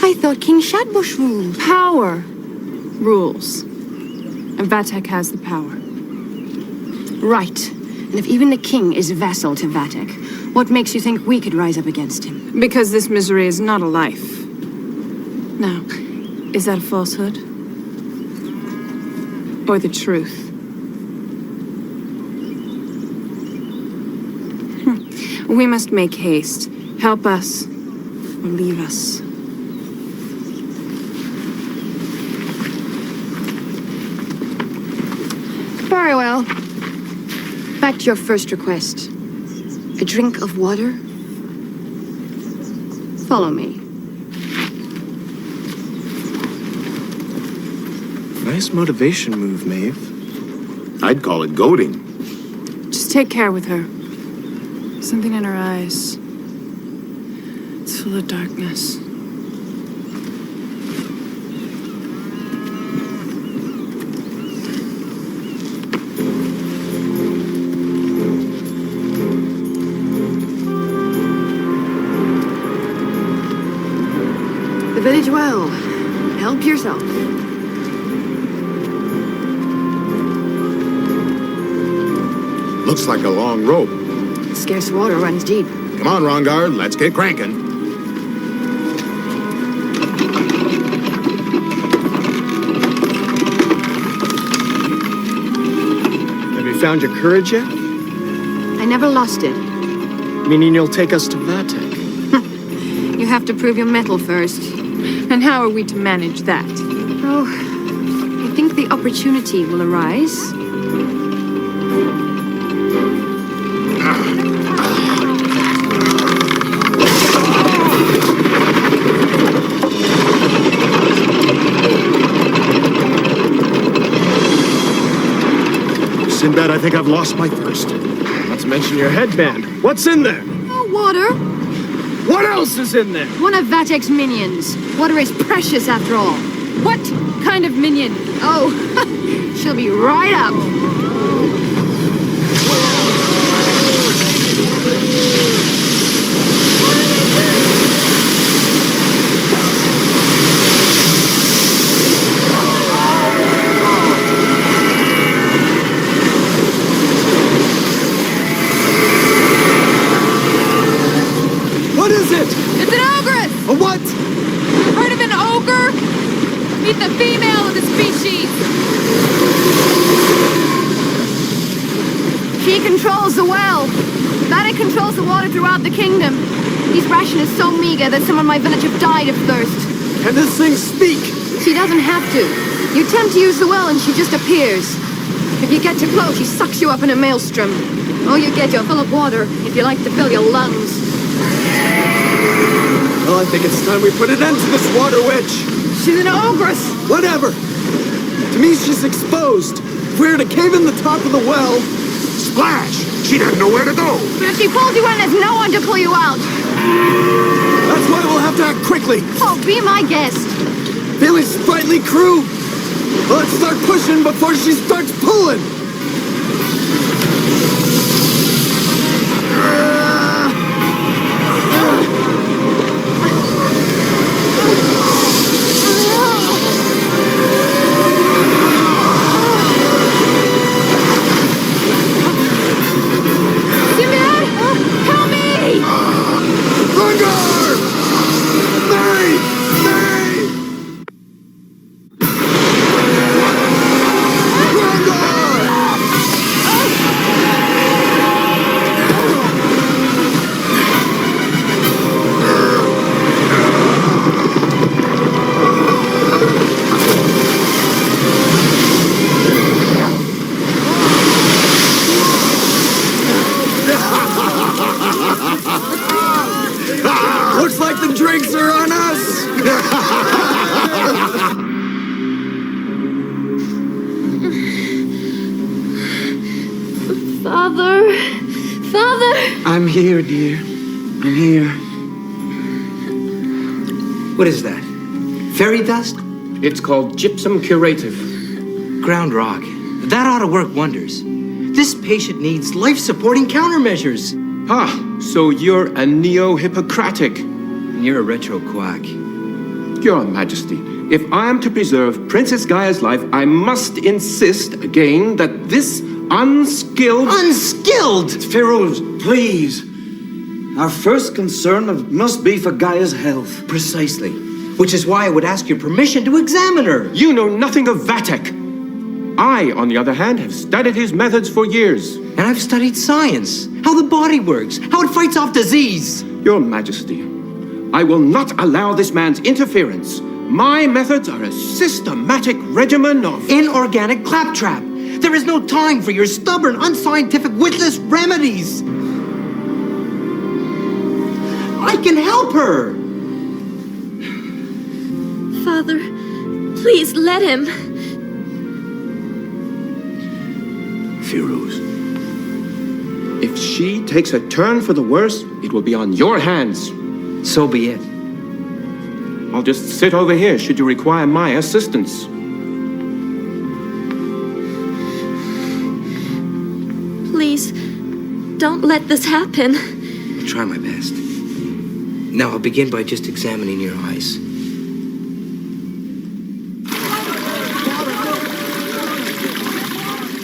I thought King Shadbush ruled. Power rules. And Vatek has the power. Right. And if even the king is vassal to Vatek, what makes you think we could rise up against him? Because this misery is not a life. Now, is that a falsehood? Or the truth? We must make haste. Help us, or leave us. Very well. Back to your first request. A drink of water? Follow me. Nice motivation move, Maeve. I'd call it goading. Just take care with her. Something in her eyes. It's full of darkness. The village well. Help yourself. Looks like a long rope. Scarce water runs deep. Come on, Rongard, let's get cranking. Have you found your courage yet? I never lost it. Meaning you'll take us to Vatek? You have to prove your mettle first. And how are we to manage that? Oh, I think the opportunity will arise. Sinbad, I think I've lost my thirst. Let's mention your headband. What's in there? Oh, water. What else is in there? One of Vatek's minions. Water is precious after all. What kind of minion? Oh, she'll be right up. What is it? It's an ogress! A what? Heard of an ogre? Meet the female of the species. She controls the well. Vatek controls the water throughout the kingdom. His ration is so meager that some in my village have died of thirst. Can this thing speak? She doesn't have to. You attempt to use the well and she just appears. If you get too close, she sucks you up in a maelstrom. Oh, you get your fill of water if you like to fill your lungs. Well, I think it's time we put an end to this water witch. She's an ogress. Whatever. To me, she's exposed. If we were to cave in the top of the well... Splash! She doesn't know where to go. But if she pulls you in, there's no one to pull you out. That's why we'll have to act quickly. Oh, be my guest. Feeling sprightly, crew? Well, let's start pushing before she starts pulling. Rongard! I'm here, dear. I'm here. What is that? Fairy dust? It's called gypsum curative. Ground rock. That ought to work wonders. This patient needs life-supporting countermeasures. Ah, so you're a neo-Hippocratic. And you're a retro quack. Your Majesty, if I am to preserve Princess Gaia's life, I must insist again that this unskilled... Unskilled? Pharaohs, please. Our first concern must be for Gaia's health. Precisely. Which is why I would ask your permission to examine her. You know nothing of Vatek. I, on the other hand, have studied his methods for years. And I've studied science, how the body works, how it fights off disease. Your Majesty, I will not allow this man's interference. My methods are a systematic regimen of... inorganic claptrap. There is no time for your stubborn, unscientific, witless remedies. I can help her. Father, please let him. Firouz. If she takes a turn for the worse, it will be on your hands. So be it. I'll just sit over here should you require my assistance. Please, don't let this happen. I'll try my best. Now I'll begin by just examining your eyes.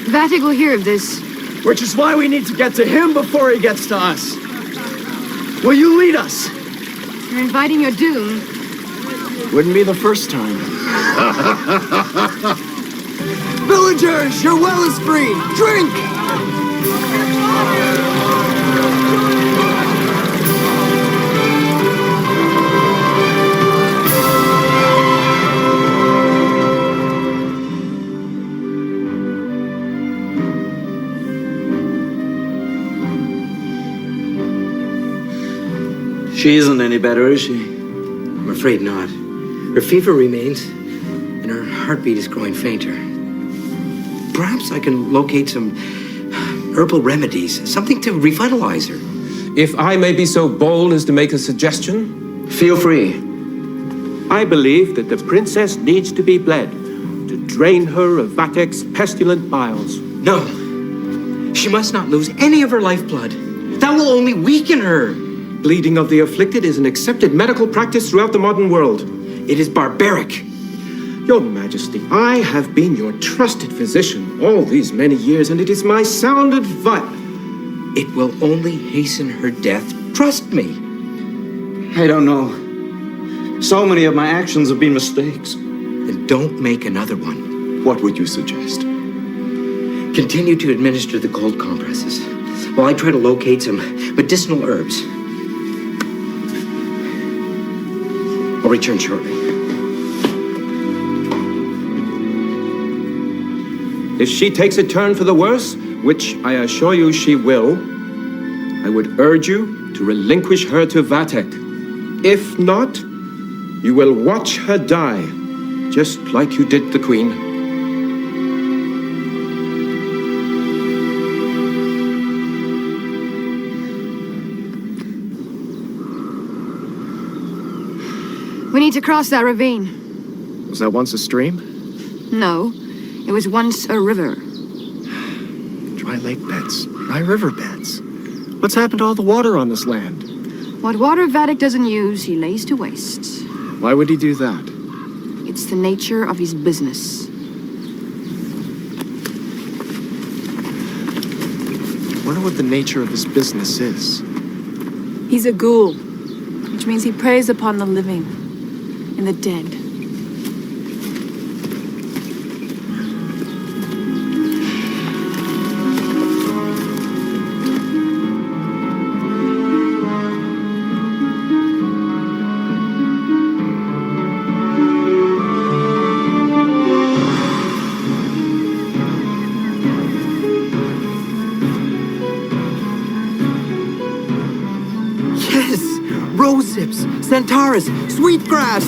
Vatic will hear of this. Which is why we need to get to him before he gets to us. Will you lead us? You're inviting your doom. Wouldn't be the first time. Villagers, your well is free. Drink! She isn't any better, is she? I'm afraid not. Her fever remains, and her heartbeat is growing fainter. Perhaps I can locate some herbal remedies, something to revitalize her. If I may be so bold as to make a suggestion? Feel free. I believe that the princess needs to be bled to drain her of Vatek's pestilent biles. No. She must not lose any of her lifeblood. That will only weaken her. Bleeding of the afflicted is an accepted medical practice throughout the modern world. It is barbaric. Your Majesty, I have been your trusted physician all these many years, and it is my sound advice. It will only hasten her death. Trust me. I don't know. So many of my actions have been mistakes. Then don't make another one. What would you suggest? Continue to administer the cold compresses while I try to locate some medicinal herbs. I'll return shortly. If she takes a turn for the worse, which I assure you she will, I would urge you to relinquish her to Vatek. If not, you will watch her die, just like you did the Queen. We need to cross that ravine. Was that once a stream? No, it was once a river. Dry lake beds, dry river beds. What's happened to all the water on this land? What water Vatic doesn't use, he lays to waste. Why would he do that? It's the nature of his business. Wonder what the nature of his business is. He's a ghoul, which means he preys upon the living and the dead. Yes! Rose hips, centauras, sweetgrass!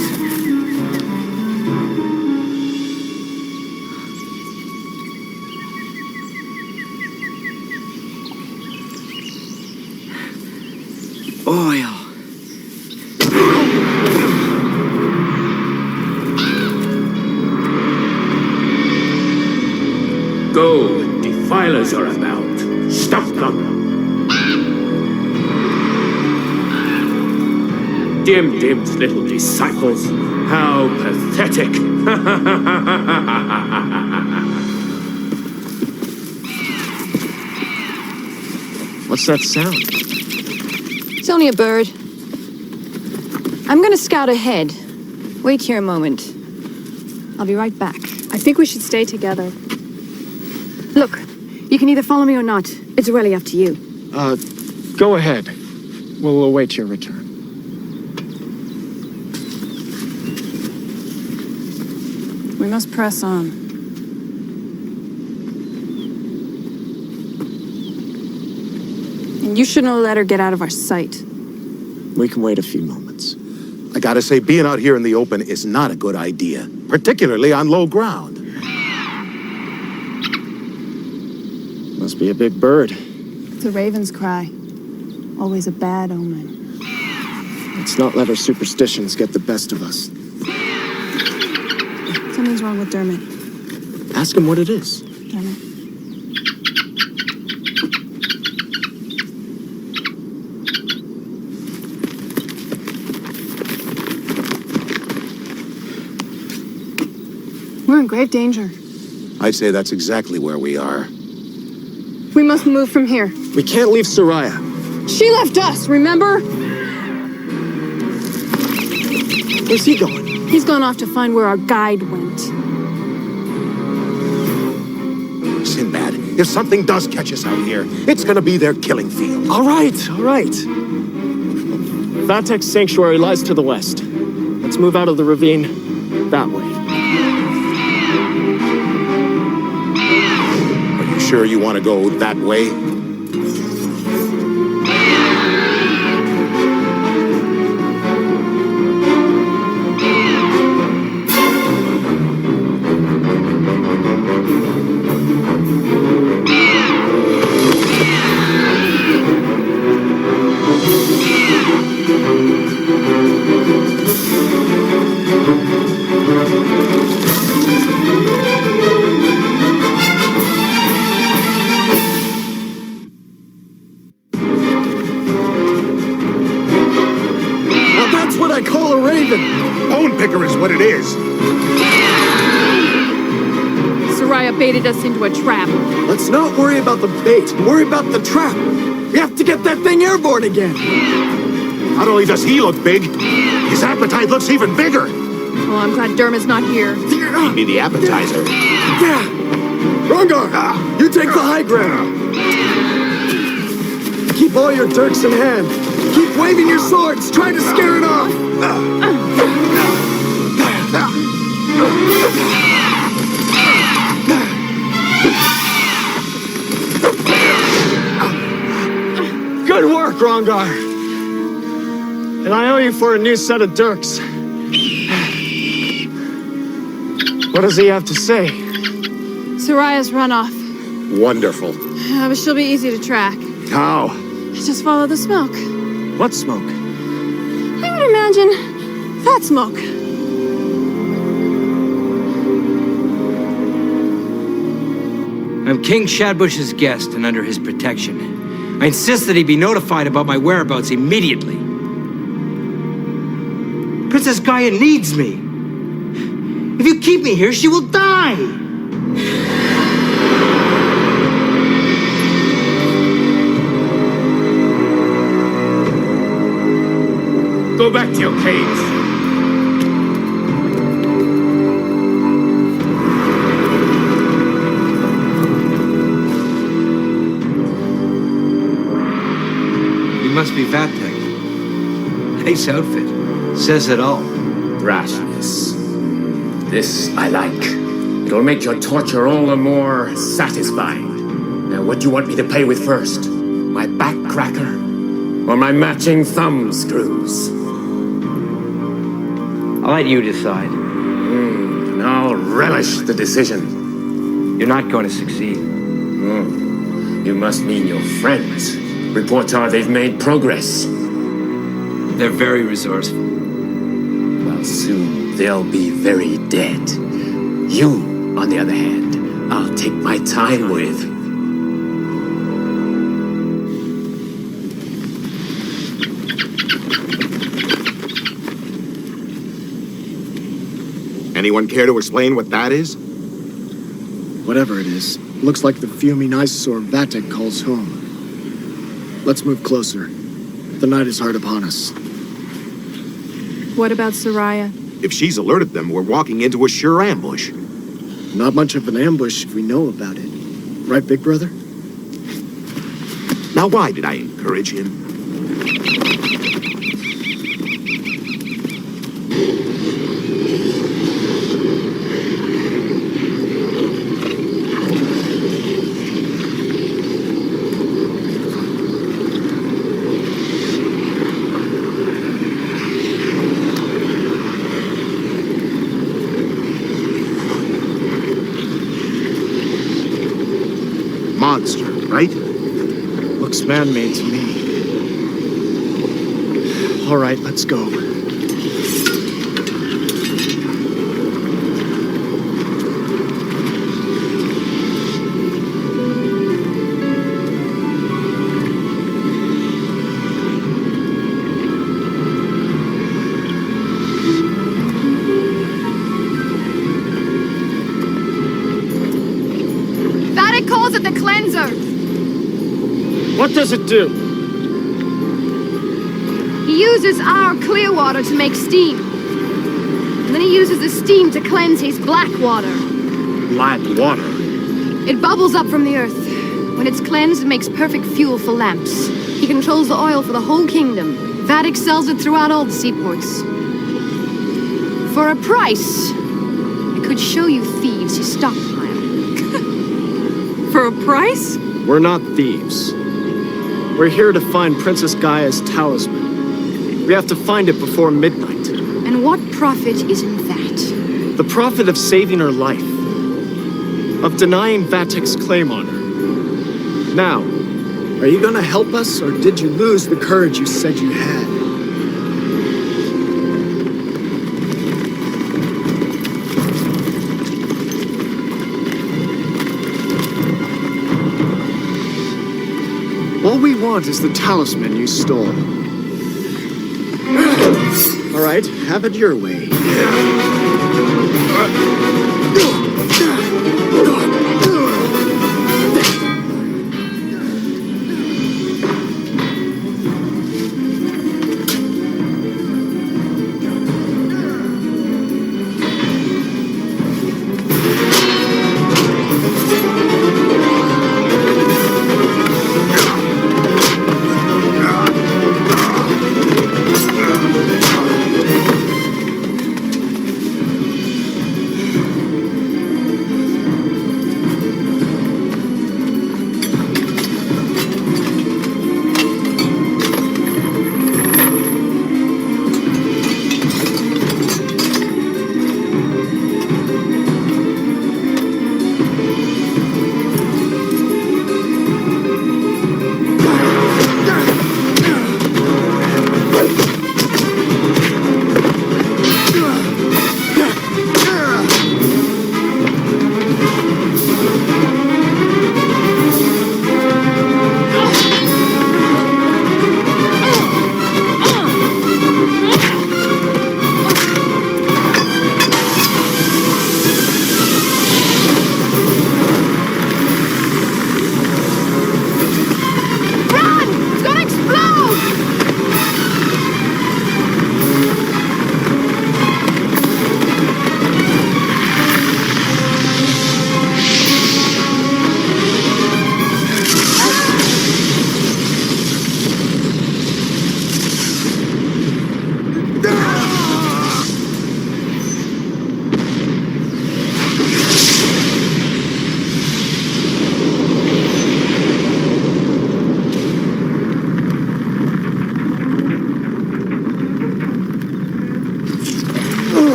defilers are about. Stop them. Dim-Dim's little disciples. How pathetic. What's that sound? It's only a bird. I'm gonna scout ahead. Wait here a moment. I'll be right back. I think we should stay together. Look, you can either follow me or not. It's really up to you. Go ahead. We'll await your return. We must press on. And you shouldn't have let her get out of our sight. We can wait a few moments. I gotta say, being out here in the open is not a good idea, particularly on low ground. Must be a big bird. It's a raven's cry. Always a bad omen. Let's not let our superstitions get the best of us. Something's wrong with Dermot. Ask him what it is. Dermot. We're in grave danger. I'd say that's exactly where we are. We must move from here. We can't leave Soraya. She left us, remember? Where's he going? He's gone off to find where our guide went. Sinbad, if something does catch us out here, it's gonna be their killing field. All right. Vatek's sanctuary lies to the west. Let's move out of the ravine that way. Are you sure you want to go that way? Soraya baited us into a trap. Let's not worry about the bait. Worry about the trap. We have to get that thing airborne again. Not only does he look big, his appetite looks even bigger. Well, I'm glad Dermot's not here. Feed me the appetizer. Yeah. Rongar, you take the high ground. Keep all your dirks in hand. Keep waving your swords. Try to scare it off. Good work, Rongar. And I owe you for a new set of dirks. What does he have to say? Soraya's run off. Wonderful. But she'll be easy to track. How? Just follow the smoke. What smoke? I would imagine that smoke. I'm King Shadbush's guest and under his protection. I insist that he be notified about my whereabouts immediately. Princess Gaia needs me. If you keep me here, she will die. Go back to your caves. Must be Vatek. Nice outfit. Says it all. Rashness. This I like. It'll make your torture all the more satisfying. Now, what do you want me to play with first? My back cracker? Or my matching thumb screws? I'll let you decide. And I'll relish the decision. You're not going to succeed. You must mean your friends. Reports are they've made progress. They're very resourceful. Well, soon they'll be very dead. You, on the other hand, I'll take my time with. Anyone care to explain what that is? Whatever it is, looks like the fuming isosaur Vatek calls home. Let's move closer. The night is hard upon us. What about Soraya? If she's alerted them, we're walking into a sure ambush. Not much of an ambush if we know about it. Right, Big Brother? Now, why did I encourage him? Monster, right? Looks man-made to me. All right, let's go. Vatic calls it the cleanser. What does it do? He uses our clear water to make steam. And then he uses the steam to cleanse his black water. Black water? It bubbles up from the earth. When it's cleansed, it makes perfect fuel for lamps. He controls the oil for the whole kingdom. Vatic sells it throughout all the seaports. For a price, I could show you thieves his stockpile. For a price? We're not thieves. We're here to find Princess Gaia's talisman. We have to find it before midnight. And what profit is in that? The profit of saving her life. Of denying Vatek's claim on her. Now, are you gonna help us, or did you lose the courage you said you had? All we want is the talisman you stole. All right, have it your way.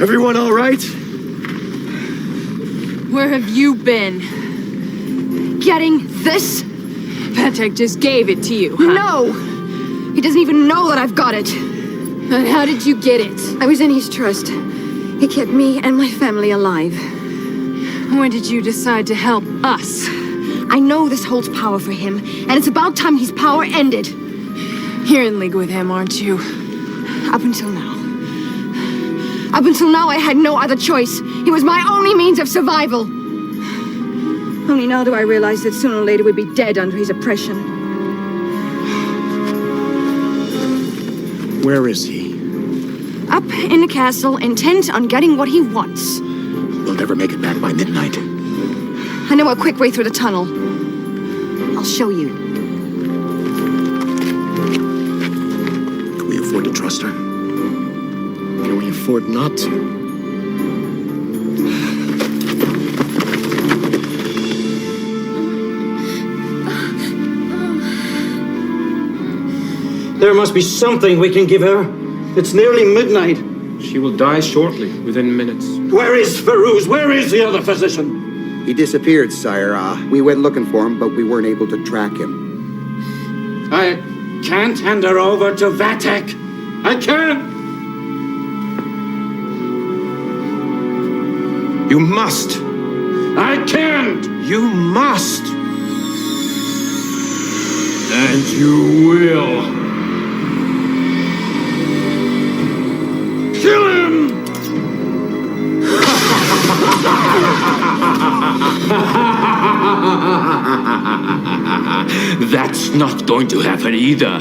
Everyone all right? Where have you been? Getting this? Vatek just gave it to you, huh? No! He doesn't even know that I've got it. And how did you get it? I was in his trust. He kept me and my family alive. When did you decide to help us? I know this holds power for him, and it's about time his power ended. You're in league with him, aren't you? Up until now. Up until now, I had no other choice. He was my only means of survival. Only now do I realize that sooner or later we'd be dead under his oppression. Where is he? Up in the castle, intent on getting what he wants. We'll never make it back by midnight. I know a quick way through the tunnel. I'll show you. Can we afford to trust her? Can we afford not to? There must be something we can give her. It's nearly midnight. She will die shortly, within minutes. Where is Ferouz? Where is the other physician? He disappeared, sire. We went looking for him, but we weren't able to track him. I can't hand her over to Vatek. I can't. You must. I can't. You must. And you will. Kill him! That's not going to happen either.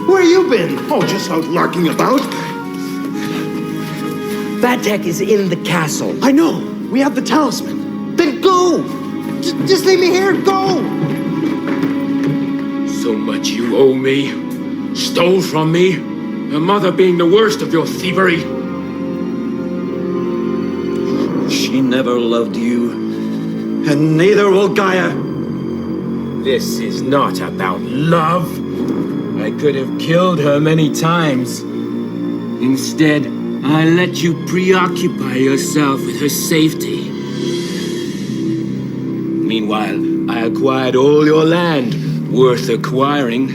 Where you been? Oh, just out larking about. Vatek is in the castle. I know. We have the talisman. Then go! Just leave me here. Go! So much you owe me. Stole from me. Your mother being the worst of your thievery. She never loved you. And neither will Gaia. This is not about love. I could have killed her many times. Instead, I let you preoccupy yourself with her safety. Meanwhile, I acquired all your land, worth acquiring.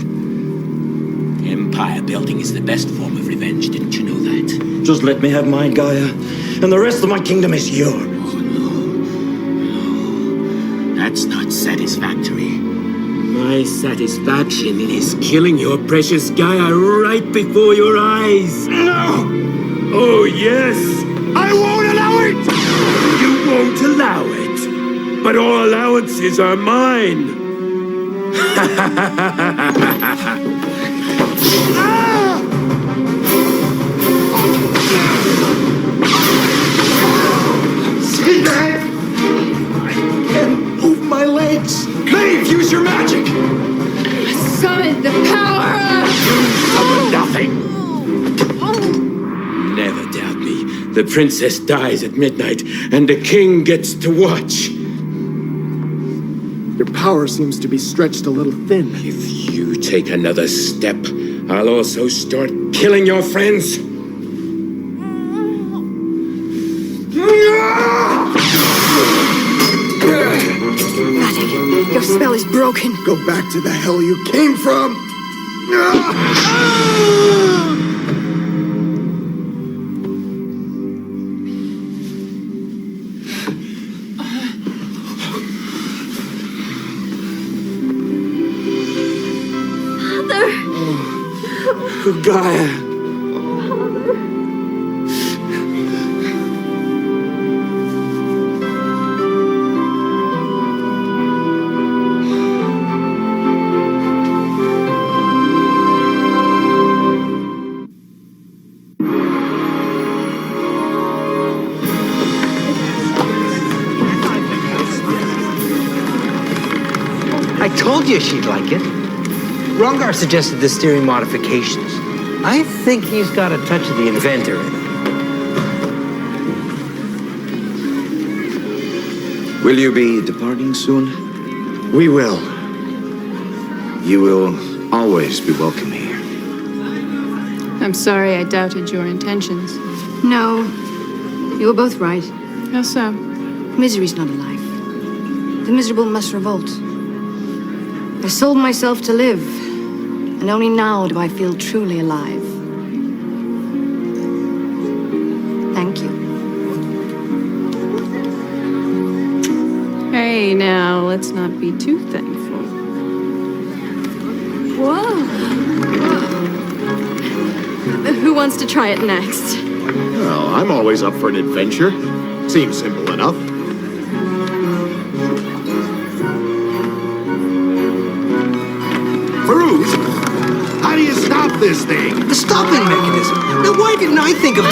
Empire building is the best form of revenge, didn't you know that? Just let me have mine, Gaia, and the rest of my kingdom is yours. That's not satisfactory. My satisfaction is killing your precious Gaia right before your eyes. No! Oh, yes! I won't allow it! You won't allow it. But all allowances are mine. Sinbad! I can't move my legs. Leave! Use your magic! Summon the power of... Nothing. Never doubt me. The princess dies at midnight, and the king gets to watch. Your power seems to be stretched a little thin. If you take another step, I'll also start killing your friends. Vatek, your spell is broken. Go back to the hell you came from! Gaia. I told you she'd like it. Rungar suggested the steering modifications. I think he's got a touch of the inventor in him. Will you be departing soon? We will. You will always be welcome here. I'm sorry I doubted your intentions. No, you were both right. How so? Misery's not a life. The miserable must revolt. I sold myself to live, and only now do I feel truly alive. Thank you. now, let's not be too thankful. Whoa. Who wants to try it next? Well, I'm always up for an adventure. Seems simple enough. Farouz, how do you stop this thing? The stopping mechanism. Now, why didn't I think of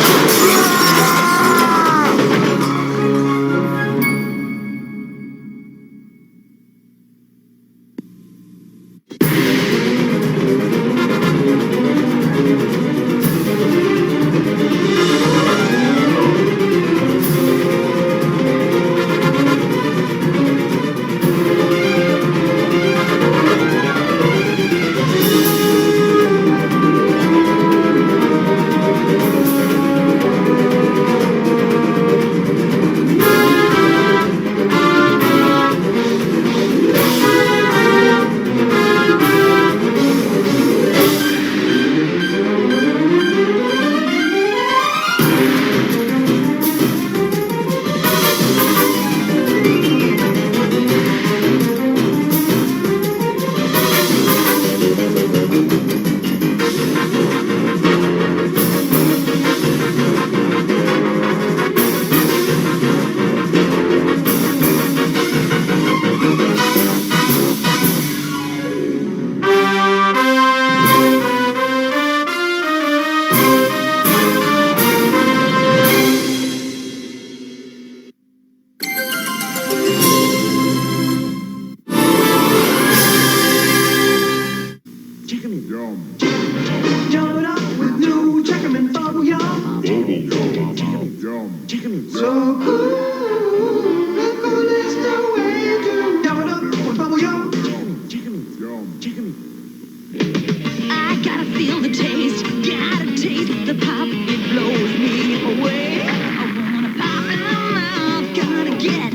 I gotta feel the taste, gotta taste the pop, it blows me away. I wanna pop in the mouth, gotta get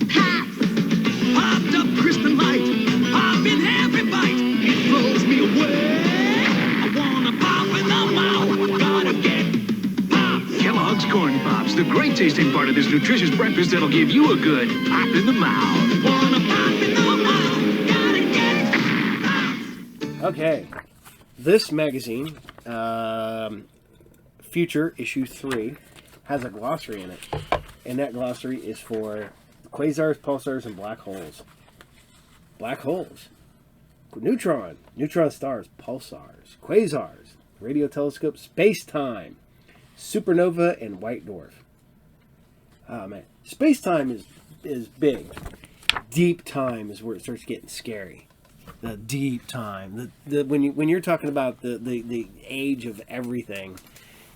popped. Popped up crisp and light, pop in every bite, it blows me away. I wanna pop in the mouth, gotta get popped. Kellogg's Corn Pops, the great tasting part of this nutritious breakfast that'll give you a good pop in the mouth. Wanna pop in the mouth, gotta get popped. Okay. This magazine, Future Issue 3, has a glossary in it. And that glossary is for quasars, pulsars, and black holes. Black holes. Neutron stars, pulsars, quasars, radio telescope, space-time, supernova, and white dwarf. Oh, man. Space-time is big. Deep time is where it starts getting scary. The deep time. When you're talking about the age of everything,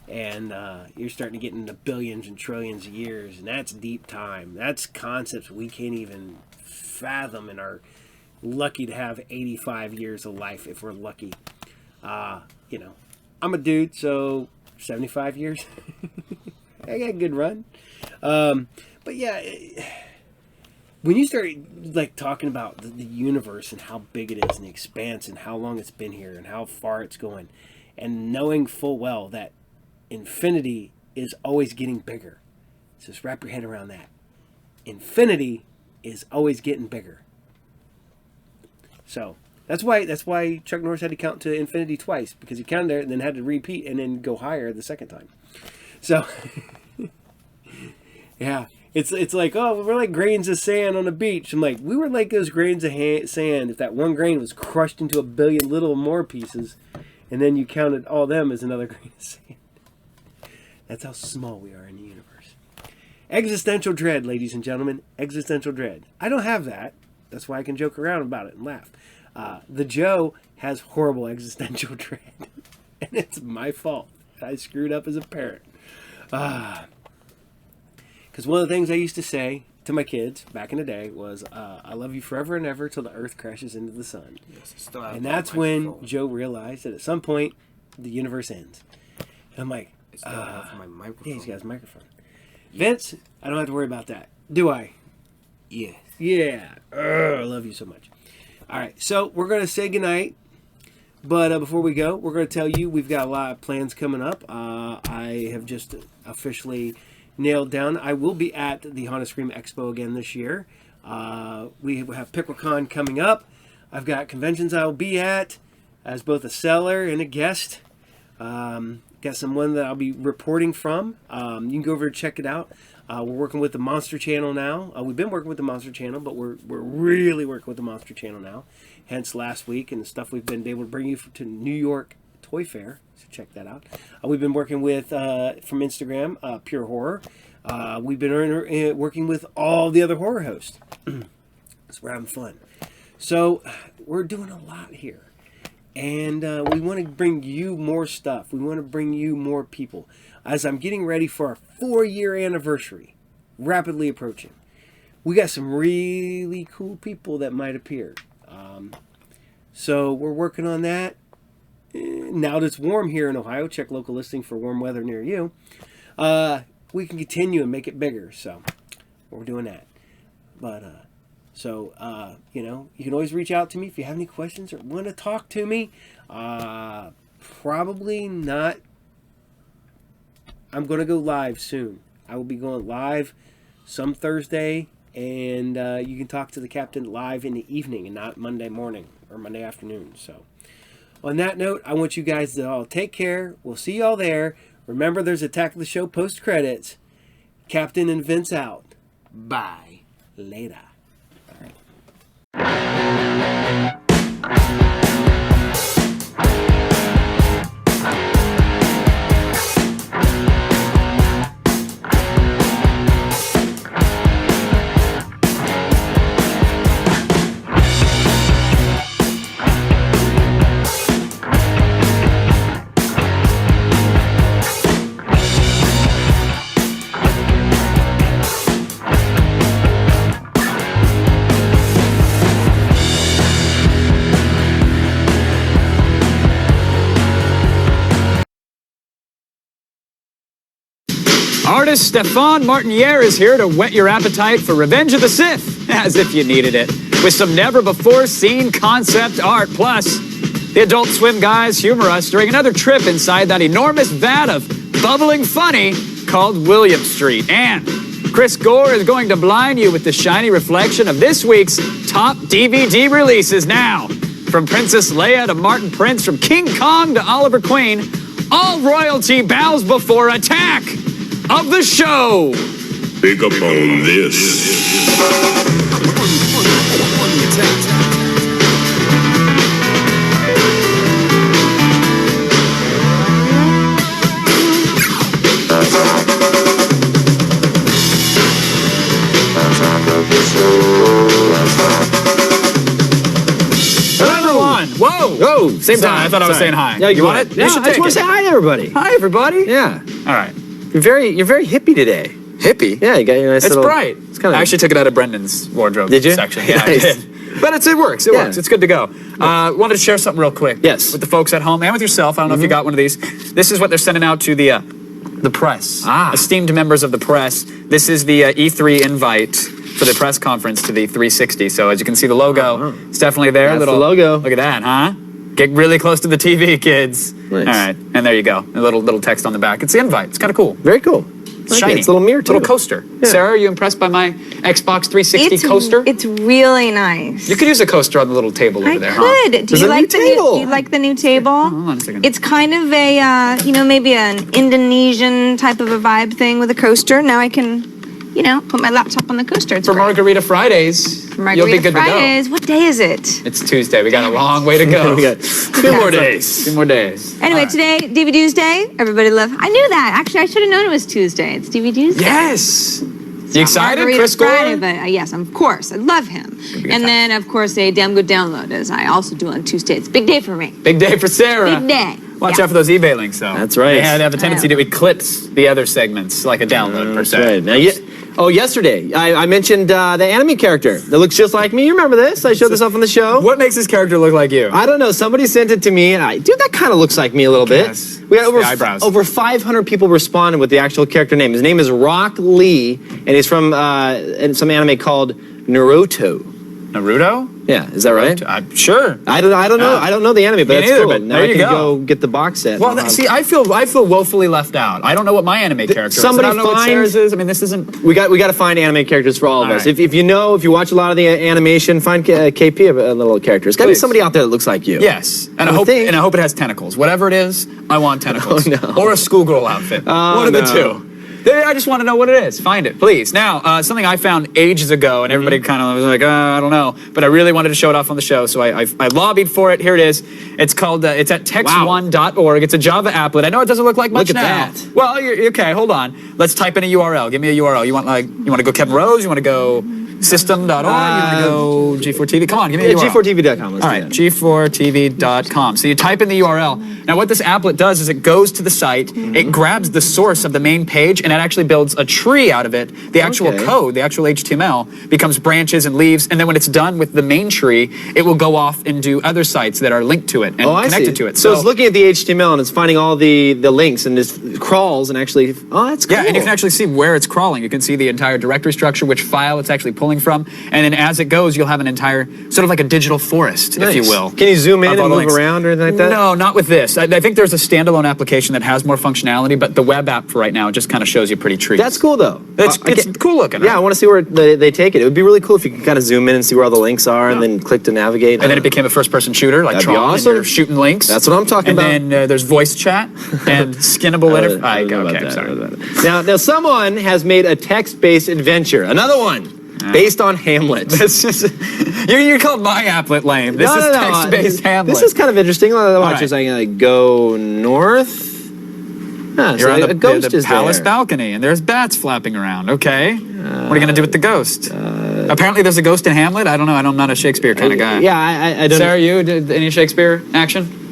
and you're starting to get into billions and trillions of years, and that's deep time. That's concepts we can't even fathom, and are lucky to have 85 years of life if we're lucky. You know, I'm a dude, so 75 years. I got a good run. But yeah. When you start like talking about the universe and how big it is and the expanse and how long it's been here and how far it's going, and knowing full well that infinity is always getting bigger. So just wrap your head around that. Infinity is always getting bigger. So that's why Chuck Norris had to count to infinity twice, because he counted there and then had to repeat and then go higher the second time. So yeah. It's like, oh, we're like grains of sand on the beach. I'm like, we were like those grains of sand. If that one grain was crushed into a billion little more pieces, and then you counted all them as another grain of sand. That's how small we are in the universe. Existential dread, ladies and gentlemen. Existential dread. I don't have that. That's why I can joke around about it and laugh. The Joe has horrible existential dread. And it's my fault. I screwed up as a parent. Because one of the things I used to say to my kids back in the day was, I love you forever and ever till the earth crashes into the sun. Yes, and that's when Joe realized that at some point, the universe ends. And I'm like, yeah, he's got his microphone. Vince, I don't have to worry about that. Do I? Yeah. Yeah. I love you so much. All right, so we're going to say goodnight. But before we go, we're going to tell you we've got a lot of plans coming up. I have just officially nailed down. I will be at the Honda Scream Expo again this year. We have PickleCon coming up. I've got conventions I will be at as both a seller and a guest. Got someone that I'll be reporting from. You can go over and check it out. We're working with the Monster Channel now. We've been working with the Monster Channel, but we're really working with the Monster Channel now. Hence last week and the stuff we've been able to bring you to New York Toy Fair. So check that out. We've been working with, from Instagram, Pure Horror. We've been working with all the other horror hosts. So we're having fun. So we're doing a lot here. And we want to bring you more stuff. We want to bring you more people. As I'm getting ready for our 4-year anniversary, rapidly approaching, we got some really cool people that might appear. So we're working on that. Now that it's warm here in Ohio, check local listing for warm weather near you. We can continue and make it bigger. So we're doing that. But you know, you can always reach out to me if you have any questions or want to talk to me. Probably not. I'm going to go live soon. I will be going live some Thursday, and you can talk to the captain live in the evening and not Monday morning or Monday afternoon. So on that note, I want you guys to all take care. We'll see you all there. Remember, there's Attack of the Show post-credits. Captain and Vince out. Bye. Later. Artist Stefan Martiniere is here to whet your appetite for Revenge of the Sith, as if you needed it, with some never-before-seen concept art. Plus, the Adult Swim guys humor us during another trip inside that enormous vat of bubbling funny called William Street. And Chris Gore is going to blind you with the shiny reflection of this week's top DVD releases. Now, from Princess Leia to Martin Prince, from King Kong to Oliver Queen, all royalty bows before Attack of the Show. Pick up on this. Whoa! Same time. I thought I was saying hi. Yeah, you want it? Yeah, You should I just take want to it. say hi to everybody. Hi, everybody. Yeah. All right. You're very hippie today. Hippie? Yeah, you got your nice It's little... bright. It's kind of... I actually took it out of Brendan's wardrobe Did you? section. Yeah, Nice. I did. But it works. It Yeah. works. It's good to go. Wanted to share something real quick. Yes. With the folks at home and with yourself. I don't know if you got one of these. This is what they're sending out to the press. Esteemed members of the press. This is the E3 invite for the press conference to the 360. So as you can see, the logo it's definitely there. That's the logo. Look at that, huh? Get really close to the TV, kids. Nice. All right, and there you go. A little text on the back. It's the invite. It's kind of cool. Very cool. It's shiny. It's a little mirror, too. Little coaster. Yeah. Sarah, are you impressed by my Xbox 360 coaster? It's really nice. You could use a coaster on the little table over there. I could. There's a new table. Do you like the new table? Hold on a second. It's kind of a, maybe an Indonesian type of a vibe thing with a coaster. Now I can, put my laptop on the coaster. It's For great. Margarita Fridays, you'll be good Fridays. to go. What day is it? It's Tuesday. We got a long way to go. We got 2 more days. 2 more days. Anyway, today, DVD's Day. Everybody love. I knew that. Actually, I should have known it was Tuesday. It's DVD's Day. Yes. You excited, Margarita Chris Gore? Friday, but yes, of course. I love him. And then, of course, a damn good download, as I also do on Tuesday. It's a big day for me. Big day for Sarah. Big day. Watch out for those eBay links, though. That's right. They have a tendency to eclipse the other segments, like a download, per se. Right. Now, yesterday, I mentioned the anime character that looks just like me. You remember this? I showed this off on the show. What makes this character look like you? I don't know. Somebody sent it to me, and dude, that kind of looks like me a little bit. Yes. We had The eyebrows. over 500 people responded with the actual character name. His name is Rock Lee, and he's from some anime called Naruto. Naruto? Yeah, is that right? Sure. I don't know. Yeah. I don't know the anime, but Me that's neither, cool. but Now there I you can go. get the box set. Well, see, I feel woefully left out. I don't know what my anime character somebody is. I don't know what find- Sarah's is. I mean, this isn't. We got to find anime characters for all of All us. right. If you watch a lot of the animation, find KP a little character. There's got to be Please. somebody out there that looks like you. Yes, and I would hope think. and I hope it has tentacles. Whatever it is, I want tentacles. Oh, no. Or a schoolgirl outfit. Oh, One of the no. two. I just want to know what it is. Find it, please. Now, something I found ages ago, and everybody kind of was like, I don't know. But I really wanted to show it off on the show, so I lobbied for it. Here it is. It's called, it's at text1.org. It's a Java applet. I know it doesn't look like much Look at now. that. Well, okay, hold on. Let's type in a URL. Give me a URL. You want to go Kevin Rose? You want to go system.org? You want to go G4TV? Come on, give me a URL. G4TV.com. All right, G4TV.com. So you type in the URL. Now what this applet does is it goes to the site, it grabs the source of the main page, and it actually builds a tree out of it. The actual code, the actual HTML, becomes branches and leaves, and then when it's done with the main tree, it will go off and do other sites that are linked to it and connected to it. So it's looking at the HTML and it's finding all the links and just crawls and actually, that's cool. Yeah, and you can actually see where it's crawling. You can see the entire directory structure, which file it's actually pulling from, and then as it goes, you'll have an entire, sort of like a digital forest, if you will. Can you zoom in of and all the move links. around or anything like that? No, not with this. I think there's a standalone application that has more functionality, but the web app for right now just kind of shows you pretty trees. That's cool though. It's cool looking. Yeah, I want to see where they take it. It would be really cool if you could kind of zoom in and see where all the links are and then click to navigate. And then it became a first-person shooter, like That'd be Tron, awesome. and you're shooting links. That's what I'm talking about. And then there's voice chat and skinnable interface. Okay, I'm sorry. Now someone has made a text-based adventure. Another one. Based on Hamlet. You called my applet lame. This is text-based Hamlet. This is kind of interesting. Watch right. this. I can like go north. You're on a ghost the is palace there. balcony, and there's bats flapping around. Okay, what are you gonna do with the ghost? Apparently, there's a ghost in Hamlet. I don't know. I'm not a Shakespeare kind of guy. Yeah, I don't. Sarah, you did any Shakespeare action?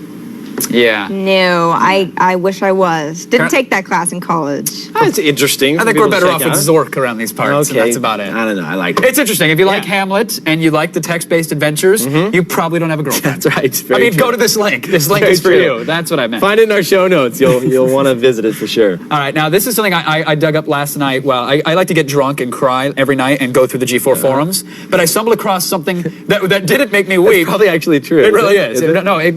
Yeah. No, I wish I was. Didn't take that class in college. It's interesting. I think we're better off with Zork around these parts. Okay. And that's about it. I don't know. I like it. It's interesting. If you like Hamlet and you like the text-based adventures, you probably don't have a girlfriend. That's right. It's I very mean, true. go to this link. This link Very is for true. you. That's what I meant. Find it in our show notes. You'll want to visit it for sure. All right, now this is something I dug up last night. Well, I like to get drunk and cry every night and go through the G4 forums, but I stumbled across something that didn't make me weep. It's probably actually true. It really is.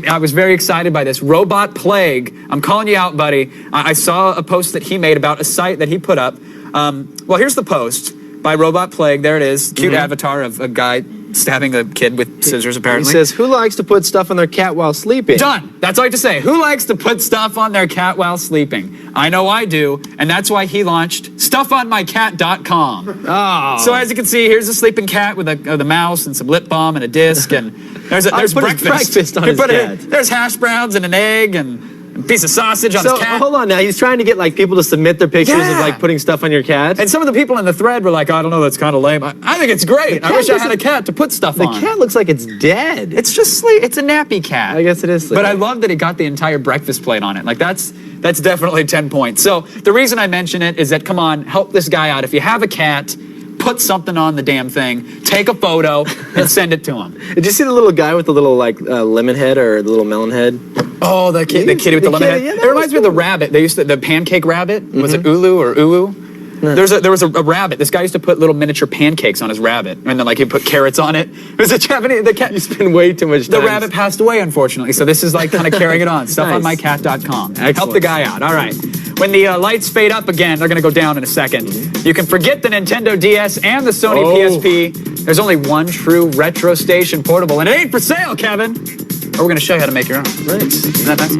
I was very excited by this. Robot Plague. I'm calling you out, buddy. I saw a post that he made about a site that he put up. Well, here's the post by Robot Plague. There it is. Cute avatar of a guy stabbing a kid with scissors, apparently. He says, who likes to put stuff on their cat while sleeping? Done. That's all I have to say. Who likes to put stuff on their cat while sleeping? I know I do, and that's why he launched stuffonmycat.com. Oh. So as you can see, here's a sleeping cat with a mouse and some lip balm and a disc, and there's breakfast on his cat. There's hash browns and an egg and a piece of sausage on So his cat. hold on now. He's trying to get like people to submit their pictures of like putting stuff on your cat. And some of the people in the thread were like, I don't know, that's kind of lame. I think it's great. I wish I had a cat to put stuff on. The cat looks like it's dead. It's just sleep. It's a nappy cat. I guess it is sleep. But I love that he got the entire breakfast plate on it. Like that's definitely 10 points. So the reason I mention it is that, come on, help this guy out. If you have a cat, put something on the damn thing, take a photo, and send it to him. Did you see the little guy with the little like lemon head or the little melon head? Oh, the kitty with the lemon head. Yeah, it reminds me of the rabbit. They used to, the pancake rabbit. Was it Ulu or Uwu? No. There was a rabbit. This guy used to put little miniature pancakes on his rabbet, and then like he'd put carrots on it. It was a Japanese. The cat. You spend way too much time. The rabbit passed away, unfortunately. So this is like kind of carrying it on. Stuffonmycat.com. Help the guy out. All right. When the lights fade up again, they're going to go down in a second. You can forget the Nintendo DS and the Sony PSP. There's only one true retro station portable, and it ain't for sale, Kevin. Or we're going to show you how to make your own. Right. Isn't that nice?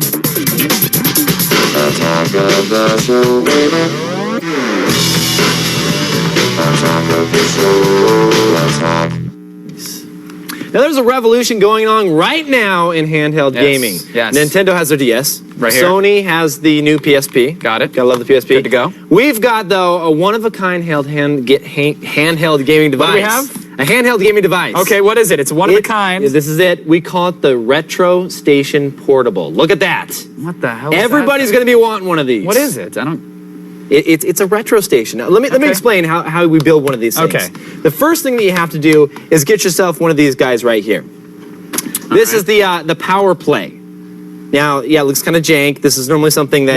Now there's a revolution going on right now in handheld gaming. Yes. Nintendo has their DS. Right here. Sony has the new PSP. Got it. Gotta love the PSP. Good to go. We've got, though, a one-of-a-kind handheld gaming device. What do we have? A handheld gaming device. Okay, what is it? It's one of a kind. This is it. We call it the Retro Station Portable. Look at that. What the hell is Everybody's going to be wanting one of these. What is it? I don't... It's a retro station. Now, let me explain how we build one of these things. Okay. The first thing that you have to do is get yourself one of these guys right here. This is the Power Play. Now, yeah, it looks kind of jank. This is normally something that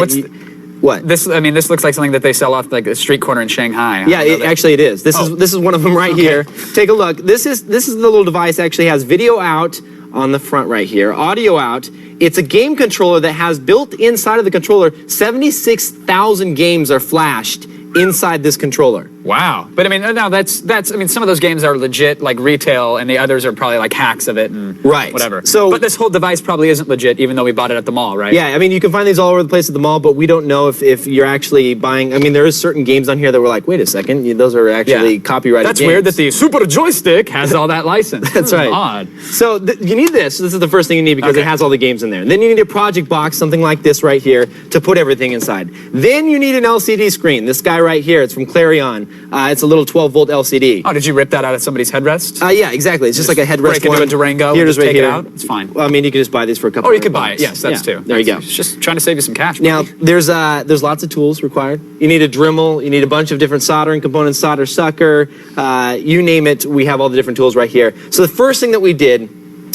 What? This looks like something that they sell off like a street corner in Shanghai. Yeah, actually it is. This is one of them right here. Take a look. This is the little device. Actually has video out on the front right here, audio out. It's a game controller that has built inside of the controller 76,000 games are flashed inside this controller. Wow. But I mean, no, that's some of those games are legit, like retail, and the others are probably like hacks of it and whatever. So, but this whole device probably isn't legit, even though we bought it at the mall, right? Yeah, I mean, you can find these all over the place at the mall, but we don't know if you're actually buying. I mean, there is certain games on here that we're like, wait a second, those are actually copyrighted That's games. weird that the Super Joystick has all that license. That's right. Odd. So you need this. This is the first thing you need because it has all the games in there. And then you need a project box, something like this right here, to put everything inside. Then you need an LCD screen. This guy right here, it's from Clarion. It's a little 12-volt LCD. Oh, did you rip that out of somebody's headrest? Yeah, exactly. It's just like a headrest break into a Durango Here it and is just right take here. it out? It's fine. Well, I mean, you can just buy these for a couple. Or you could buy it. Yes, that's too. There you go. It's just trying to save you some cash. Now, there's lots of tools required. You need a Dremel. You need a bunch of different soldering components, solder sucker, you name it. We have all the different tools right here. So the first thing that we did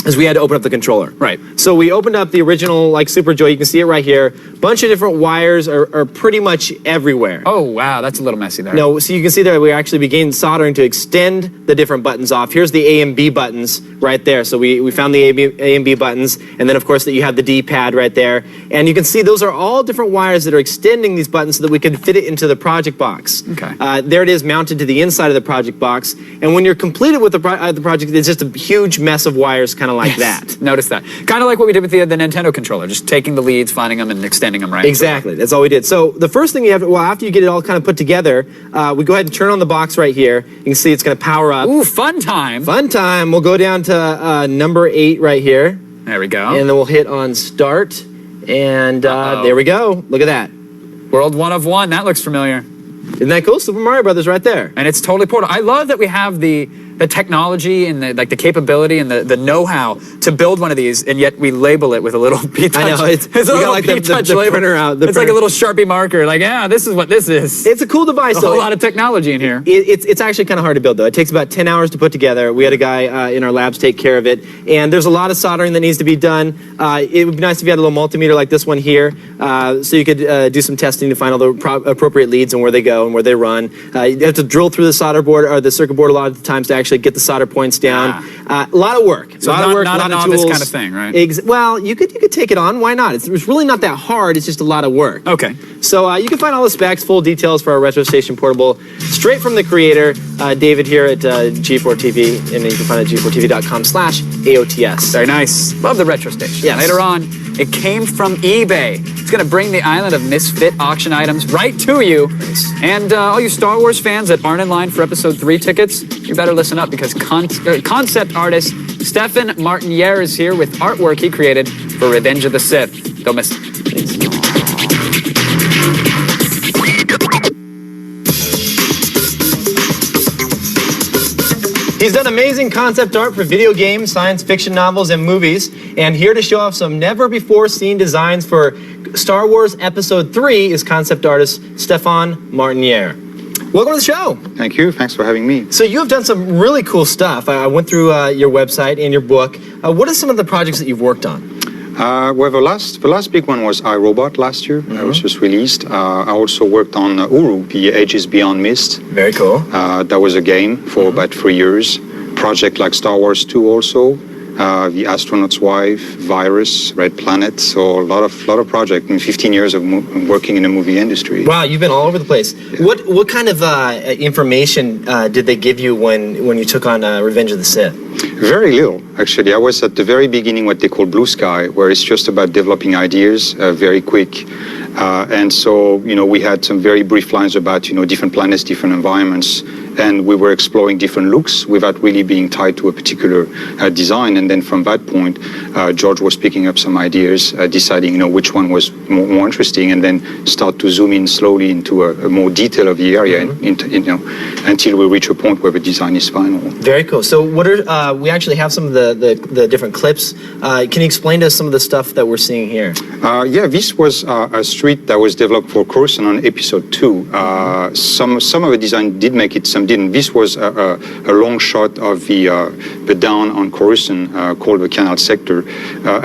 is we had to open up the controller. Right. So we opened up the original Super Joy. You can see it right here. Bunch of different wires are pretty much everywhere. Oh, wow. That's a little messy there. No, so you can see there we actually began soldering to extend the different buttons off. Here's the A and B buttons right there. So we found the A and B buttons, and then of course that you have the D-pad right there. And you can see those are all different wires that are extending these buttons so that we can fit it into the project box. Okay. There it is mounted to the inside of the project box. And when you're completed with the project, it's just a huge mess of wires kind of like that. Notice that. Kind of like what we did with the Nintendo controller, just taking the leads, finding them, and extending them, right? Exactly. That's all we did. So the first thing you have to, after you get it all kind of put together, we go ahead and turn on the box right here. You can see it's going to power up. Ooh, fun time. Fun time. We'll go down to number 8 right here. There we go. And then we'll hit on start. And there we go. Look at that. World 1 of 1. That looks familiar. Isn't that cool? Super Mario Brothers right there. And it's totally portable. I love that we have the technology and the capability and the know-how to build one of these, and yet we label it with a little P-Touch. I know. It's a little like the label. printer out. It's like a little Sharpie marker. Like, yeah, this is what this is. It's a cool device. A whole lot of technology in here. It's actually kind of hard to build, though. It takes about 10 hours to put together. We had a guy in our labs take care of it. And there's a lot of soldering that needs to be done. It would be nice if you had a little multimeter like this one here, so you could do some testing to find all the appropriate leads and where they go and where they run. You have to drill through the solder board or the circuit board a lot of the times to actually get the solder points down. A lot of work. So a lot of work, not a lot a of novice tools. kind of thing, right? Well, you could take it on. Why not? It's really not that hard. It's just a lot of work. Okay. So you can find all the specs, full details for our Retro Station Portable straight from the creator, David here at G4TV, and you can find it at g4tv.com/AOTS. Very nice. Love the Retro Station. Yes. Later on, it came from eBay. It's going to bring the island of misfit auction items right to you. Nice. And all you Star Wars fans that aren't in line for Episode 3 tickets, you better listen up because concept artist Stefan Martiniere is here with artwork he created for Revenge of the Sith. Don't miss it. He's done amazing concept art for video games, science fiction novels, and movies. And here to show off some never-before-seen designs for Star Wars Episode 3 is concept artist Stefan Martiniere. Welcome to the show. Thank you. Thanks for having me. So you have done some really cool stuff. I went through your website and your book. What are some of the projects that you've worked on? Well, the last big one was iRobot last year. It was just released. I also worked on Uru, the Ages Beyond Mist. Very cool. That was a game for about 3 years. Project like Star Wars 2 also. The Astronaut's Wife, Virus, Red Planet. So a lot of projects in 15 years of working in the movie industry. Wow, you've been all over the place. Yeah. What kind of information did they give you when you took on Revenge of the Sith? Very little, actually. I was at the very beginning what they call Blue Sky, where it's just about developing ideas, very quick. And so, we had some very brief lines about, different planets, different environments, and we were exploring different looks without really being tied to a particular design. And then from that point, George was picking up some ideas, deciding, which one was more interesting, and then start to zoom in slowly into a more detail of the area, until we reach a point where the design is final. Very cool. So what are we actually have some of the different clips. Can you explain to us some of the stuff that we're seeing here? Yeah, this was a street that was developed for Coruscant on Episode 2. Some of the design did make it, some didn't. This was a long shot of the down on Coruscant called the Canal Sector,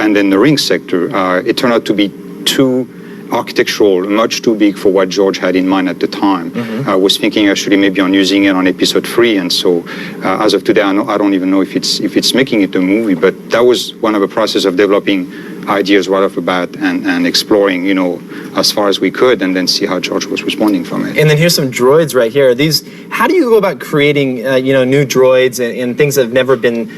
and then the Ring Sector. It turned out to be two architectural, much too big for what George had in mind at the time. I was thinking actually maybe on using it on episode 3, and so as of today, I don't even know if it's making it a movie, but that was one of the process of developing ideas right off the bat and exploring, you know, as far as we could, and then see how George was responding from it. And then here's some droids right here. How do you go about creating, new droids and things that have never been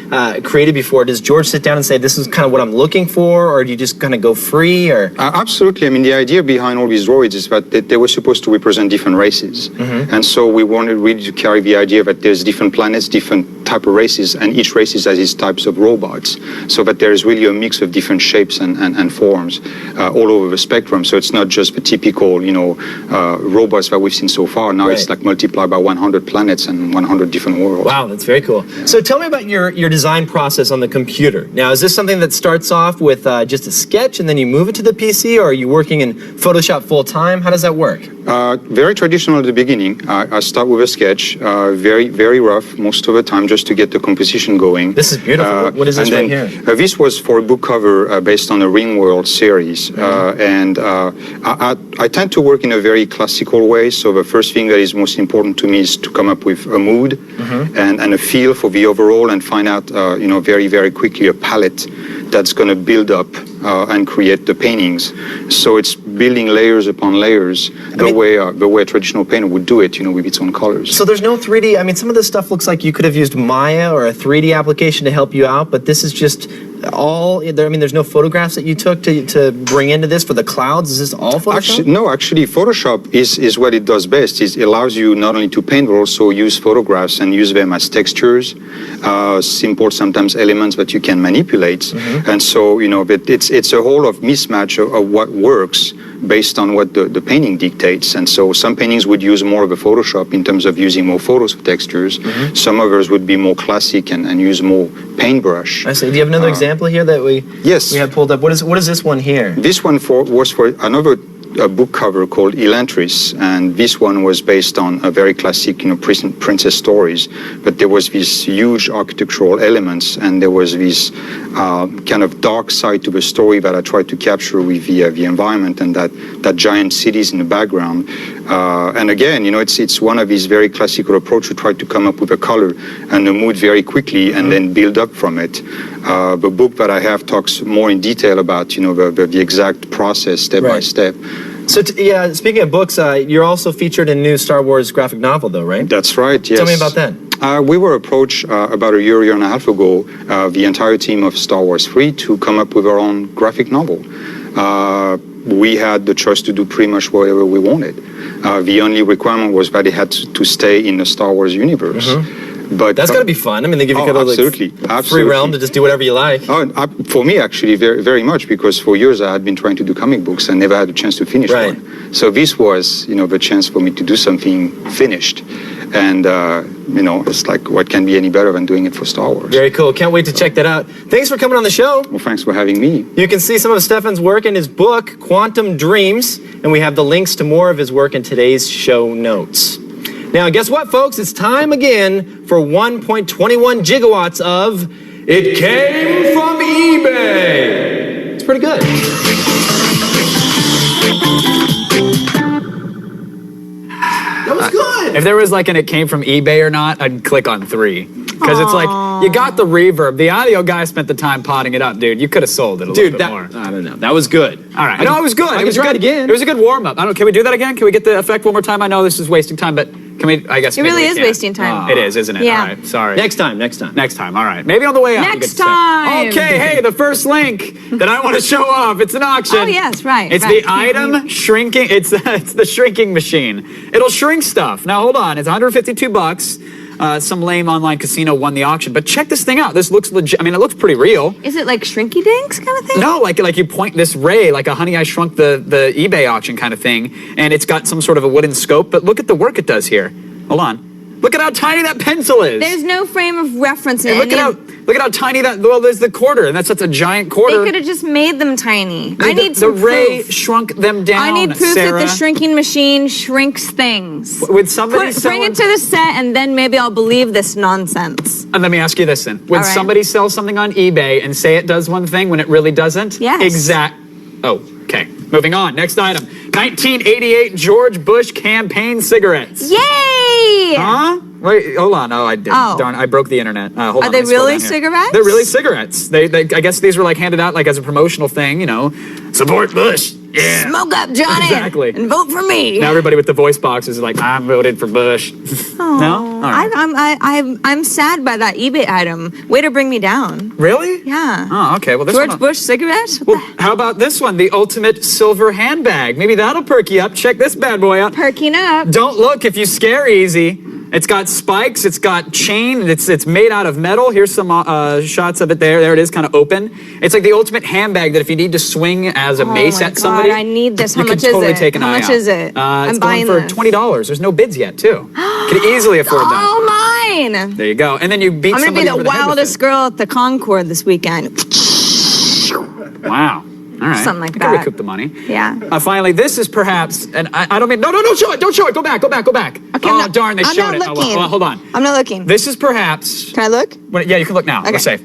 created before? Does George sit down and say, this is kind of what I'm looking for, or do you just kind of go free? Or absolutely. I mean, the idea behind all these droids is that they were supposed to represent different races. And so we wanted really to carry the idea that there's different planets, different type of races, and each race has its types of robots, so that there is really a mix of different shapes and forms all over the spectrum. So it's not just the typical, robots that we've seen so far. Now it's like multiplied by 100 planets and 100 different worlds. Wow, that's very cool. So tell me about your design process on the computer. Now, is this something that starts off with just a sketch and then you move it to the PC, or are you working in Photoshop full time? How does that work? Very traditional at the beginning. I start with a sketch, very, very rough most of the time, just to get the composition going. This is beautiful. What is this right here? This was for a book cover based on the Ringworld series. And I tend to work in a very classical way. So the first thing that is most important to me is to come up with a mood and a feel for the overall, and find out, very, very quickly a palette that's going to build up and create the paintings. So it's building layers upon layers, the way a traditional painter would do it, with its own colors. So there's no 3D. I mean, some of this stuff looks like you could have used Maya or a 3D application to help you out, but this is just all. There's no photographs that you took to bring into this for the clouds. Is this all Photoshop? Actually, Photoshop is what it does best. It allows you not only to paint, but also use photographs and use them as textures, simple sometimes elements that you can manipulate. And so, it's a whole of mismatch of what works based on what the painting dictates. And so some paintings would use more of a Photoshop in terms of using more photos of textures. Some others would be more classic and use more paintbrush. I see. Do you have another example here that we have pulled up? What is this one here? This one was for another book cover called Elantris, and this one was based on a very classic, princess stories. But there was these huge architectural elements, and there was this kind of dark side to the story that I tried to capture with the environment and that giant cities in the background. And again, it's one of these very classical approach to try to come up with a color and a mood very quickly, and then build up from it. The book that I have talks more in detail about, the exact process step by step. So, speaking of books, you're also featured in a new Star Wars graphic novel, though, right? That's right, yes. Tell me about that. We were approached about a year and a half ago, the entire team of Star Wars 3, to come up with our own graphic novel. We had the choice to do pretty much whatever we wanted. The only requirement was that it had to stay in the Star Wars universe. But that's got to be fun. I mean, they give you kind of absolutely free realm to just do whatever you like. For me, actually, very, very much, because for years I had been trying to do comic books and never had a chance to finish one. So this was, the chance for me to do something finished. And, it's like, what can be any better than doing it for Star Wars? Very cool. Can't wait to check that out. Thanks for coming on the show. Well, thanks for having me. You can see some of Stefan's work in his book, Quantum Dreams, and we have the links to more of his work in today's show notes. Now, guess what, folks? It's time again for 1.21 gigawatts of It Came From eBay. It's pretty good. That was good. If there was like an It Came From eBay or not, I'd click on 3. Because it's like, you got the reverb. The audio guy spent the time potting it up, dude. You could have sold it a little bit more. I don't know. That was good. All right. No, it was good. I can try it again. It was a good warm-up. Can we do that again? Can we get the effect one more time? I know this is wasting time, but can we, I guess it really is wasting time. It is, isn't it? Yeah. All right, sorry. Next time. All right. Maybe on the way out. Next time. Okay, hey, the first link that I want to show off. It's an auction. Oh, yes, right. It's the item shrinking. It's the shrinking machine. It'll shrink stuff. Now, hold on. It's $152. Some lame online casino won the auction. But check this thing out. This looks legit. I mean, it looks pretty real. Is it like Shrinky Dinks kind of thing? No, like you point this ray, like a Honey, I Shrunk the eBay auction kind of thing. And it's got some sort of a wooden scope. But look at the work it does here. Hold on. Look at how tiny that pencil is. There's no frame of reference in it. Look at how tiny that. Well, there's the quarter, and that's a giant quarter. They could have just made them tiny. I need some proof. The ray shrunk them down. I need proof Sarah. that the shrinking machine shrinks things. Would somebody bring it to the set, and then maybe I'll believe this nonsense. And let me ask you this then: Would somebody sell something on eBay and say it does one thing when it really doesn't? Yes. Oh, okay. Moving on. Next item. 1988 George Bush campaign cigarettes. Yay! Huh? Wait, hold on. Oh, I did. Oh. Darn, I broke the internet. Hold Are on. they let me scroll really down here. cigarettes? They're really cigarettes. They, I guess these were like handed out like as a promotional thing, you know. Support Bush. Yeah. Smoke up, Johnny. Exactly. And vote for me. Now everybody with the voice boxes is like, I'm voted for Bush. No? All right. I'm sad by that eBay item. Way to bring me down. Really? Yeah. Oh, okay. Well, this George one. Bush cigarettes? Well, how about this one? The ultimate silver handbag. Maybe that'll perk you up. Check this bad boy out. Perking up. Don't look if you scare easy. It's got spikes. It's got chain. It's made out of metal. Here's some shots of it there. There it is, kind of open. It's like the ultimate handbag that if you need to swing as a mace at somebody, I need this. How you much can totally is it? take an How eye much out. is it? I'm It's buying going for this. $20. There's no bids yet, too. Could easily afford that. Oh, mine. There you go. And then you beat I'm gonna be somebody the over the head with wildest girl at the Concord this weekend. it. Wow. All right. Something like you can that. recoup the money. Yeah. Finally, this is perhaps, and I don't mean, no, don't show it. Don't show it. Go back. Okay, Oh, darn, they I'm showed not it. Oh, looking. well, hold on. I'm not looking. This is perhaps. Can I look? Well, yeah, you can look now. Okay. We're safe.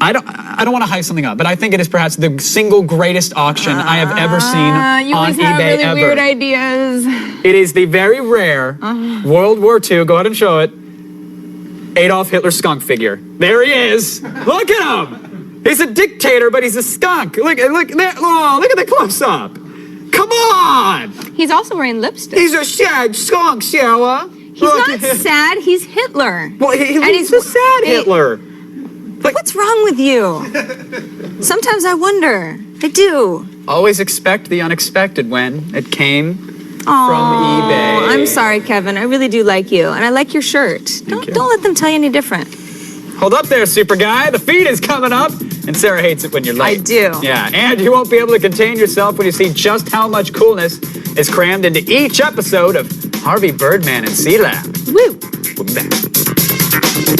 I don't want to hype something up, but I think it is perhaps the single greatest auction I have ever seen You on always have eBay really ever. weird ideas. It is the very rare World War II. Go ahead and show it. Adolf Hitler skunk figure. There he is. Look at him. He's a dictator, but he's a skunk. Look there. Oh, look at the close up. Come on. He's also wearing lipstick. He's a sad skunk, Sarah. He's not sad. He's Hitler. Well, he's a sad Hitler. What's wrong with you? Sometimes I wonder. I do. Always expect the unexpected when it came from Aw, eBay. I'm sorry, Kevin. I really do like you, and I like your shirt. Don't let them tell you any different. Hold up there, super guy. The feed is coming up, and Sarah hates it when you're late. I do. Yeah, and you won't be able to contain yourself when you see just how much coolness is crammed into each episode of Harvey Birdman and Sea Lab. Woo! We'll be back.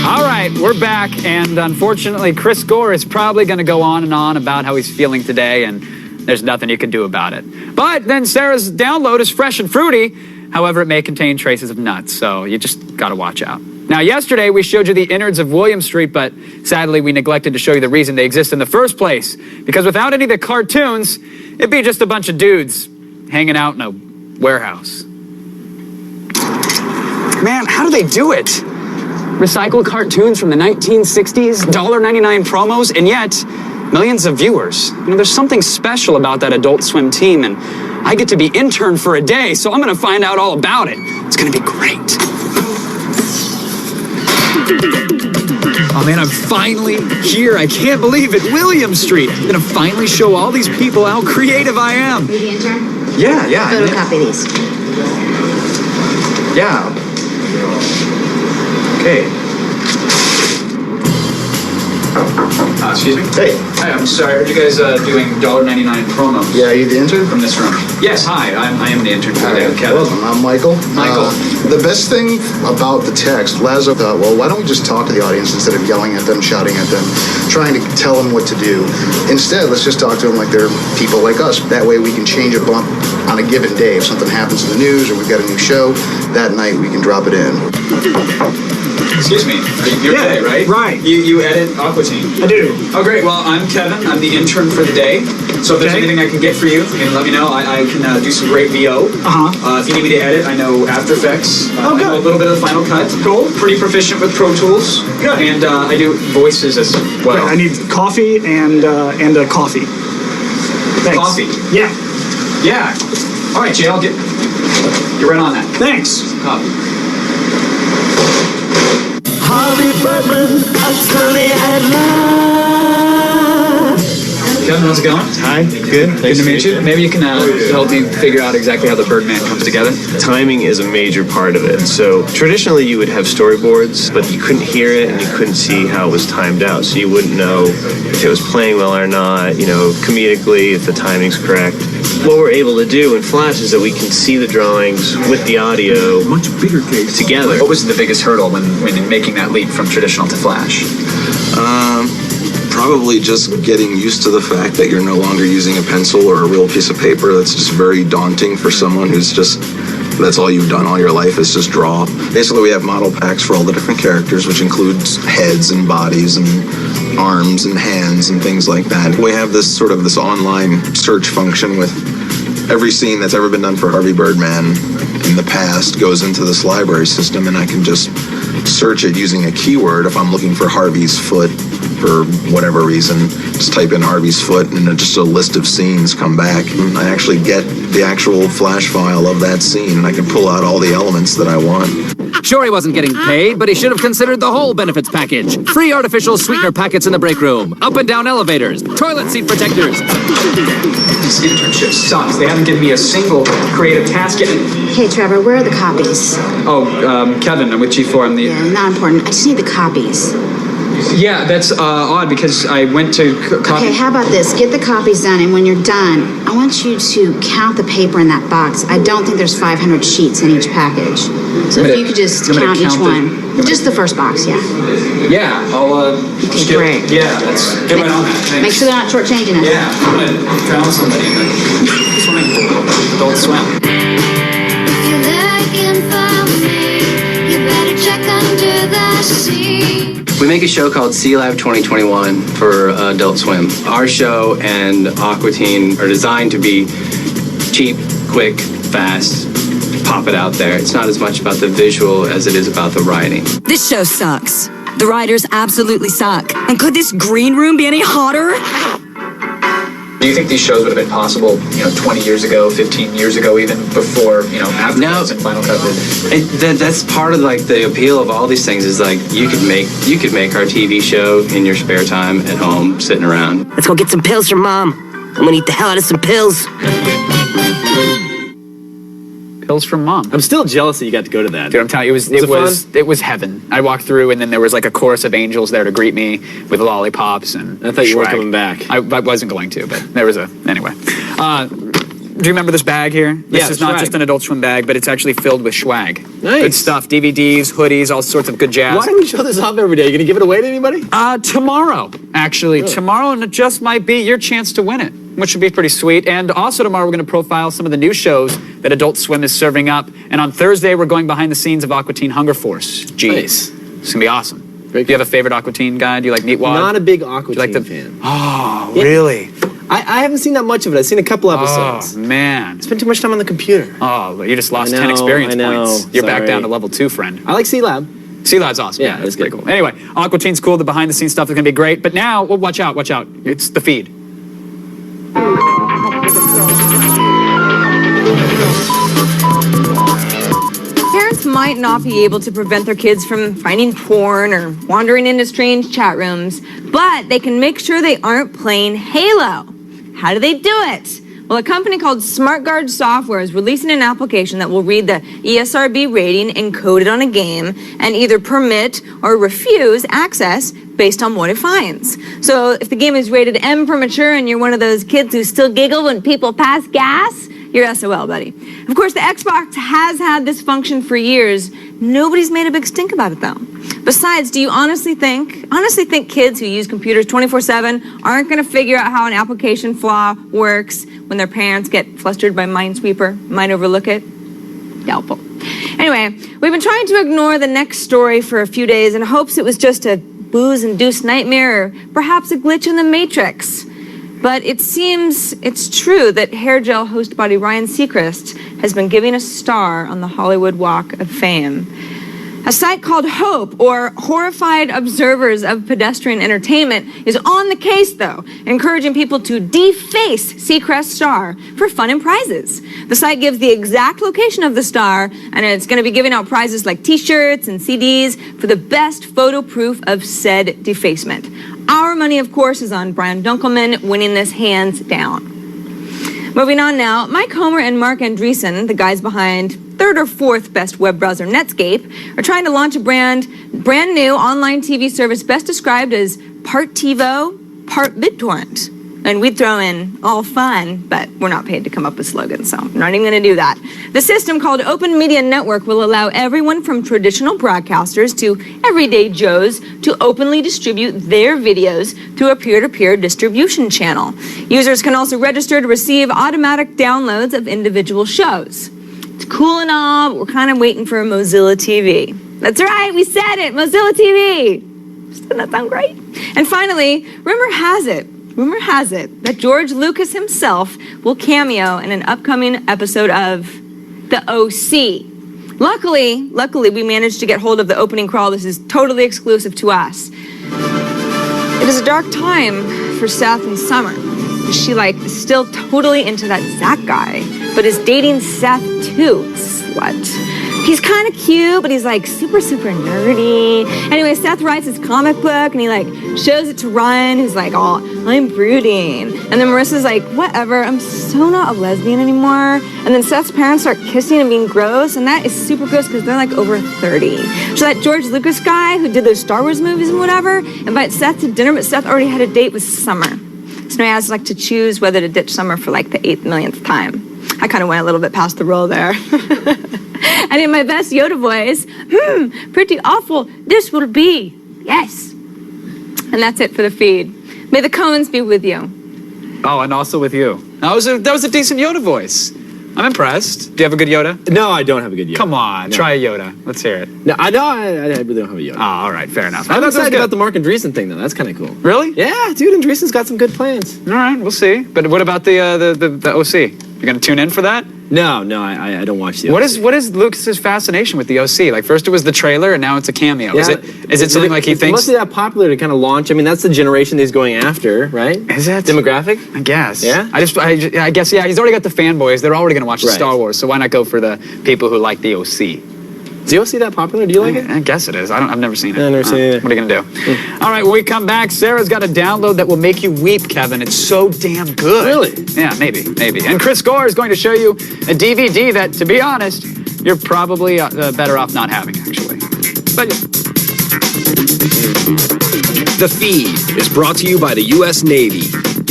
All right, we're back, and unfortunately, Chris Gore is probably going to go on and on about how he's feeling today, and there's nothing you can do about it. But then Sarah's download is fresh and fruity. However, it may contain traces of nuts, so you just got to watch out. Now, yesterday, we showed you the innards of William Street, but sadly, we neglected to show you the reason they exist in the first place. Because without any of the cartoons, it'd be just a bunch of dudes hanging out in a warehouse. Man, how do they do it? Recycled cartoons from the 1960s, $1.99 promos, and yet millions of viewers. You know, there's something special about that Adult Swim team, and I get to be intern for a day, so I'm gonna find out all about it. It's gonna be great. Oh man, I'm finally here. I can't believe it. William Street. I'm gonna finally show all these people how creative I am. You the intern? Yeah. Photocopy these. Yeah. Okay. Excuse me? Hey. Hi, I'm sorry. I heard you guys doing $1.99 promos. Yeah, you the intern? From this room. Yes, hi. I am the intern for today. Kevin. Welcome, I'm Michael. Michael. The best thing about the text, Lazo thought, well, why don't we just talk to the audience instead of yelling at them, shouting at them, trying to tell them what to do. Instead, let's just talk to them like they're people like us. That way we can change a bump on a given day. If something happens in the news or we've got a new show, that night we can drop it in. Excuse me. You're Clay, right? Right. You edit Aquatine? I do. Oh, great. Well, I'm Kevin. I'm the intern for the day. So if there's anything I can get for you, you can let me know. I can do some great VO. If you need me to edit, I know After Effects. I know a little bit of the Final Cut. Cool. Pretty proficient with Pro Tools. Good. And I do voices as well. Great. I need coffee and a coffee. Thanks. Coffee? Yeah. Yeah. All right, Jay, I'll get right on that. Thanks. Harvey Birdman, attorney at law. Kevin, how's it going? Hi, good. Good to meet you. Maybe you can help me figure out exactly how the Birdman comes together. Timing is a major part of it. So traditionally you would have storyboards, but you couldn't hear it and you couldn't see how it was timed out. So you wouldn't know if it was playing well or not, you know, comedically, if the timing's correct. What we're able to do in Flash is that we can see the drawings with the audio much bigger case together. What was the biggest hurdle when making that leap from traditional to Flash? Probably just getting used to the fact that you're no longer using a pencil or a real piece of paper. That's just very daunting for someone who's just, that's all you've done all your life is just draw. Basically, we have model packs for all the different characters, which includes heads and bodies and arms and hands and things like that. We have this sort of this online search function with every scene that's ever been done for Harvey Birdman in the past goes into this library system, and I can just search it using a keyword. If I'm looking for Harvey's foot for whatever reason, just type in Harvey's foot and then just a list of scenes come back. And I actually get the actual flash file of that scene, and I can pull out all the elements that I want. Sure, he wasn't getting paid, but he should have considered the whole benefits package. Free artificial sweetener packets in the break room, up and down elevators, toilet seat protectors. This internship sucks. They haven't given me a single creative task yet. Hey, Trevor, where are the copies? Oh, Kevin, I'm with G4. I'm the... Yeah, not important. I just need the copies. Yeah, that's odd because I went to copy... Okay, how about this? Get the copies done, and when you're done, I want you to count the paper in that box. I don't think there's 500 sheets in each package. So if you could just count each one. Just the first box, yeah. Yeah, I'll, Okay, great. Yeah, let's get right on that. Thanks. Make sure they're not shortchanging us. Yeah, I'm gonna drown somebody in the swimming pool. Adult swim. If you're looking for me, you better check under the sea. We make a show called Sea Live 2021 for Adult Swim. Our show and Aqua Teen are designed to be cheap, quick, fast, pop it out there. It's not as much about the visual as it is about the writing. This show sucks. The writers absolutely suck. And could this green room be any hotter? Do you think these shows would have been possible, 20 years ago, 15 years ago, even before, After Cuts and Final Cut? That's part of the appeal of all these things is you could make our TV show in your spare time at home, sitting around. Let's go get some pills from Mom. I'm gonna eat the hell out of some pills. Pills from Mom. I'm still jealous that you got to go to that. Dude, I'm telling you, it was heaven. I walked through, and then there was like a chorus of angels there to greet me with lollipops and. I thought you weren't swag. coming back. I wasn't going to, but there was anyway. Do you remember this bag here? This is not swag. just an Adult Swim bag, but it's actually filled with swag. Nice. Good stuff. DVDs, hoodies, all sorts of good jazz. Why do we show this off every day? Are you gonna give it away to anybody? Tomorrow, actually. Really? Tomorrow, and it just might be your chance to win it, which would be pretty sweet. And also tomorrow, we're going to profile some of the new shows that Adult Swim is serving up. And on Thursday, we're going behind the scenes of Aqua Teen Hunger Force. Nice. It's going to be awesome. Do you have a favorite Aqua Teen guy? Do you like Meatwad? Not a big Aqua Teen fan. Oh, really? I haven't seen that much of it. I've seen a couple episodes. Oh, man. Spent too much time on the computer. Oh, you just lost 10 experience points. You're back down to level 2, friend. I like C-Lab. C-Lab's awesome. Yeah, that's pretty cool. Anyway, Aqua Teen's cool. The behind-the-scenes stuff is going to be great. But now, well, watch out. It's the feed. Parents might not be able to prevent their kids from finding porn or wandering into strange chat rooms, but they can make sure they aren't playing Halo. How do they do it? Well, a company called SmartGuard Software is releasing an application that will read the ESRB rating encoded on a game and either permit or refuse access based on what it finds. So if the game is rated M for mature and you're one of those kids who still giggle when people pass gas, you're SOL, buddy. Of course, the Xbox has had this function for years. Nobody's made a big stink about it, though. Besides, do you honestly think kids who use computers 24/7 aren't going to figure out how an application flaw works when their parents get flustered by Minesweeper, might overlook it? Doubtful. Anyway, we've been trying to ignore the next story for a few days in hopes it was just a booze-induced nightmare or perhaps a glitch in the Matrix. But it seems it's true that hair gel host buddy Ryan Seacrest has been giving a star on the Hollywood Walk of Fame. A site called HOPE, or Horrified Observers of Pedestrian Entertainment, is on the case, though, encouraging people to deface Seacrest's star for fun and prizes. The site gives the exact location of the star, and it's going to be giving out prizes like T-shirts and CDs for the best photo proof of said defacement. Our money, of course, is on Brian Dunkelman winning this hands down. Moving on now, Mike Homer and Mark Andreessen, the guys behind third or fourth best web browser Netscape, are trying to launch a brand new online TV service best described as part TiVo, part BitTorrent. And we'd throw in all fun, but we're not paid to come up with slogans, so I'm not even going to do that. The system called Open Media Network will allow everyone from traditional broadcasters to everyday Joes to openly distribute their videos through a peer-to-peer distribution channel. Users can also register to receive automatic downloads of individual shows. It's cool and all, but we're kind of waiting for a Mozilla TV. That's right, we said it, Mozilla TV. Doesn't that sound great? And finally, rumor has it that George Lucas himself will cameo in an upcoming episode of The OC. Luckily, we managed to get hold of the opening crawl. This is totally exclusive to us. It is a dark time for Seth and Summer. She, still totally into that Zach guy, but is dating Seth too, slut. He's kind of cute, but he's super, super nerdy. Anyway, Seth writes his comic book and he shows it to Ryan, who's oh, I'm brooding. And then Marissa's whatever, I'm so not a lesbian anymore. And then Seth's parents start kissing and being gross, and that is super gross because they're over 30. So that George Lucas guy who did those Star Wars movies and whatever invites Seth to dinner, but Seth already had a date with Summer. So now he has to choose whether to ditch Summer for the 8th millionth time. I kind of went a little bit past the roll there. And in my best Yoda voice, pretty awful this will be. Yes. And that's it for the feed. May the Coens be with you. Oh, and also with you. That was a decent Yoda voice. I'm impressed. Do you have a good Yoda? No, I don't have a good Yoda. Come on, no. Try a Yoda. Let's hear it. No, I really don't have a Yoda. Oh, all right, fair enough. I'm excited about the Mark Andreesen thing, though. That's kind of cool. Really? Yeah, dude, Andreesen's got some good plans. All right, we'll see. But what about the OC? You're going to tune in for that? No, I don't watch the OC. What is Lucas's fascination with the OC? First it was the trailer, and now it's a cameo. Yeah, is it something he thinks? It must be that popular to kind of launch. I mean, that's the generation he's going after, right? Is it? Demographic? I guess. Yeah? I guess, yeah, he's already got the fanboys. They're already going to watch the Star Wars, so why not go for the people who like the OC? Is the OC that popular? Do you like it? I guess it is. I've never seen it. I've never seen it either. What are you going to do? All right, when we come back, Sarah's got a download that will make you weep, Kevin. It's so damn good. Really? Yeah, maybe. And Chris Gore is going to show you a DVD that, to be honest, you're probably better off not having, actually. But yeah. The Feed is brought to you by the U.S. Navy.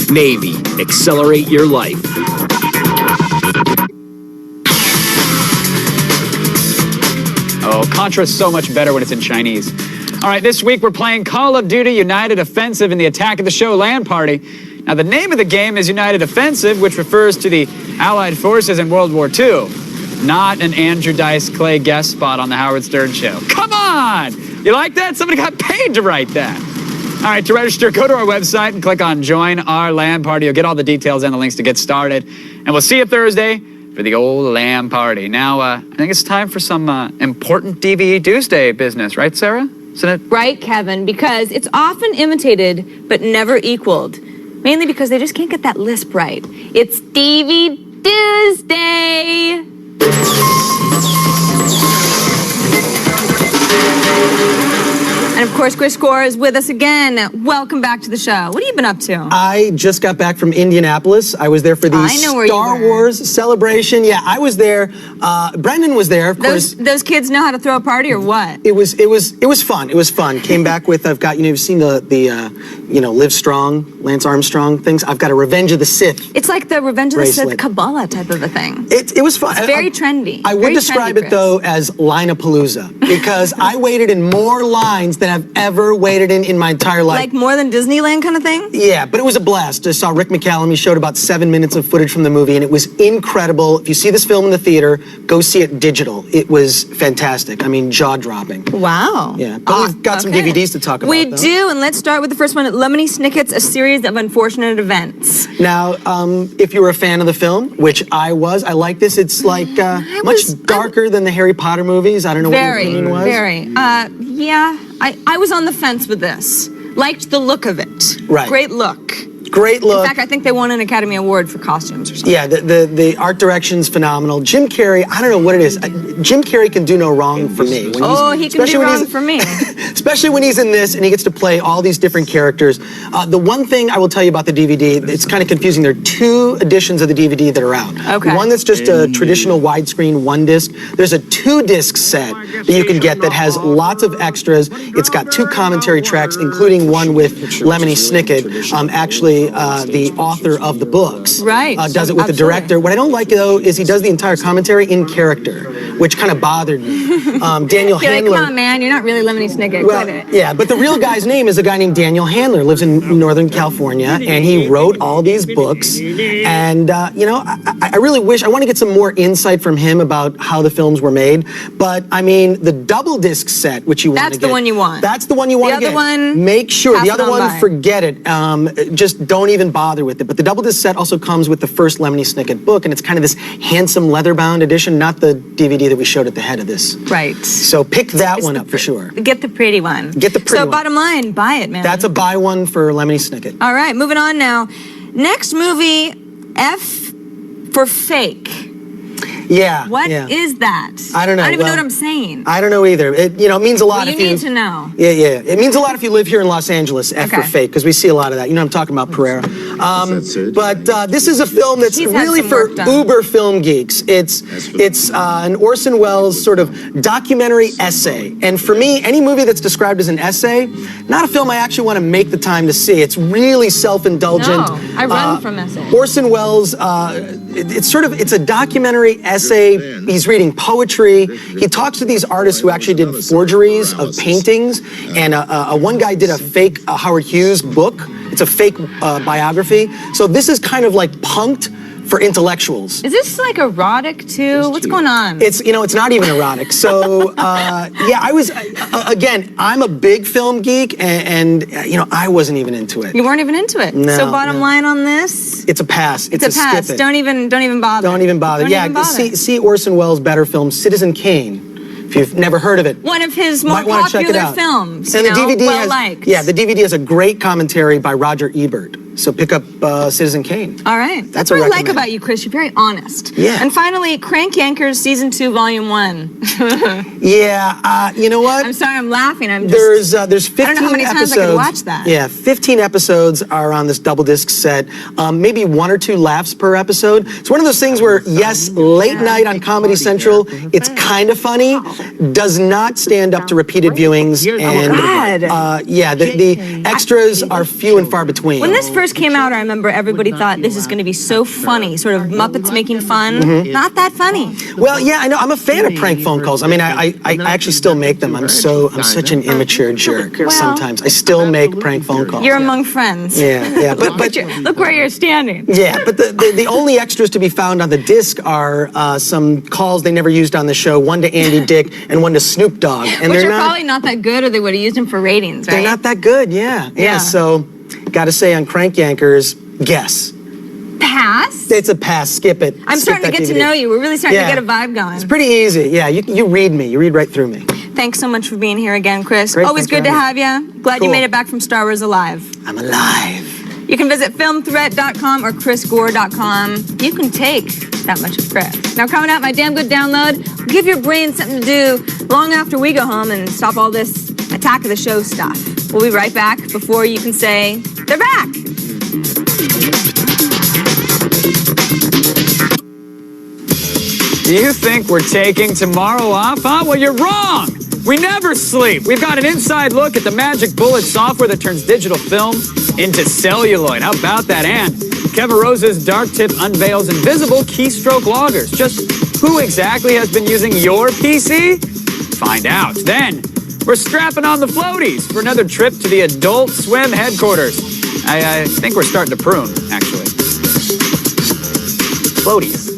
Navy, accelerate your life. Oh, Contra's so much better when it's in Chinese. All right, this week we're playing Call of Duty United Offensive in the Attack of the Show LAN party. Now, the name of the game is United Offensive, which refers to the Allied forces in World War II, not an Andrew Dice Clay guest spot on the Howard Stern Show. Come on! You like that? Somebody got paid to write that. All right, to register, go to our website and click on Join Our LAN Party. You'll get all the details and the links to get started. And we'll see you Thursday for the old LAN party. Now, I think it's time for some important DVE Tuesday business, right, Sarah? Isn't it? Right, Kevin, because it's often imitated but never equaled. Mainly because they just can't get that lisp right. It's DVE Tuesday! And of course, Chris Gore is with us again. Welcome back to the show. What have you been up to? I just got back from Indianapolis. I was there for the Star Wars celebration. Yeah, I was there. Brendan was there, of course. Those kids know how to throw a party, or what? It was fun. It was fun. Came back with, I've got, you've seen the Live Strong, Lance Armstrong things. I've got a Revenge of the Sith. It's like the Revenge of the Sith Kabbalah type of a thing. It was fun. It's very trendy. I would describe it, though, as Line-a-Palooza, because I waited in more lines than I've ever waited in my entire life. Like more than Disneyland kind of thing? Yeah, but it was a blast. I saw Rick McCallum. He showed about 7 minutes of footage from the movie, and it was incredible. If you see this film in the theater, go see it digital. It was fantastic. I mean, jaw-dropping. Wow. Yeah, but we've got some DVDs to talk about, We though. do, and let's start with the first one, Lemony Snicket's A Series of Unfortunate Events. Now, if you were a fan of the film, which I was, I like this. It's like much darker than the Harry Potter movies. I don't know what your opinion was. Very. Yeah, I was on the fence with this. Liked the look of it. Right. Great look. Great look. In fact, I think they won an Academy Award for costumes or something. Yeah, the art direction's phenomenal. Jim Carrey, I don't know what it is. Jim Carrey can do no wrong for me. He can do wrong for me. Especially when he's in this and he gets to play all these different characters. The one thing I will tell you about the DVD, it's kind of confusing. There are two editions of the DVD that are out. Okay. One that's just a traditional widescreen one disc. There's a 2-disc set that you can get that has lots of extras. It's got 2 commentary tracks, including one with Lemony Snicket. Actually, the author of the books. Right. Does it with the director. What I don't like, though, is he does the entire commentary in character, which kind of bothered me. Daniel You're like, Handler. come on, man, you're not really Lemony Snicket. Well, Quit it. yeah, but the real guy's name is a guy named Daniel Handler, lives in Northern California, and he wrote all these books. And, you know, I really wish, I want to get some more insight from him about how the films were made. But, I mean, the double disc set, which you want to get. That's the one you want. That's the one you want to get. The other one, make sure. pass The other it on one, by. forget it. Just don't even bother with it. But the double disc set also comes with the first Lemony Snicket book, and it's kind of this handsome leather-bound edition, not the DVD that we showed at the head of this. Right. So pick that one up for sure. Get the pretty one. Get the pretty So one. bottom line, buy it, man. That's a buy one for Lemony Snicket. All right, moving on now. Next movie, F for Fake. Yeah. What yeah. is that? I don't know. I don't even know Well, what I'm saying. I don't know either. It means a lot Well, if you you need to know. Yeah. It means a lot if you live here in Los Angeles. F for Okay. Fake, because we see a lot of that. You know, I'm talking about Pereira. But this is a film that's He's had really some for work done. uber film geeks. It's an Orson Welles sort of documentary essay. And for me, any movie that's described as an essay, not a film I actually want to make the time to see. It's really self-indulgent. No, I run from essays. Orson Welles, it's a documentary essay. He's reading poetry. He talks to these artists who actually did forgeries of paintings. And one guy did a fake Howard Hughes book. It's a fake biography. So this is kind of like punked for intellectuals. Is this like erotic too? What's going on? It's not even erotic. So I was again. I'm a big film geek, and I wasn't even into it. You weren't even into it. No, So bottom no. line on this, It's a pass. it's a pass. skip it. Don't even bother. Don't even bother. Don't Yeah, even bother. see Orson Welles' better film, Citizen Kane. If you've never heard of it, One of his more might want to check it popular out. films. And you the know, DVD well has liked. the DVD has a great commentary by Roger Ebert. So pick up Citizen Kane. All right. That's That's a what I like recommend. about you, Chris. You're very honest. Yeah. And finally, Crank Yankers Season 2, Volume 1. Yeah, you know what? I'm sorry, I'm laughing. I'm just... There's 15 I don't know how many times episodes. I could watch that. Yeah, 15 episodes are on this double disc set. Maybe 1 or 2 laughs per episode. It's one of those things where, yes, late night on Comedy Central, it's kind of funny, does not stand up to repeated viewings. And God. the extras are few and far between. When this first came out, I remember everybody thought this is going to be so funny, sort of Muppets making fun. Mhm. Not that funny. Well, yeah, I know. I'm a fan of prank phone calls. I mean, I actually still make them. I'm such an immature jerk. Sometimes I still make prank phone calls. You're among friends. Yeah, but Look where you're standing. yeah, but the only extras to be found on the disc are some calls they never used on the show. One to Andy Dick and one to Snoop Dogg, and Which they're are not. probably not that good, or they would have used them for ratings, right? They're not that good. Yeah. So, got to say on Crank Yankers, guess. Pass? It's a pass. Skip it. I'm Skip starting to that get to DVD. know you. We're really starting Yeah. to get a vibe going. It's pretty easy. Yeah, you read me. You read right through me. Thanks so much for being here again, Chris. Great, Always thanks good for to have you. Glad you Cool. made it back from Star Wars alive. I'm alive. You can visit filmthreat.com or chrisgore.com. You can take that much of Chris. Now, coming out, my damn good download will give your brain something to do long after we go home and stop all this Attack of the Show stuff. We'll be right back before you can say, they're back. Do you think we're taking tomorrow off, huh? Well, you're wrong. We never sleep. We've got an inside look at the magic bullet software that turns digital film into celluloid. How about that? And Kevin Rose's Dark Tip unveils invisible keystroke loggers. Just who exactly has been using your PC? Find out. Then, we're strapping on the floaties for another trip to the Adult Swim headquarters. I think we're starting to prune, actually. Floaties.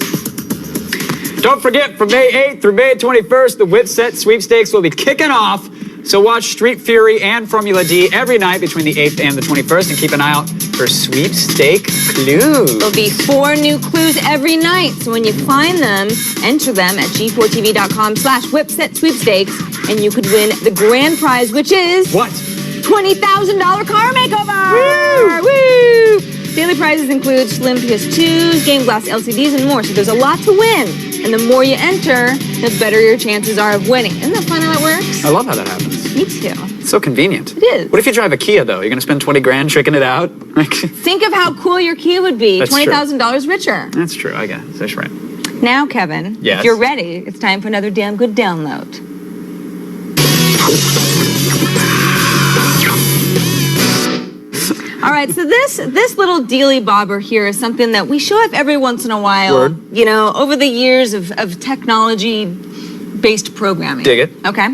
Don't forget, from May 8th through May 21st, the Whipset sweepstakes will be kicking off. So watch Street Fury and Formula D every night between the 8th and the 21st, and keep an eye out for sweepstake clues. There'll be 4 new clues every night. So when you find them, enter them at g4tv.com/whipset sweepstakes, and you could win the grand prize, which is what? $20,000 car makeover. Woo! Daily prizes include slim PS2s, game glass LCDs, and more. So there's a lot to win. And the more you enter, the better your chances are of winning. Isn't that fun how it works? I love how that happens. Me too. It's so convenient. It is. What if you drive a Kia, though? You're going to spend 20 grand tricking it out? Think of how cool your Kia would be. That's true. $20,000 richer. That's true, I guess. That's right. Now, Kevin, Yes? if you're ready, it's time for another damn good download. All right, right, so this little dealy bobber here is something that we show up every once in a while. Word. You know, over the years of technology-based programming. Dig it. Okay.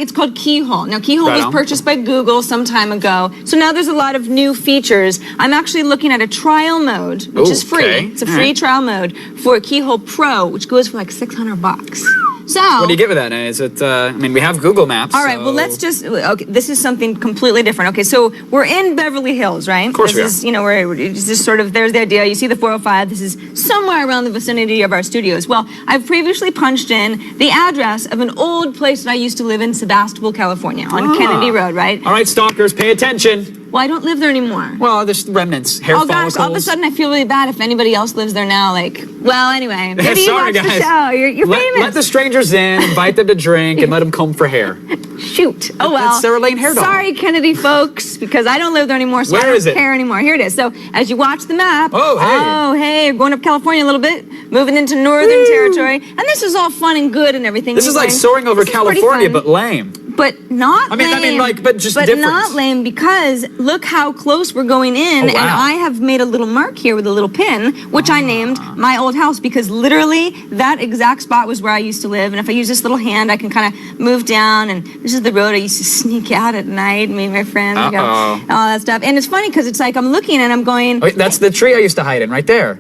It's called Keyhole. Now, Keyhole Right was on. purchased by Google some time ago, so now there's a lot of new features. I'm actually looking at a trial mode, which is free. Okay. It's a All free right. trial mode for Keyhole Pro, which goes for like $600. So. What do you get with that? Is it? I mean, we have Google Maps. All right, well, let's just, okay, this is something completely different. Okay, so we're in Beverly Hills, right? Of course we are. This is, you know, it's just sort of, there's the idea. You see the 405. This is somewhere around the vicinity of our studios. Well, I've previously punched in the address of an old place that I used to live in, Sebastopol, California, on Kennedy Road, right? All right, stalkers, pay attention. Well, I don't live there anymore. Well, there's remnants, hair Oh, gosh, follicles. all of a sudden I feel really bad if anybody else lives there now. Like, well, anyway, maybe you Sorry, watch guys. the show. You're famous. Let the strangers in, invite them to drink, and let them comb for hair. Shoot. Oh, well. That's Sarah Lane Hair Doll. Sorry, Kennedy folks, because I don't live there anymore, so Where I don't is it? care anymore. Here it is. So as you watch the map, Oh, hey, going up California a little bit, moving into northern territory, and this is all fun and good and everything. This is like soaring over This is pretty California, fun. but lame. But not lame. I mean, like, but just but different. not lame because look how close we're going in, Oh, and wow. I have made a little mark here with a little pin, which I named my old house because literally that exact spot was where I used to live. And if I use this little hand, I can kind of move down, and this is the road I used to sneak out at night, me and my friends, we go, all that stuff. And it's funny because it's like I'm looking and I'm going. Wait, that's the tree I used to hide in, right there.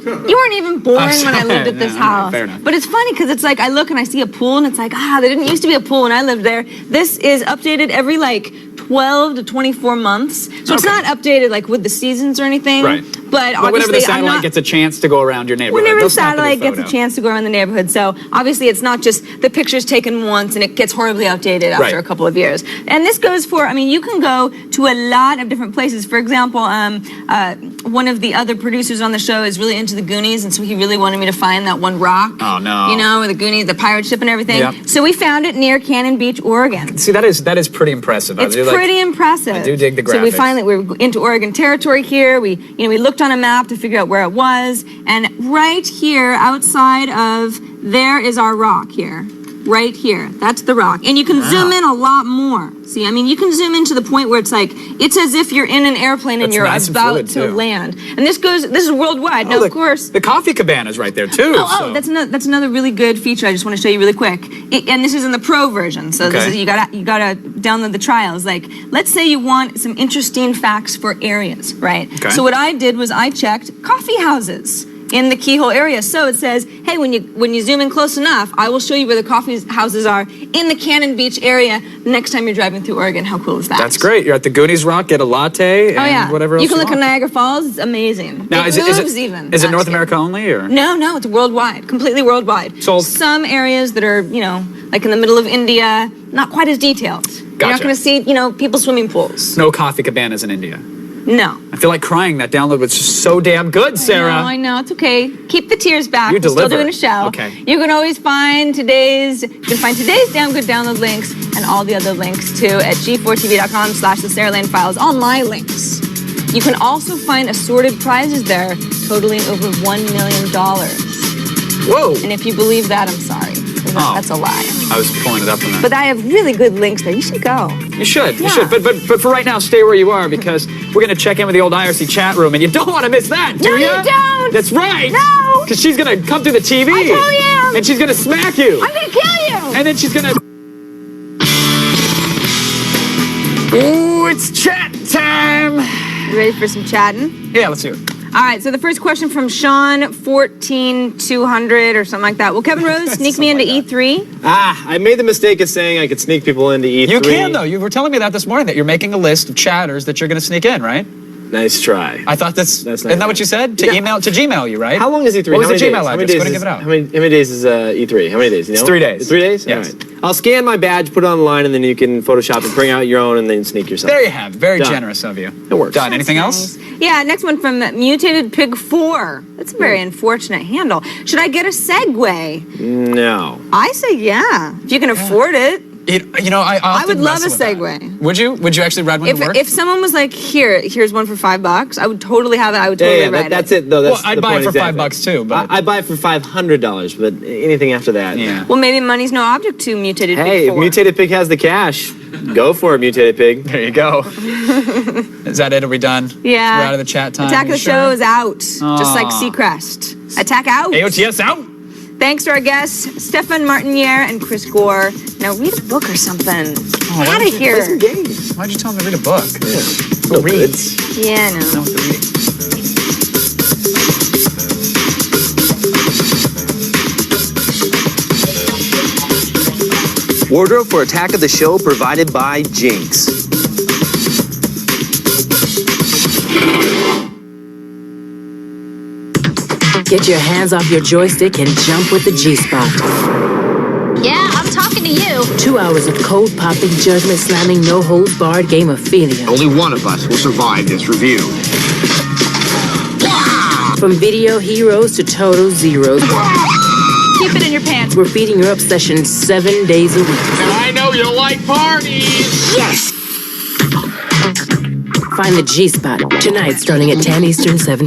You weren't even born when I lived at this No, house. fair enough. But it's funny because it's like I look and I see a pool and it's like, there didn't used to be a pool when I lived there. This is updated every like 12 to 24 months. So it's not updated like with the seasons or anything. Right. But But whenever obviously the satellite I'm not, gets a chance to go around your neighborhood, whenever they'll the snap a new satellite gets a photo. chance to go around the neighborhood. So obviously it's not just the picture's taken once and it gets horribly outdated after Right. a couple of years. And this goes for, I mean, you can go to a lot of different places. For example, one of the other producers on the show is really into the Goonies, and so he really wanted me to find that one rock. Oh, no. You know, with the Goonies, the pirate ship and everything. Yep. So we found it near Cannon Beach, Oregon. See, that is pretty impressive. It's pretty impressive. I do dig the So we graphics. finally we're into Oregon territory here. We looked on a map to figure out where it was, and right here outside of there is our rock here. Right here. That's the rock. And you can zoom in a lot more. See, I mean, you can zoom in to the point where it's like, it's as if you're in an airplane and That's you're nice and about fluid, to too. land. And this is worldwide. Now, of course. The coffee cabana's right there, too. so. That's another really good feature I just want to show you really quick. And this is in the pro version. So this Okay. is, you gotta download the trials. Like, let's say you want some interesting facts for areas, right? Okay. So what I did was I checked coffee houses in the Keyhole area. So it says, hey, when you zoom in close enough, I will show you where the coffee houses are in the Cannon Beach area next time you're driving through Oregon. How cool is that? That's great. You're at the Goonies Rock, get a latte, and Oh yeah, whatever else you can look at want. Niagara Falls. It's amazing. Now, It moves even. Is it North actually. America only, or? No, it's worldwide, completely worldwide. So- some areas that are, like in the middle of India, not quite as detailed. You're not Gotcha. going to see, people swimming pools. No coffee cabanas in India. No. I feel like crying. That download was just so damn good, Sarah. I know, it's okay. Keep the tears back. You We're still deliver. doing a show. Okay. You can always find today's damn good download links and all the other links too at g4tv.com/the Sarah Lane Files. All my links. You can also find assorted prizes there totaling over $1 million. Whoa. And if you believe that, I'm sorry. That's a lie. I was pulling it up on that. But I have really good links there. You should go. You should. Yeah. You should. But for right now, stay where you are because we're going to check in with the old IRC chat room, and you don't want to miss that, do No, ya? you don't. That's right. No. Because she's going to come through the TV. I totally am. And she's going to smack you. I'm going to kill you. And then she's going to... Ooh, it's chat time. You ready for some chatting? Yeah, let's hear it. All right, so the first question from Sean, 14200 or something like that. Will Kevin Rose sneak me into E3? I made the mistake of saying I could sneak people into E3. You can, though. You were telling me that this morning, that you're making a list of chatters that you're going to sneak in, right? Nice try. I thought that's nice. Isn't that what you said? To Gmail you, right? How long is E3? What was How the many Gmail days? How many address? days Go ahead and is- give it out. How many days is E3? How many days? You know? It's 3 days. It's 3 days? Yes. All right. I'll scan my badge, put it online, and then you can Photoshop and bring out your own and then sneak yourself. There you have it. Very Done. generous of you. It works. Done. Anything else? Yeah, next one from Mutated Pig 4. That's a very unfortunate handle. Should I get a Segway? No. I say yeah, if you can afford it. I would love a Segway. Would you? Would you actually ride one to work? If someone was like, here's one for $5, I would totally have it. I would totally ride that's it. it though. That's I'd the buy it point for exactly. $5 too. But I buy it for $500, but anything after that. Yeah. Well, maybe money's no object to Mutated Pig Hey, 4. if Mutated Pig has the cash, go for it, Mutated Pig. There you go. Is that it? Are we done? Yeah. We're out of the chat time. Attack of the Sure? Show is out, just like Aw. Seacrest. Attack out. AOTS out. Thanks to our guests, Stefan Martiniere and Chris Gore. Now read a book or something. Out of here. Play some games. Why'd you tell him to read a book? No good. Yeah, I know. Wardrobe for Attack of the Show provided by Jinx. Get your hands off your joystick and jump with the G-Spot. Yeah, I'm talking to you. 2 hours of code-popping, judgment-slamming, no-holds-barred gamophilia. Only one of us will survive this review. From video heroes to total zeros. Keep it in your pants. We're feeding your obsession 7 days a week. And I know you like parties! Yes! Find the G-Spot tonight starting at 10 Eastern, 7.